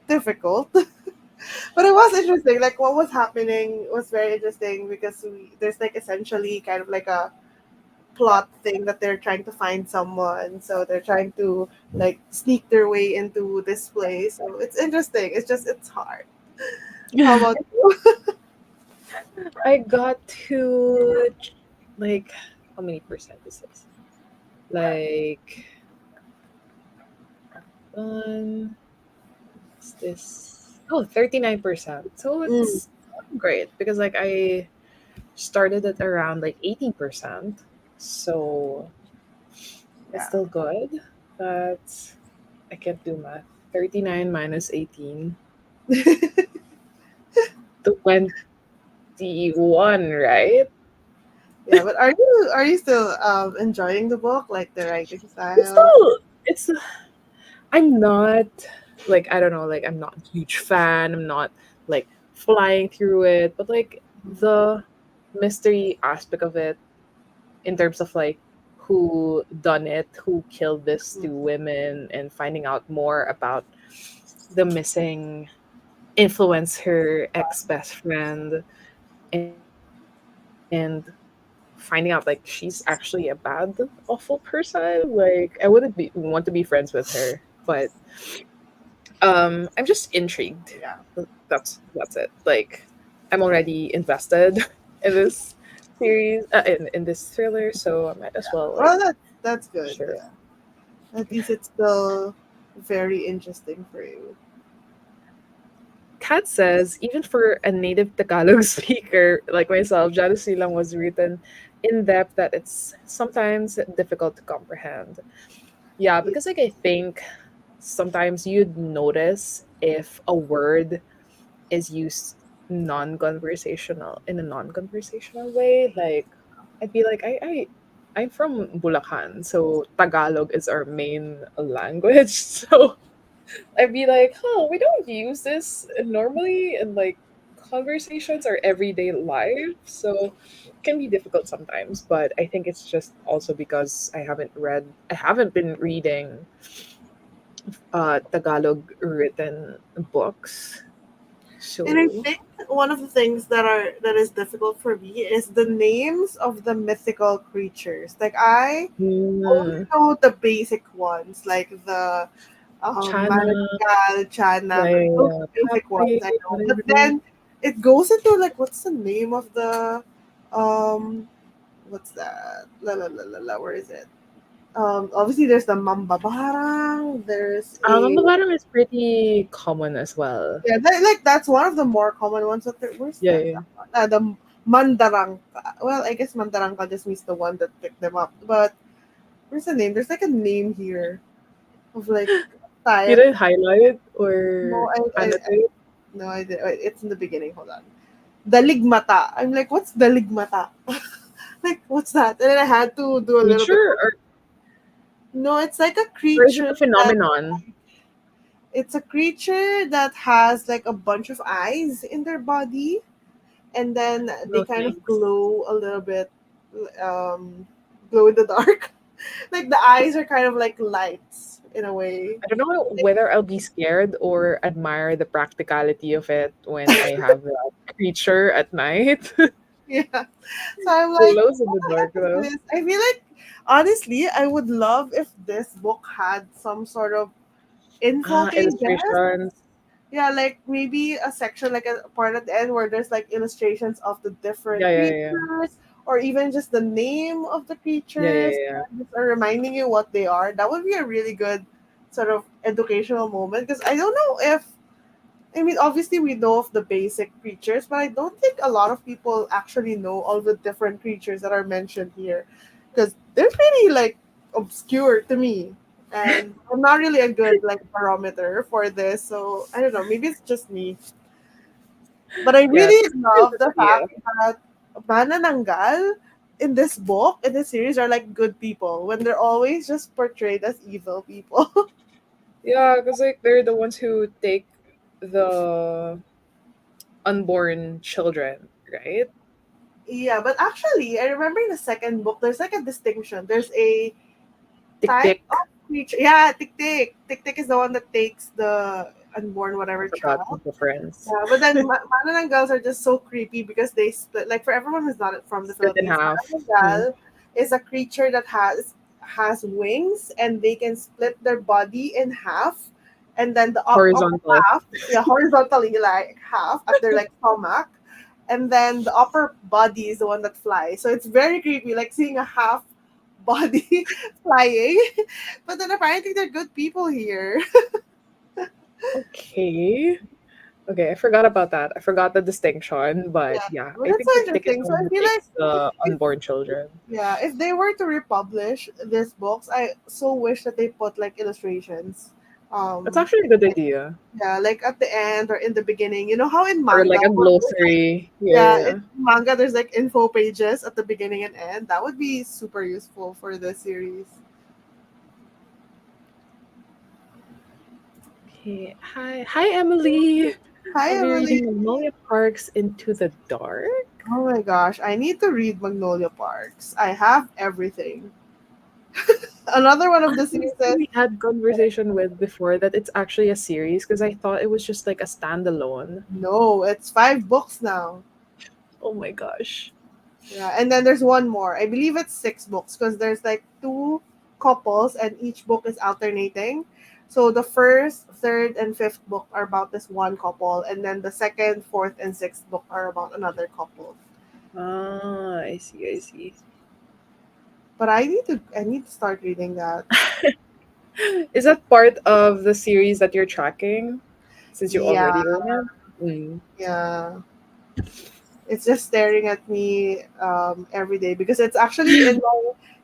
Speaker 2: difficult. But it was interesting. Like what was happening was very interesting because there's like essentially kind of like a plot thing that they're trying to find someone. So they're trying to like sneak their way into this place. So it's interesting. It's just it's hard. How about you?
Speaker 1: I got to like how many percent is this? Like one is this 39%. So
Speaker 2: Mm,
Speaker 1: it's great because like I started at around like 80%. So it's
Speaker 2: yeah.
Speaker 1: still good, but I can't do math. 39 minus 18. 21, right?
Speaker 2: Yeah, but are you still enjoying the book, like the writing
Speaker 1: It's
Speaker 2: style?
Speaker 1: still it's I'm not like I don't know, like I'm not a huge fan. I'm not like flying through it, but like the mystery aspect of it in terms of like who done it, who killed these two women and finding out more about the missing influencer ex best friend and finding out like she's actually a bad awful person. Like I wouldn't be want to be friends with her, but I'm just intrigued.
Speaker 2: Yeah.
Speaker 1: That's it. Like I'm already invested in this series, in this thriller, so I might as well like
Speaker 2: Well, that's good.
Speaker 1: sure.
Speaker 2: Yeah. At least it's still very interesting for you.
Speaker 1: Kat says, even for a native Tagalog speaker like myself, Jado Silang was written in depth that it's sometimes difficult to comprehend. Yeah,
Speaker 2: Yeah.
Speaker 1: because like I think sometimes you'd notice if a word is used non-conversational in a non-conversational way. Like I'd be like, I'm from Bulacan, so Tagalog is our main language. So I'd be like, huh, we don't use this normally in like conversations or everyday life. So it can be difficult sometimes, but I think it's just also because I haven't been reading Tagalog written books.
Speaker 2: And I
Speaker 1: So
Speaker 2: think one of the things that is difficult for me is the names of the mythical creatures. Like I only
Speaker 1: mm,
Speaker 2: know the basic ones, like the
Speaker 1: Chana,
Speaker 2: Managal, Chana, like those
Speaker 1: like
Speaker 2: basic ones
Speaker 1: Patrick,
Speaker 2: I know. But
Speaker 1: whatever.
Speaker 2: then it goes into like what's the name of the um what's that? La la la la la. Where is it? Obviously there's the Mambabarang. There's a
Speaker 1: Mambabarang is pretty common as well.
Speaker 2: yeah, like that's one of the more common ones. But where's
Speaker 1: Yeah,
Speaker 2: that?
Speaker 1: yeah.
Speaker 2: The Mandarangka. Well, I guess Mandarangka just means the one that picked them up. But where's the name? There's like a name here of like
Speaker 1: You
Speaker 2: type.
Speaker 1: didn't highlight
Speaker 2: No,
Speaker 1: or
Speaker 2: I
Speaker 1: annotate?
Speaker 2: no, I did. Wait, it's in the beginning. Hold on. Daligmata. I'm like, what's daligmata? Like, what's that? And then I had to do a little bit.
Speaker 1: Creature
Speaker 2: No, it's like a
Speaker 1: or is it
Speaker 2: creature
Speaker 1: a
Speaker 2: that
Speaker 1: phenomenon?
Speaker 2: it's a creature that has like a bunch of eyes in their body, and then they
Speaker 1: No
Speaker 2: kind of
Speaker 1: thanks.
Speaker 2: glow a little bit, um, glow in the dark. Like the eyes are kind of like lights in a way.
Speaker 1: I don't know whether I'll be scared or admire the practicality of it when I have that creature at night.
Speaker 2: Yeah. So I'm like,
Speaker 1: Glows in
Speaker 2: what
Speaker 1: the
Speaker 2: the
Speaker 1: dark
Speaker 2: heck is
Speaker 1: though.
Speaker 2: this? I feel like honestly, I would love if this book had some sort of info pages.
Speaker 1: Illustrations.
Speaker 2: Yeah, like maybe a section, like a part at the end where there's like illustrations of the
Speaker 1: Yeah,
Speaker 2: different
Speaker 1: yeah, yeah.
Speaker 2: creatures, or even just the name of the
Speaker 1: Yeah, yeah,
Speaker 2: creatures,
Speaker 1: yeah.
Speaker 2: just are reminding you what they are. That would be a really good sort of educational moment because I don't know if, I mean, obviously we know of the basic creatures, but I don't think a lot of people actually know all the different creatures that are mentioned here because they're pretty like obscure to me. And I'm not really a good like barometer for this, so I don't know. Maybe it's just me, but I
Speaker 1: Yeah,
Speaker 2: really
Speaker 1: that's a
Speaker 2: love
Speaker 1: good
Speaker 2: the
Speaker 1: idea.
Speaker 2: fact that Manananggal in this book, in this series, are like good people when they're always just portrayed as evil people.
Speaker 1: Yeah, because like they're the ones who take the unborn children, right?
Speaker 2: Yeah, but actually, I remember in the second book, there's like a distinction. There's a
Speaker 1: Tick
Speaker 2: type
Speaker 1: tick.
Speaker 2: of creature. Yeah, Tik Tik. Tik Tik is the one that takes the unborn
Speaker 1: I
Speaker 2: whatever
Speaker 1: forgot the
Speaker 2: child.
Speaker 1: difference.
Speaker 2: Yeah, but then Mananangals are just so creepy because they split. Like for everyone who's not from the
Speaker 1: Split in
Speaker 2: Philippines,
Speaker 1: half. Hmm.
Speaker 2: Manananggal is a creature that has wings and they can split their body in half, and then the upper
Speaker 1: Horizontal.
Speaker 2: half, yeah, horizontally like half at their like stomach, and then the upper body is the one that flies. So it's very creepy, like seeing a half body flying. But then apparently they're good people here.
Speaker 1: Okay. Okay, I forgot about that. I forgot the distinction, but
Speaker 2: Yeah,
Speaker 1: yeah,
Speaker 2: but
Speaker 1: I
Speaker 2: that's
Speaker 1: think
Speaker 2: so
Speaker 1: Tick Tick is
Speaker 2: interesting.
Speaker 1: the
Speaker 2: So
Speaker 1: one
Speaker 2: I
Speaker 1: who
Speaker 2: feel like
Speaker 1: takes the
Speaker 2: if
Speaker 1: unborn children.
Speaker 2: yeah, if they were to republish these books, I so wish that they put like illustrations.
Speaker 1: That's actually a good idea.
Speaker 2: Yeah, like at the end or in the beginning. You know how in
Speaker 1: Or
Speaker 2: manga,
Speaker 1: like a glossary. Yeah,
Speaker 2: yeah,
Speaker 1: yeah,
Speaker 2: in
Speaker 1: yeah.
Speaker 2: manga there's like info pages at the beginning and end. That would be super useful for the series.
Speaker 1: Okay. Hi, Emily.
Speaker 2: Hi,
Speaker 1: I'll be
Speaker 2: Emily.
Speaker 1: reading Magnolia Parks Into the Dark.
Speaker 2: Oh my gosh, I need to read Magnolia Parks. I have everything. Another one of the
Speaker 1: Who's
Speaker 2: series
Speaker 1: who
Speaker 2: is
Speaker 1: we had conversation with before that it's actually a series because I thought it was just like a standalone.
Speaker 2: no, it's 5 books now.
Speaker 1: Oh my gosh.
Speaker 2: Yeah, and then there's one more. I believe it's 6 books because there's like two couples and each book is alternating. So the first, third, and fifth book are about this one couple, and then the second, fourth, and sixth book are about another couple.
Speaker 1: Ah, I see, I see.
Speaker 2: But I need to start reading that.
Speaker 1: Is that part of the series that you're tracking since you
Speaker 2: Yeah,
Speaker 1: already own it? Mm.
Speaker 2: yeah. It's just staring at me every day because it's actually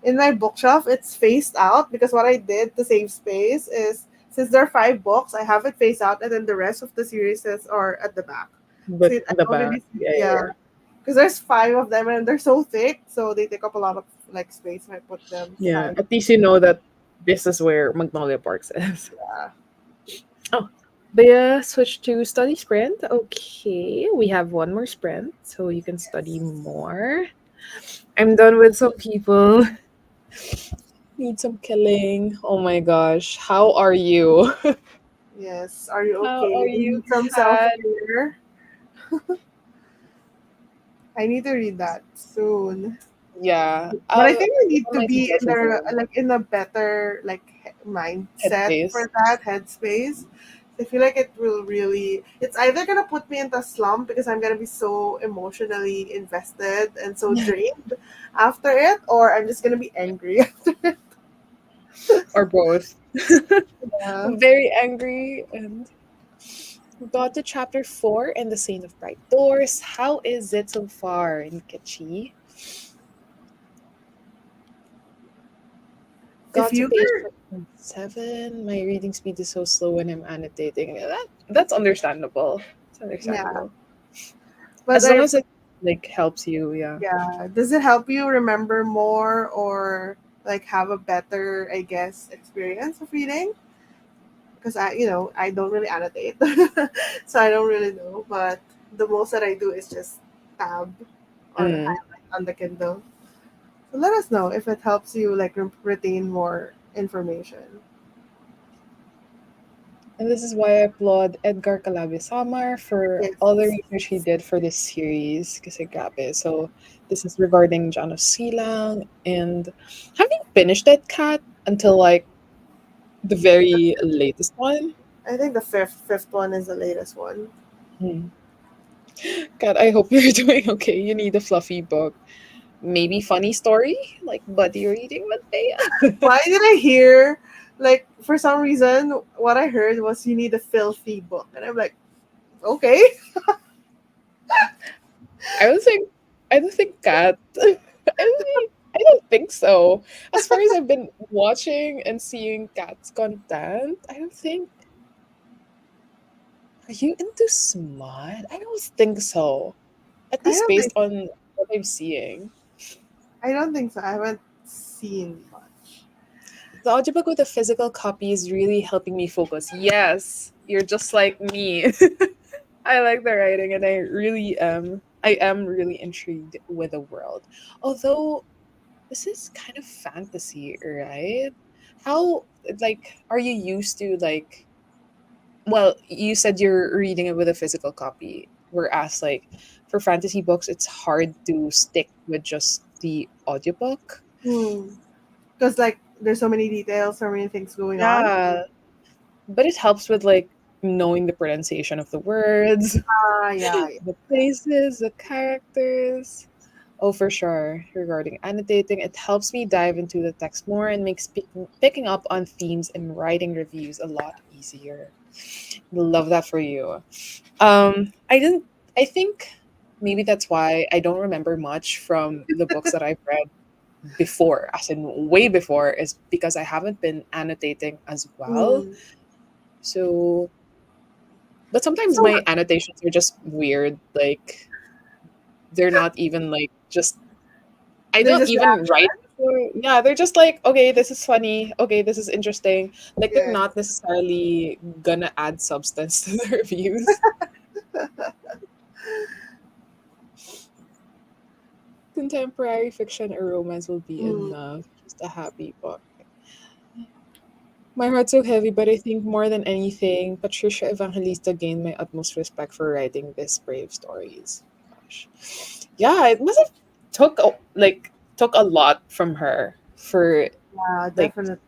Speaker 2: in my bookshelf. It's faced out because what I did to save space is since there are 5 books, I have it faced out, and then the rest of the series are at the back. So
Speaker 1: But
Speaker 2: I
Speaker 1: the
Speaker 2: don't
Speaker 1: back,
Speaker 2: really see,
Speaker 1: yeah, yeah,
Speaker 2: yeah,
Speaker 1: yeah.
Speaker 2: because there's 5 of them and they're so thick, so they take up a lot of like space when I put them
Speaker 1: Yeah,
Speaker 2: side.
Speaker 1: at least you know that this is where Magnolia Parks is.
Speaker 2: Yeah.
Speaker 1: Oh, they switch to study sprint. Okay, we have one more sprint, so you can study more. I'm done with some people. Need some killing. Oh my gosh, how are you?
Speaker 2: Yes. Are you
Speaker 1: How
Speaker 2: okay?
Speaker 1: are
Speaker 2: You
Speaker 1: you,
Speaker 2: need some self
Speaker 1: Kat?
Speaker 2: care. I need to read that soon.
Speaker 1: Yeah,
Speaker 2: But I
Speaker 1: I'll
Speaker 2: think we
Speaker 1: put
Speaker 2: need
Speaker 1: on
Speaker 2: to
Speaker 1: my
Speaker 2: be in
Speaker 1: suggestions
Speaker 2: a
Speaker 1: soon.
Speaker 2: like in a better like mindset
Speaker 1: Headspace.
Speaker 2: for that headspace. I feel like it will really. It's either gonna put me into a slump because I'm gonna be so emotionally invested and so drained after it, or I'm just gonna be angry after it.
Speaker 1: Or both.
Speaker 2: Yeah.
Speaker 1: I'm very angry and got to chapter 4 and the Saint of Bright Doors. How is it so far, Nkechi?
Speaker 2: If
Speaker 1: Got to
Speaker 2: you
Speaker 1: page
Speaker 2: were,
Speaker 1: 7. My reading speed is so slow when I'm annotating. That's understandable. It's
Speaker 2: yeah,
Speaker 1: understandable.
Speaker 2: but
Speaker 1: As long
Speaker 2: I
Speaker 1: as it like helps you, yeah.
Speaker 2: yeah. Does it help you remember more or like have a better, I guess, experience of reading? Because I don't really annotate, so I don't really know. But the most that I do is just tab or
Speaker 1: Mm.
Speaker 2: highlight on the Kindle. Let us know if it helps you like retain more information.
Speaker 1: And this is why I applaud Edgar Calabi-Samar for all the
Speaker 2: Yes.
Speaker 1: research he did for this series. Kasi grabe. So, this is regarding Janos Silang. And having finished that cat until like the very latest one.
Speaker 2: I think the fifth one is the latest one.
Speaker 1: Hmm. God, I hope you're doing okay. You need a fluffy book. Maybe funny story, like buddy reading with Bea.
Speaker 2: Why did I hear like for some reason what I heard was you need a filthy book, and I'm like, okay.
Speaker 1: I don't think I don't think cat. I don't think so. As far as I've been watching and seeing Cat's content, I don't think. Are you into smut? I don't think so. At
Speaker 2: I
Speaker 1: least
Speaker 2: don't
Speaker 1: based
Speaker 2: think
Speaker 1: on what I'm seeing.
Speaker 2: I don't think so. I haven't seen much.
Speaker 1: The audiobook with a physical copy is really helping me focus. Yes, you're just like me. I like the writing and I am really intrigued with the world. Although this is kind of fantasy, right? How like are you used to like well, you said you're reading it with a physical copy. Whereas like for fantasy books it's hard to stick with just the audiobook.
Speaker 2: Because like there's so many details, so many things going on.
Speaker 1: Yeah. But it helps with like knowing the pronunciation of the words,
Speaker 2: Yeah, yeah.
Speaker 1: the places, the characters. Oh, for sure. Regarding annotating, it helps me dive into the text more and makes picking up on themes and writing reviews a lot easier. Love that for you. I didn't. I think maybe that's why I don't remember much from the books that I've read before, as in way before, is because I haven't been annotating as well.
Speaker 2: Hmm.
Speaker 1: So, but sometimes
Speaker 2: So
Speaker 1: my annotations are just weird. Like they're not even like just I
Speaker 2: there's
Speaker 1: don't
Speaker 2: just
Speaker 1: even write before. Yeah, they're just like, okay, this is funny. Okay, this is interesting. Like they're
Speaker 2: yeah.
Speaker 1: not necessarily gonna add substance to the reviews. Contemporary fiction or romance will be
Speaker 2: Hmm.
Speaker 1: enough. Just a happy book. My heart's so heavy, but I think more than anything, Patricia Evangelista gained my utmost respect for writing these brave stories. Gosh, yeah, it must have took a lot from her for
Speaker 2: Yeah,
Speaker 1: like
Speaker 2: definitely.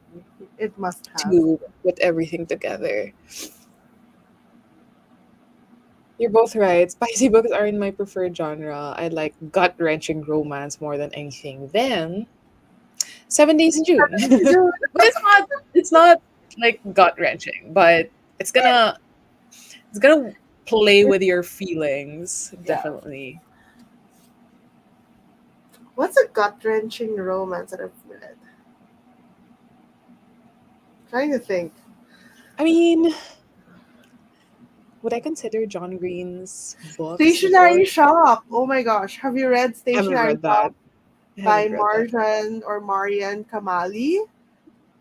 Speaker 2: It must have.
Speaker 1: to put everything together. You're both right. Spicy books are in my preferred genre. I like gut wrenching romance more than anything. Then 7 Days in June, but it's not like gut wrenching, but it's gonna it's gonna play with your feelings
Speaker 2: Yeah.
Speaker 1: definitely.
Speaker 2: What's a gut wrenching romance that I've read? Trying to think.
Speaker 1: I mean, would I consider John Green's books a book?
Speaker 2: Stationary Shop. Oh my gosh. Have you read
Speaker 1: I haven't
Speaker 2: Stationary
Speaker 1: read that.
Speaker 2: Shop
Speaker 1: I
Speaker 2: by
Speaker 1: haven't read that.
Speaker 2: Marjan or Marian Kamali?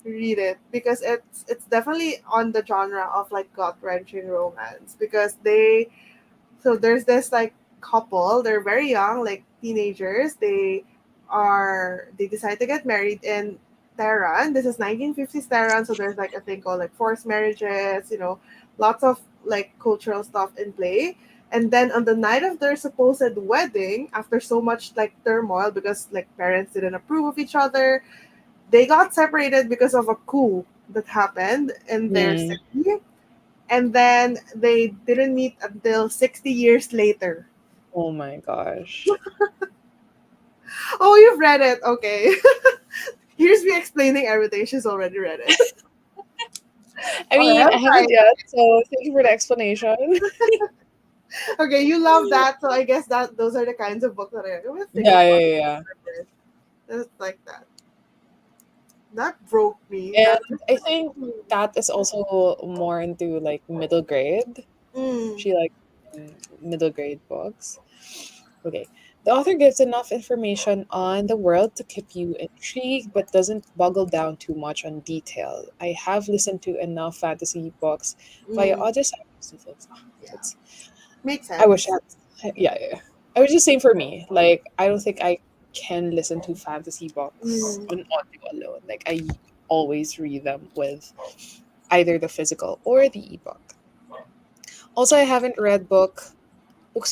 Speaker 2: Read it because it's definitely on the genre of like gut wrenching romance because there's this like couple, they're very young, like teenagers. They decide to get married in Tehran. This is 1950s Tehran, so there's like a thing called like forced marriages, lots of like cultural stuff in play. And then on the night of their supposed wedding, after so much like turmoil because like parents didn't approve of each other, they got separated because of a coup that happened in their
Speaker 1: Hmm.
Speaker 2: city. And then they didn't meet until 60 years later.
Speaker 1: Oh my gosh.
Speaker 2: Oh, you've read it. Okay. Here's me explaining everything. She's already read it.
Speaker 1: I
Speaker 2: Okay,
Speaker 1: mean,
Speaker 2: I'm
Speaker 1: I haven't
Speaker 2: fine.
Speaker 1: yet, so thank you for the explanation.
Speaker 2: Okay, you love that, so I guess that those are the kinds of books that I'm gonna think
Speaker 1: Yeah,
Speaker 2: of
Speaker 1: yeah,
Speaker 2: one.
Speaker 1: yeah, yeah.
Speaker 2: Just like that. That broke me.
Speaker 1: And
Speaker 2: That
Speaker 1: I think Kat is also more into like middle grade.
Speaker 2: mm,
Speaker 1: She likes middle grade books. Okay. The author gives enough information on the world to keep you intrigued, but doesn't boggle down too much on detail. I have listened to enough fantasy books via
Speaker 2: mm,
Speaker 1: audio.
Speaker 2: yeah.
Speaker 1: It's
Speaker 2: Makes
Speaker 1: I wish I
Speaker 2: sense.
Speaker 1: had, yeah, yeah. I was just saying for me, like I don't think I can listen to fantasy books
Speaker 2: Mm.
Speaker 1: on audio alone. Like I always read them with either the physical or the ebook. Also, I haven't read books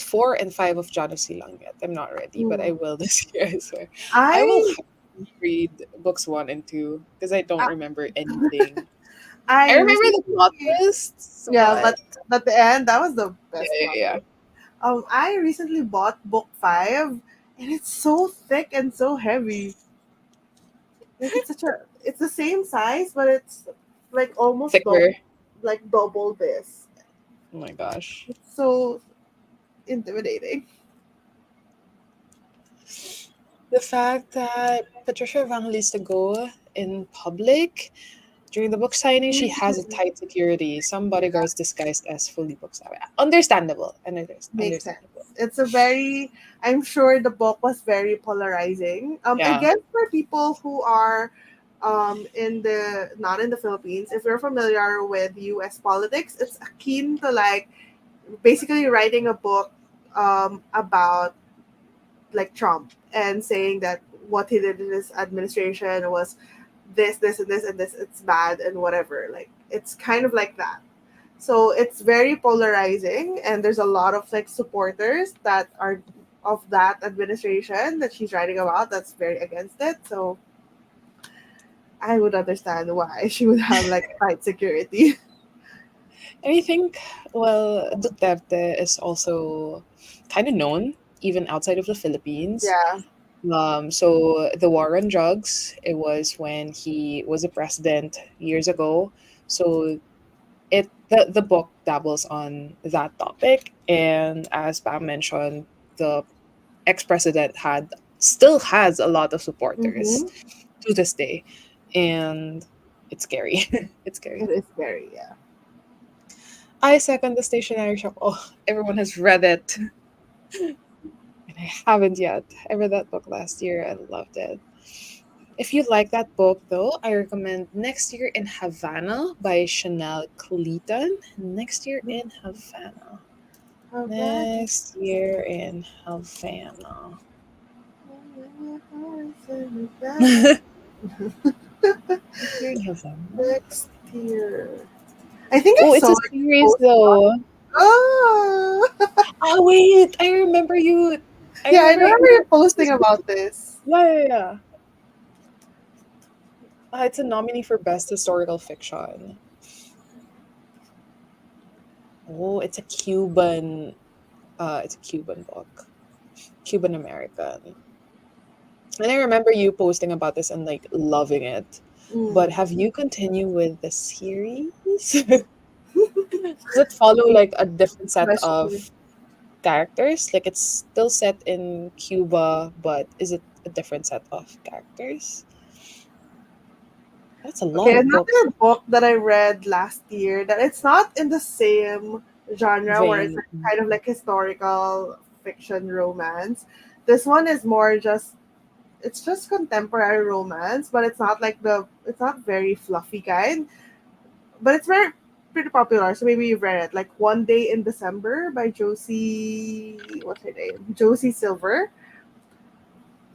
Speaker 1: 4 and 5 of John of Silang yet. I'm not ready, but I
Speaker 2: Mm.
Speaker 1: will this year, I swear. I will
Speaker 2: I,
Speaker 1: read books 1 and 2 because I don't
Speaker 2: I
Speaker 1: remember anything. I
Speaker 2: I
Speaker 1: remember the plot
Speaker 2: recently,
Speaker 1: twists,
Speaker 2: yeah,
Speaker 1: but
Speaker 2: but the end, that was the
Speaker 1: yeah,
Speaker 2: best
Speaker 1: yeah,
Speaker 2: part.
Speaker 1: yeah.
Speaker 2: I recently bought book 5, and it's so thick and so heavy. Like it's the same size, but it's like almost
Speaker 1: Thicker.
Speaker 2: double this.
Speaker 1: Oh my gosh.
Speaker 2: It's so intimidating.
Speaker 1: The fact that Patricia Evangelista go in public during the book signing, she has a
Speaker 2: Mhm.
Speaker 1: tight security. Some bodyguards disguised as fully book staff. Understandable. And it is
Speaker 2: Makes sense.
Speaker 1: understandable.
Speaker 2: It's a very, I'm sure the book was very polarizing. I
Speaker 1: Yeah.
Speaker 2: guess for people who are in the not in the Philippines, if you're familiar with US politics, it's akin to like basically writing a book about like Trump and saying that what he did in his administration was this, and this, and this, it's bad and whatever. Like it's kind of like that. So it's very polarizing, and there's a lot of like supporters that are of that administration that she's writing about that's very against it. So I would understand why she would have like tight security.
Speaker 1: And I think, well, Duterte is also kind of known even outside of the Philippines.
Speaker 2: Yeah.
Speaker 1: So the war on drugs, it was when he was a president years ago. So the book dabbles on that topic, and as Pam mentioned, the ex-president had still has a lot of supporters
Speaker 2: Mm-hmm.
Speaker 1: to this day, and it's scary. It's scary.
Speaker 2: It is very, yeah.
Speaker 1: I second the stationery shop. Oh, everyone has read it, and I haven't yet. I read that book last year and loved it. If you like that book, though, I recommend Next Year in Havana by Chanel Clayton. Next Year in Havana.
Speaker 2: How bad
Speaker 1: Next Year in Havana. Next Year in Havana.
Speaker 2: next year. I think I
Speaker 1: Oh, it's
Speaker 2: saw
Speaker 1: a
Speaker 2: it
Speaker 1: series,
Speaker 2: post.
Speaker 1: though.
Speaker 2: Oh,
Speaker 1: Oh, wait. I remember you. I
Speaker 2: yeah, I
Speaker 1: remember
Speaker 2: remember
Speaker 1: you.
Speaker 2: you posting about this.
Speaker 1: Yeah, yeah, yeah. It's a nominee for Best Historical Fiction. Oh, it's a Cuban book. Cuban American. And I remember you posting about this and like loving it. But
Speaker 2: Mm.
Speaker 1: have you continued with the series? Does it follow like a different set
Speaker 2: Especially,
Speaker 1: of characters? Like it's still set in Cuba, but is it a different set of characters? That's a lot
Speaker 2: okay,
Speaker 1: of books.
Speaker 2: another book that I read last year that it's not in the same genre where it's
Speaker 1: Vein.
Speaker 2: like kind of like historical fiction romance. This one is more just it's just contemporary romance, but it's not very fluffy kind, but it's very pretty popular. So maybe you've read it, like One Day in December by Josie. What's her name? Josie Silver.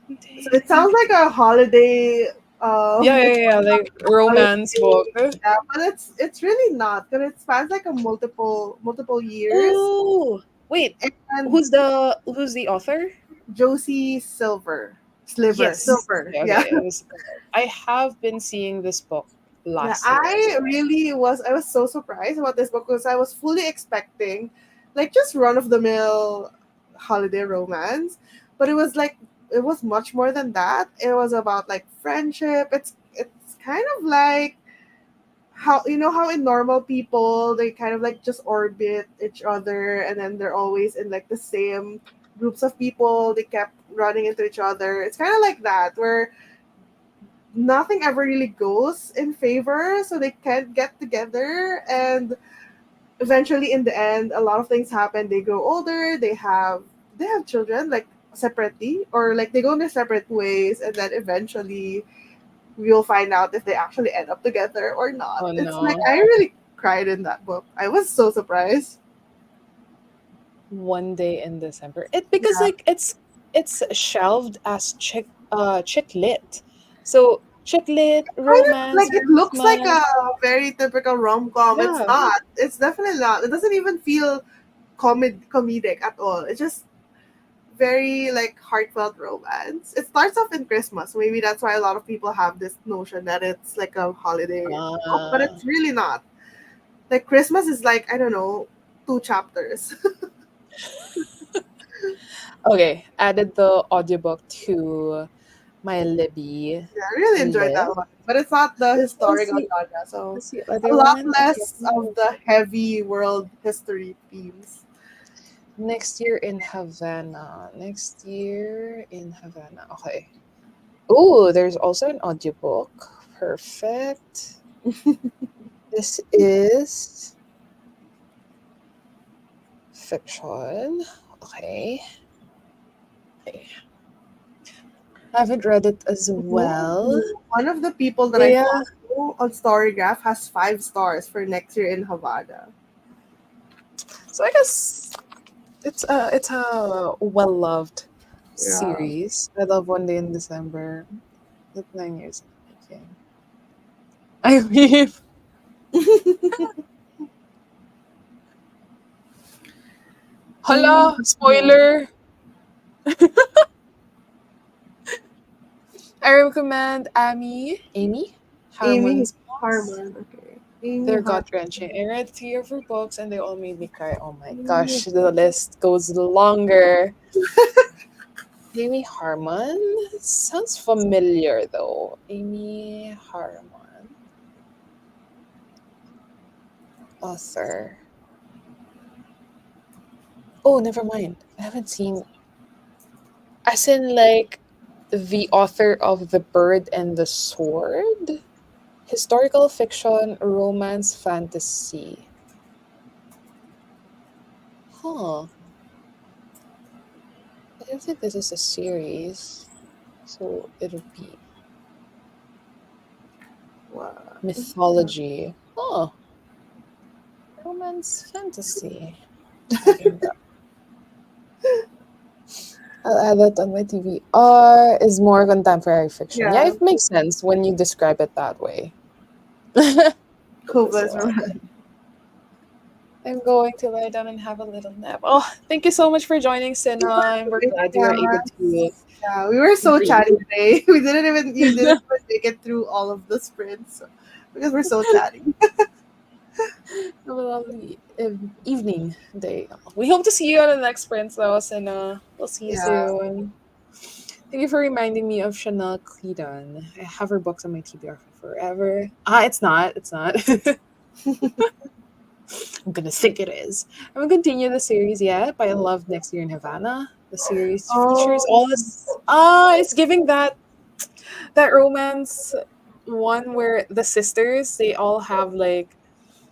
Speaker 2: So it sounds like a holiday.
Speaker 1: Yeah,
Speaker 2: It's
Speaker 1: yeah, yeah, like romance book.
Speaker 2: holiday, yeah, but it's really not because it spans like a multiple years.
Speaker 1: Oh, wait.
Speaker 2: And
Speaker 1: Who's the author?
Speaker 2: Josie Silver,
Speaker 1: Yes.
Speaker 2: Silver,
Speaker 1: Okay,
Speaker 2: yeah.
Speaker 1: okay. It was. I have been seeing this book
Speaker 2: Yeah,
Speaker 1: last year as
Speaker 2: I
Speaker 1: well.
Speaker 2: really was. I was so surprised about this book because I was fully expecting, like, just run of the mill holiday romance, but it was much more than that. It was about like friendship. It's kind of like how you know how in normal people they kind of like just orbit each other, and then they're always in like the same groups of people. They kept running into each other. It's kind of like that where nothing ever really goes in favor, so they can't get together, and eventually in the end a lot of things happen. They grow older, they have children, like separately, or like they go in their separate ways, and then eventually we'll find out if they actually end up together or not.
Speaker 1: Oh
Speaker 2: It's like
Speaker 1: no.
Speaker 2: I really cried in that book. I was so surprised.
Speaker 1: One Day in December. It because
Speaker 2: Yeah.
Speaker 1: like it's it's shelved as chick lit. So chick lit,
Speaker 2: Kind of like
Speaker 1: romance,
Speaker 2: it looks like a
Speaker 1: romance.
Speaker 2: very typical rom com. It's
Speaker 1: Yeah.
Speaker 2: not. It's definitely not. It doesn't even feel comedic at all. It's just very like heartfelt romance. It starts off in Christmas. Maybe that's why a lot of people have this notion that it's like a holiday book, but
Speaker 1: Uh,
Speaker 2: it's really not. Like Christmas is like, I don't know, two chapters.
Speaker 1: okay, added the audiobook to my Libby
Speaker 2: Yeah, I really enjoyed that
Speaker 1: list.
Speaker 2: one. But it's not the
Speaker 1: Let's
Speaker 2: historical
Speaker 1: see.
Speaker 2: genre, so
Speaker 1: Let's see
Speaker 2: a
Speaker 1: other
Speaker 2: lot
Speaker 1: one. Okay.
Speaker 2: less of the heavy world history themes.
Speaker 1: Next year in Havana. Next year in Havana. Okay. Oh, there's also an audiobook. Perfect. This is fiction. Okay. Okay. I haven't read it as well.
Speaker 2: Ooh, one of the people that I
Speaker 1: Yeah.
Speaker 2: follow on Storygraph has 5 stars for next year in Havana.
Speaker 1: So I guess it's a well loved
Speaker 2: Yeah.
Speaker 1: series. I love One Day in December. That's 9 years in the making. I mean,
Speaker 2: Amy
Speaker 1: hala, spoiler. I recommend Amy
Speaker 2: Amy
Speaker 1: Harmon's books.
Speaker 2: Harmon. Okay. Amy
Speaker 1: They're
Speaker 2: Harmon.
Speaker 1: gut wrenching. I read 3 of her books and they all made me cry. Oh my
Speaker 2: Amy
Speaker 1: gosh, the list goes longer. Amy Harmon sounds familiar though. Amy Harmon, author. Oh, never mind. I haven't seen, as in like the author of The Bird and the Sword. Historical fiction, romance, fantasy. Huh. I don't think this is a series. So it'll be
Speaker 2: Wow.
Speaker 1: mythology. Oh, romance, fantasy. Adding that. I'll add that on my TBR. Is more contemporary fiction. Yeah,
Speaker 2: Yeah.
Speaker 1: it makes sense when you describe it that way.
Speaker 2: Hopeless
Speaker 1: So
Speaker 2: romance.
Speaker 1: I'm going to lie down and have a little nap. Oh, thank you so much for joining, Sina. And we're glad you were able to
Speaker 2: Yeah, we were so
Speaker 1: breathe.
Speaker 2: chatty today. We didn't even you didn't even make it through all of the sprints because we're so chatty.
Speaker 1: Have a lovely evening day. We hope to see you on the next sprint, though, and we'll see you
Speaker 2: Yeah.
Speaker 1: soon. Thank you for reminding me of Chanel Cleedon. I have her books on my TBR for forever. Ah, it's not. It's not. I'm gonna think it is. I haven't continued the series yet, but I love Next Year in Havana. The series features
Speaker 2: Oh,
Speaker 1: all this. It's giving that romance one where the sisters they all have like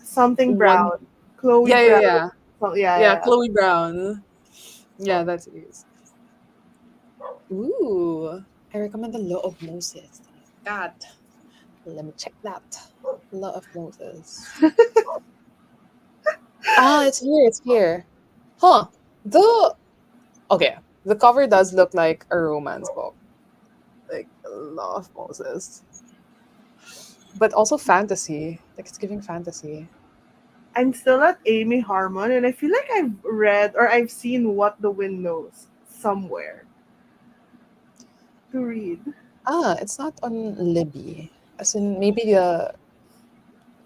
Speaker 2: something
Speaker 1: one.
Speaker 2: brown. Chloe
Speaker 1: Yeah, yeah,
Speaker 2: Brown.
Speaker 1: yeah.
Speaker 2: Oh, yeah,
Speaker 1: Yeah,
Speaker 2: yeah.
Speaker 1: Chloe Brown. Yeah, that's it. Ooh, I recommend the Law of Moses. God, let me check that. Law of Moses. It's here. It's here. Huh. The okay. The cover does look like a romance book, like Law of Moses, but also fantasy. Like it's giving fantasy.
Speaker 2: I'm still at Amy Harmon, and I feel like I've read or I've seen What the Wind Knows somewhere to read.
Speaker 1: It's not on Libby. As in, maybe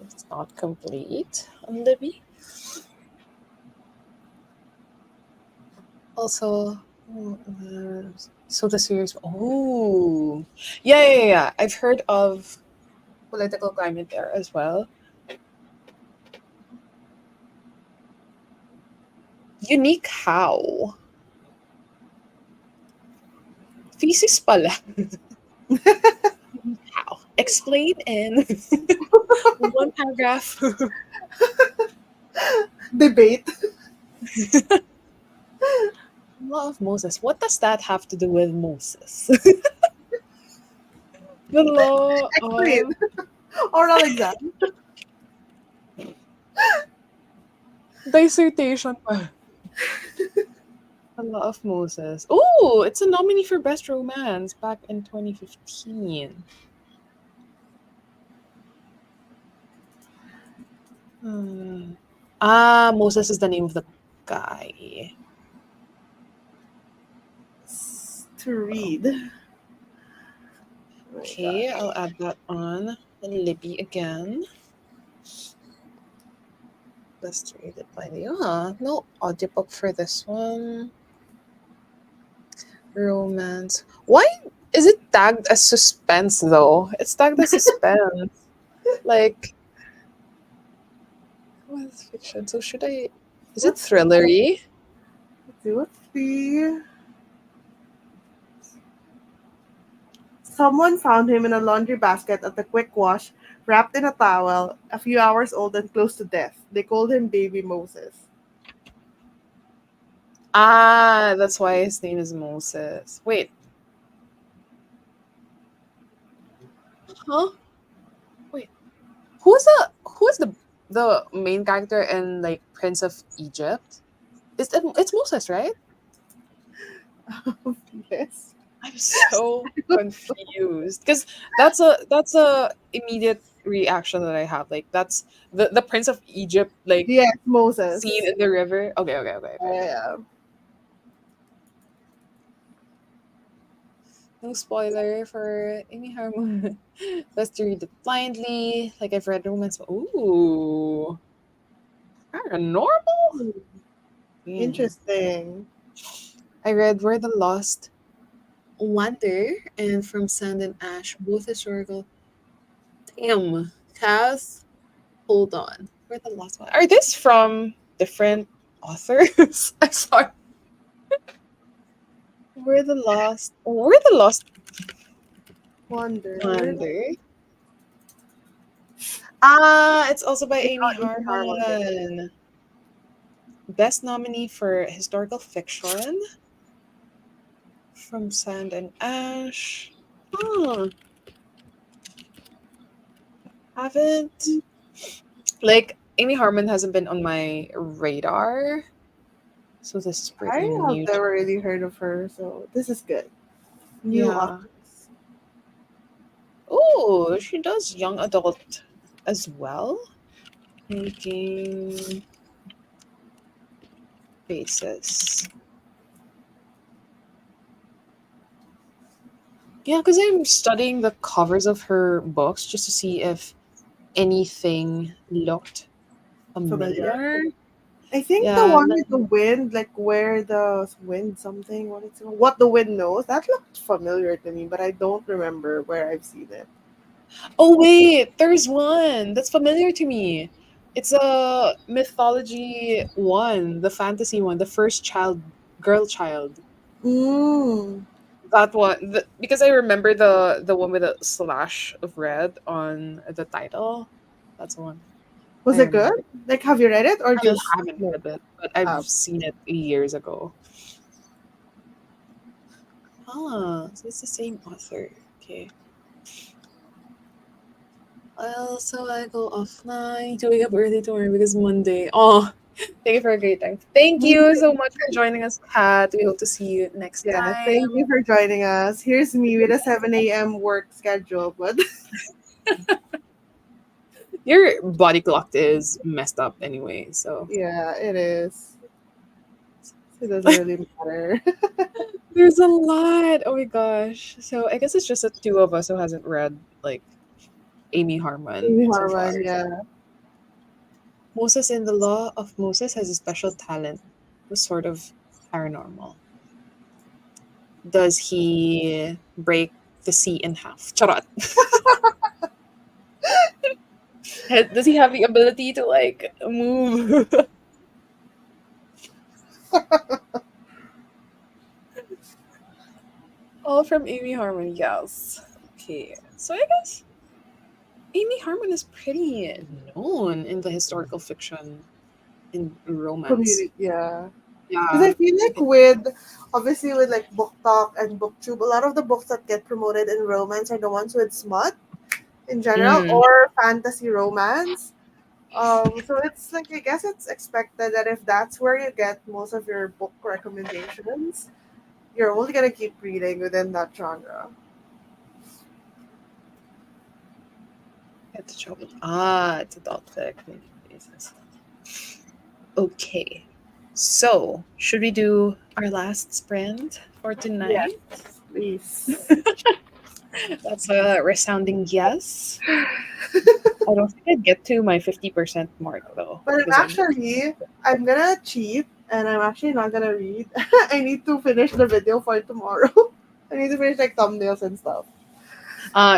Speaker 1: it's not complete on Libby. Also, so the series. Oh, yeah, yeah, yeah. I've heard of political climate there as well. Unique how? Thesis pala. How? Explain in one paragraph.
Speaker 2: Debate.
Speaker 1: Law of Moses. What does that have to do with Moses? The law
Speaker 2: Explain.
Speaker 1: of
Speaker 2: Oral exam.
Speaker 1: dissertation pa. A Law of Moses. Oh, it's a nominee for Best Romance back in 2015. Hmm. Ah, Moses is the name of the guy.
Speaker 2: To
Speaker 1: Oh,
Speaker 2: read. Oh my god.
Speaker 1: okay, I'll add that on the Libby again. Best rated by the no audiobook for this one. Romance. Why is it tagged as suspense though? It's tagged as suspense. Like, what is fiction? So should I? Is it
Speaker 2: Let's
Speaker 1: thrillery?
Speaker 2: do it. See. Someone found him in a laundry basket at the quick wash, wrapped in a towel, a few hours old and close to death. They called him Baby Moses.
Speaker 1: Ah, that's why his name is Moses. Wait, huh? Wait, who's the main character in like Prince of Egypt? It's Moses, right?
Speaker 2: Yes.
Speaker 1: I'm so confused because that's a immediate reaction that I have. Like that's the Prince of Egypt like
Speaker 2: Yes,
Speaker 1: scene
Speaker 2: Moses.
Speaker 1: in the river. Okay, okay, okay, okay, okay.
Speaker 2: Yeah.
Speaker 1: No spoiler for Amy Harmon. Let's read it blindly. Like I've read romance. Ooh, paranormal. Hmm.
Speaker 2: Interesting.
Speaker 1: I read Where the Lost Wander and From Sand and Ash, both historical. Damn, Cass, hold on. Where the Lost One? Are these from different authors? I'm sorry. Where the Lost
Speaker 2: Wonder. Where did
Speaker 1: Wander? Ah, it's also by
Speaker 2: it's
Speaker 1: Amy
Speaker 2: Amy Harmon.
Speaker 1: Harmon. Best nominee for historical fiction from Sand and Ash. Oh, haven't like Amy Harmon hasn't been on my radar, so this is
Speaker 2: I
Speaker 1: pretty
Speaker 2: have
Speaker 1: new to
Speaker 2: never
Speaker 1: me.
Speaker 2: really heard of her, so this is good. New
Speaker 1: Yeah.
Speaker 2: authors.
Speaker 1: Oh, she does young adult as well. Making faces. Yeah, because I'm studying the covers of her books just to see if anything looked
Speaker 2: Familiar.
Speaker 1: familiar.
Speaker 2: I think the
Speaker 1: Yeah,
Speaker 2: one with the wind, like where the wind something, what the wind knows, that looked familiar to me, but I don't remember where I've seen it.
Speaker 1: oh wait, there's one that's familiar to me. It's a mythology one, the fantasy one, the first child, girl child.
Speaker 2: Mm.
Speaker 1: That one, because I remember the one with a slash of red on the title. That's the one
Speaker 2: Was
Speaker 1: I
Speaker 2: it good?
Speaker 1: remember.
Speaker 2: Like, have you read it or
Speaker 1: I
Speaker 2: just
Speaker 1: haven't
Speaker 2: no?
Speaker 1: read it, but I've
Speaker 2: Um,
Speaker 1: seen it years ago. Ah, so it's the same author. Okay. Well, so I go offline to wake up early tomorrow because Monday. Oh, thank you for a great time. Thank you so much for joining us, Kat. We hope to see you next
Speaker 2: yeah, thank
Speaker 1: time.
Speaker 2: you for joining us. Here's me with a 7 a.m. work schedule, but
Speaker 1: Your body clock is messed up anyway, so
Speaker 2: yeah, it is. It doesn't really matter.
Speaker 1: there's a lot. Oh my gosh. So I guess it's just the two of us who hasn't read like Amy Harmon
Speaker 2: Amy
Speaker 1: so far.
Speaker 2: Harmon, yeah.
Speaker 1: Moses in the Law of Moses has a special talent was sort of paranormal. Does he break the sea in half? Charot. Does he have the ability to like move? All from Amy Harmon, yes. Okay. So I guess Amy Harmon is pretty known in the historical fiction in romance.
Speaker 2: Community, yeah. Because I
Speaker 1: Yeah.
Speaker 2: feel like with obviously with like book talk and booktube, a lot of the books that get promoted in romance are the ones with smut in general
Speaker 1: Mm,
Speaker 2: or fantasy romance. So it's like I guess it's expected that if that's where you get most of your book recommendations, you're only gonna keep reading within that genre.
Speaker 1: It's a trouble. Ah, it's adult fic. Basis. Okay. So, should we do our last sprint for tonight?
Speaker 2: Yes, please.
Speaker 1: That's a resounding yes. I don't think I'd get to my 50% mark though,
Speaker 2: But
Speaker 1: because I'm
Speaker 2: I'm gonna cheat, and I'm actually not gonna read. I need to finish the video for tomorrow. I need to finish like thumbnails and stuff.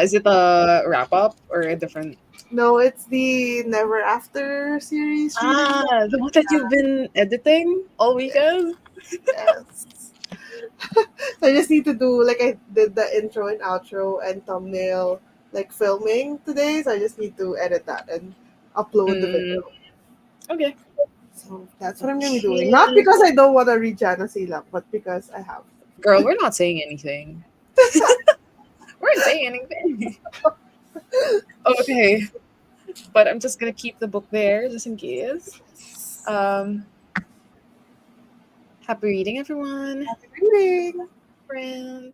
Speaker 1: is it a wrap up or a different?
Speaker 2: No, it's the Never After series reading.
Speaker 1: The one that you've been editing all weekend?
Speaker 2: Yes. So I just need to do like I did the intro and outro and thumbnail like filming today. So I just need to edit that and upload the
Speaker 1: Mm,
Speaker 2: video.
Speaker 1: okay.
Speaker 2: So that's what I'm gonna be doing. Not
Speaker 1: Okay.
Speaker 2: because I don't want to read Jana Silak, but because I have.
Speaker 1: Girl, we're not saying anything. We're not saying anything. Okay. But I'm just gonna keep the book there just in case. Um, happy reading, everyone.
Speaker 2: Happy reading.
Speaker 1: Friend.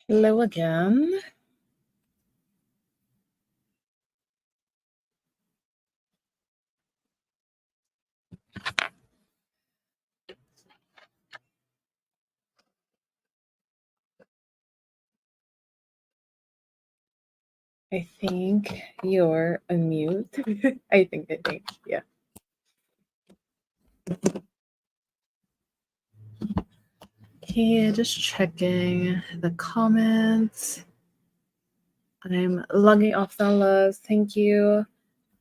Speaker 1: Hello again. I think you're on mute. I think, yeah. Okay, just checking the comments. I'm logging off now, love. Thank you.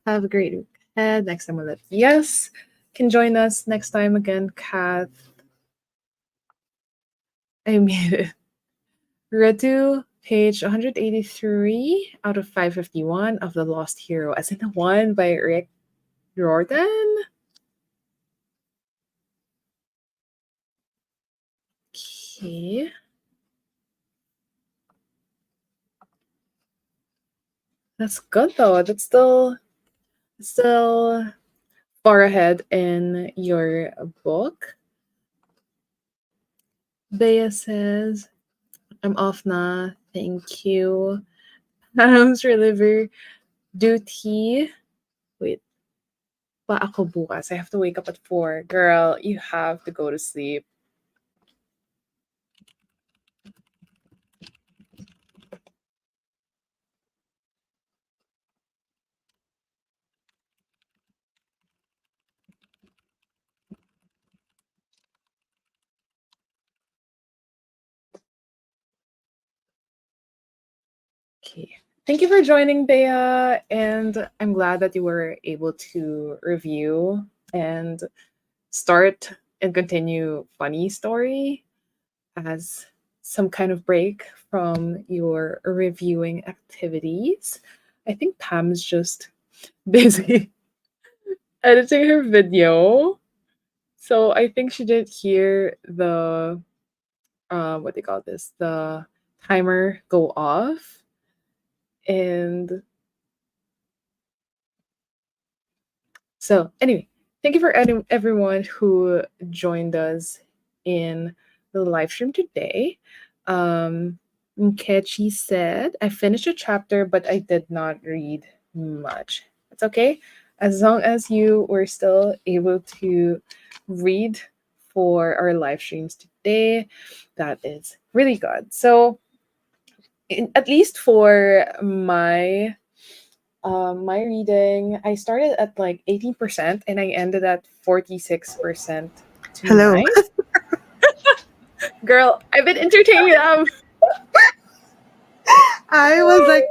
Speaker 1: Have a great week ahead. Next time we'll let yes can join us next time again, Kath. I made it. Redu, page 183 out of 551 of The Lost Hero, as in the one by Rick Jordan. Okay. That's good though. That's still far ahead in your book. Bea says, I'm off na. Thank you. Pams liver duty. Wait. Pa ako bukas. I have to wake up at 4. Girl, you have to go to sleep. Okay. Thank you for joining, Bea. And I'm glad that you were able to review and start and continue Funny Story as some kind of break from your reviewing activities. I think Pam's just busy editing her video. So I think she didn't hear the what they call this, the timer go off. And so anyway, thank you for everyone who joined us in the live stream today. Nkechi said, I finished a chapter, but I did not read much. It's okay. As long as you were still able to read for our live streams today, that is really good. So, at least for my reading, I started at like 18% and I ended at 46%
Speaker 2: Hello.
Speaker 1: tonight. Girl, I've been entertaining them.
Speaker 2: I was like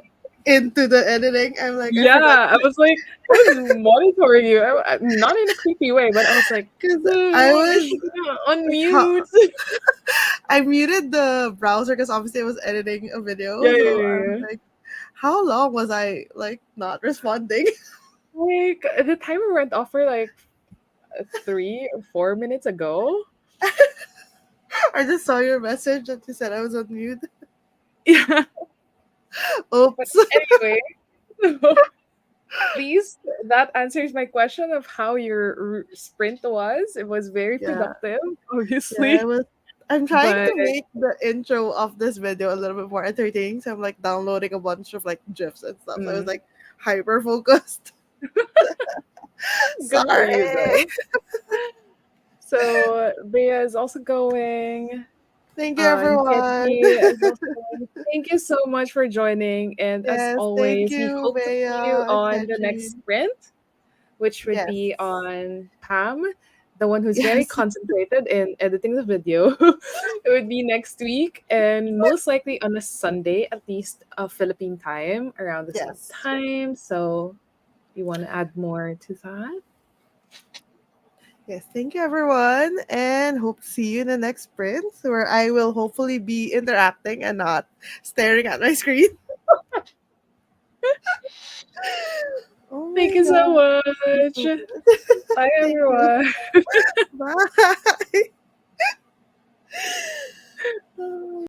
Speaker 2: into the editing. I'm like, I forgot
Speaker 1: Yeah, I was like, I was monitoring you. Not in a creepy way, but I was like,
Speaker 2: because I
Speaker 1: is
Speaker 2: was
Speaker 1: she gonna
Speaker 2: like, how,
Speaker 1: unmute?
Speaker 2: I muted the browser because obviously I was editing a video.
Speaker 1: Yeah, yeah,
Speaker 2: So
Speaker 1: yeah,
Speaker 2: I'm
Speaker 1: yeah.
Speaker 2: like, how long was I like not responding?
Speaker 1: Like the timer went off for like 3 or 4 minutes ago.
Speaker 2: I just saw your message that you said I was on mute.
Speaker 1: Yeah, but
Speaker 2: Oops.
Speaker 1: anyway, so at least that answers my question of how your sprint was. It was very
Speaker 2: Yeah.
Speaker 1: productive,
Speaker 2: Yeah, I
Speaker 1: obviously,
Speaker 2: was. I'm trying
Speaker 1: but
Speaker 2: to make the intro of this video a little bit more entertaining. So I'm like downloading a bunch of like GIFs and stuff. So I was
Speaker 1: mm,
Speaker 2: like hyper focused.
Speaker 1: good for you
Speaker 2: Sorry.
Speaker 1: though. So Bea is also going.
Speaker 2: Thank you,
Speaker 1: And
Speaker 2: everyone.
Speaker 1: Kitty is also going. Thank you so much for joining. And as
Speaker 2: Yes, thank
Speaker 1: always, we
Speaker 2: you,
Speaker 1: hope to
Speaker 2: Bea
Speaker 1: see you
Speaker 2: and
Speaker 1: on the next
Speaker 2: Keji.
Speaker 1: sprint, which would
Speaker 2: Yes,
Speaker 1: be on Pam, the one who's very
Speaker 2: yes,
Speaker 1: concentrated in editing the video. It would be next week, and most likely on a Sunday, at least Philippine time, around the same
Speaker 2: yes,
Speaker 1: time. So, you want to add more to that?
Speaker 2: yes. Thank you, everyone, and hope to see you in the next sprint where I will hopefully be interacting and not staring at my screen. Oh
Speaker 1: Thank
Speaker 2: my
Speaker 1: you so
Speaker 2: god, this is
Speaker 1: much.
Speaker 2: so good.
Speaker 1: Bye,
Speaker 2: Thank you.
Speaker 1: everyone.
Speaker 2: Bye. Oh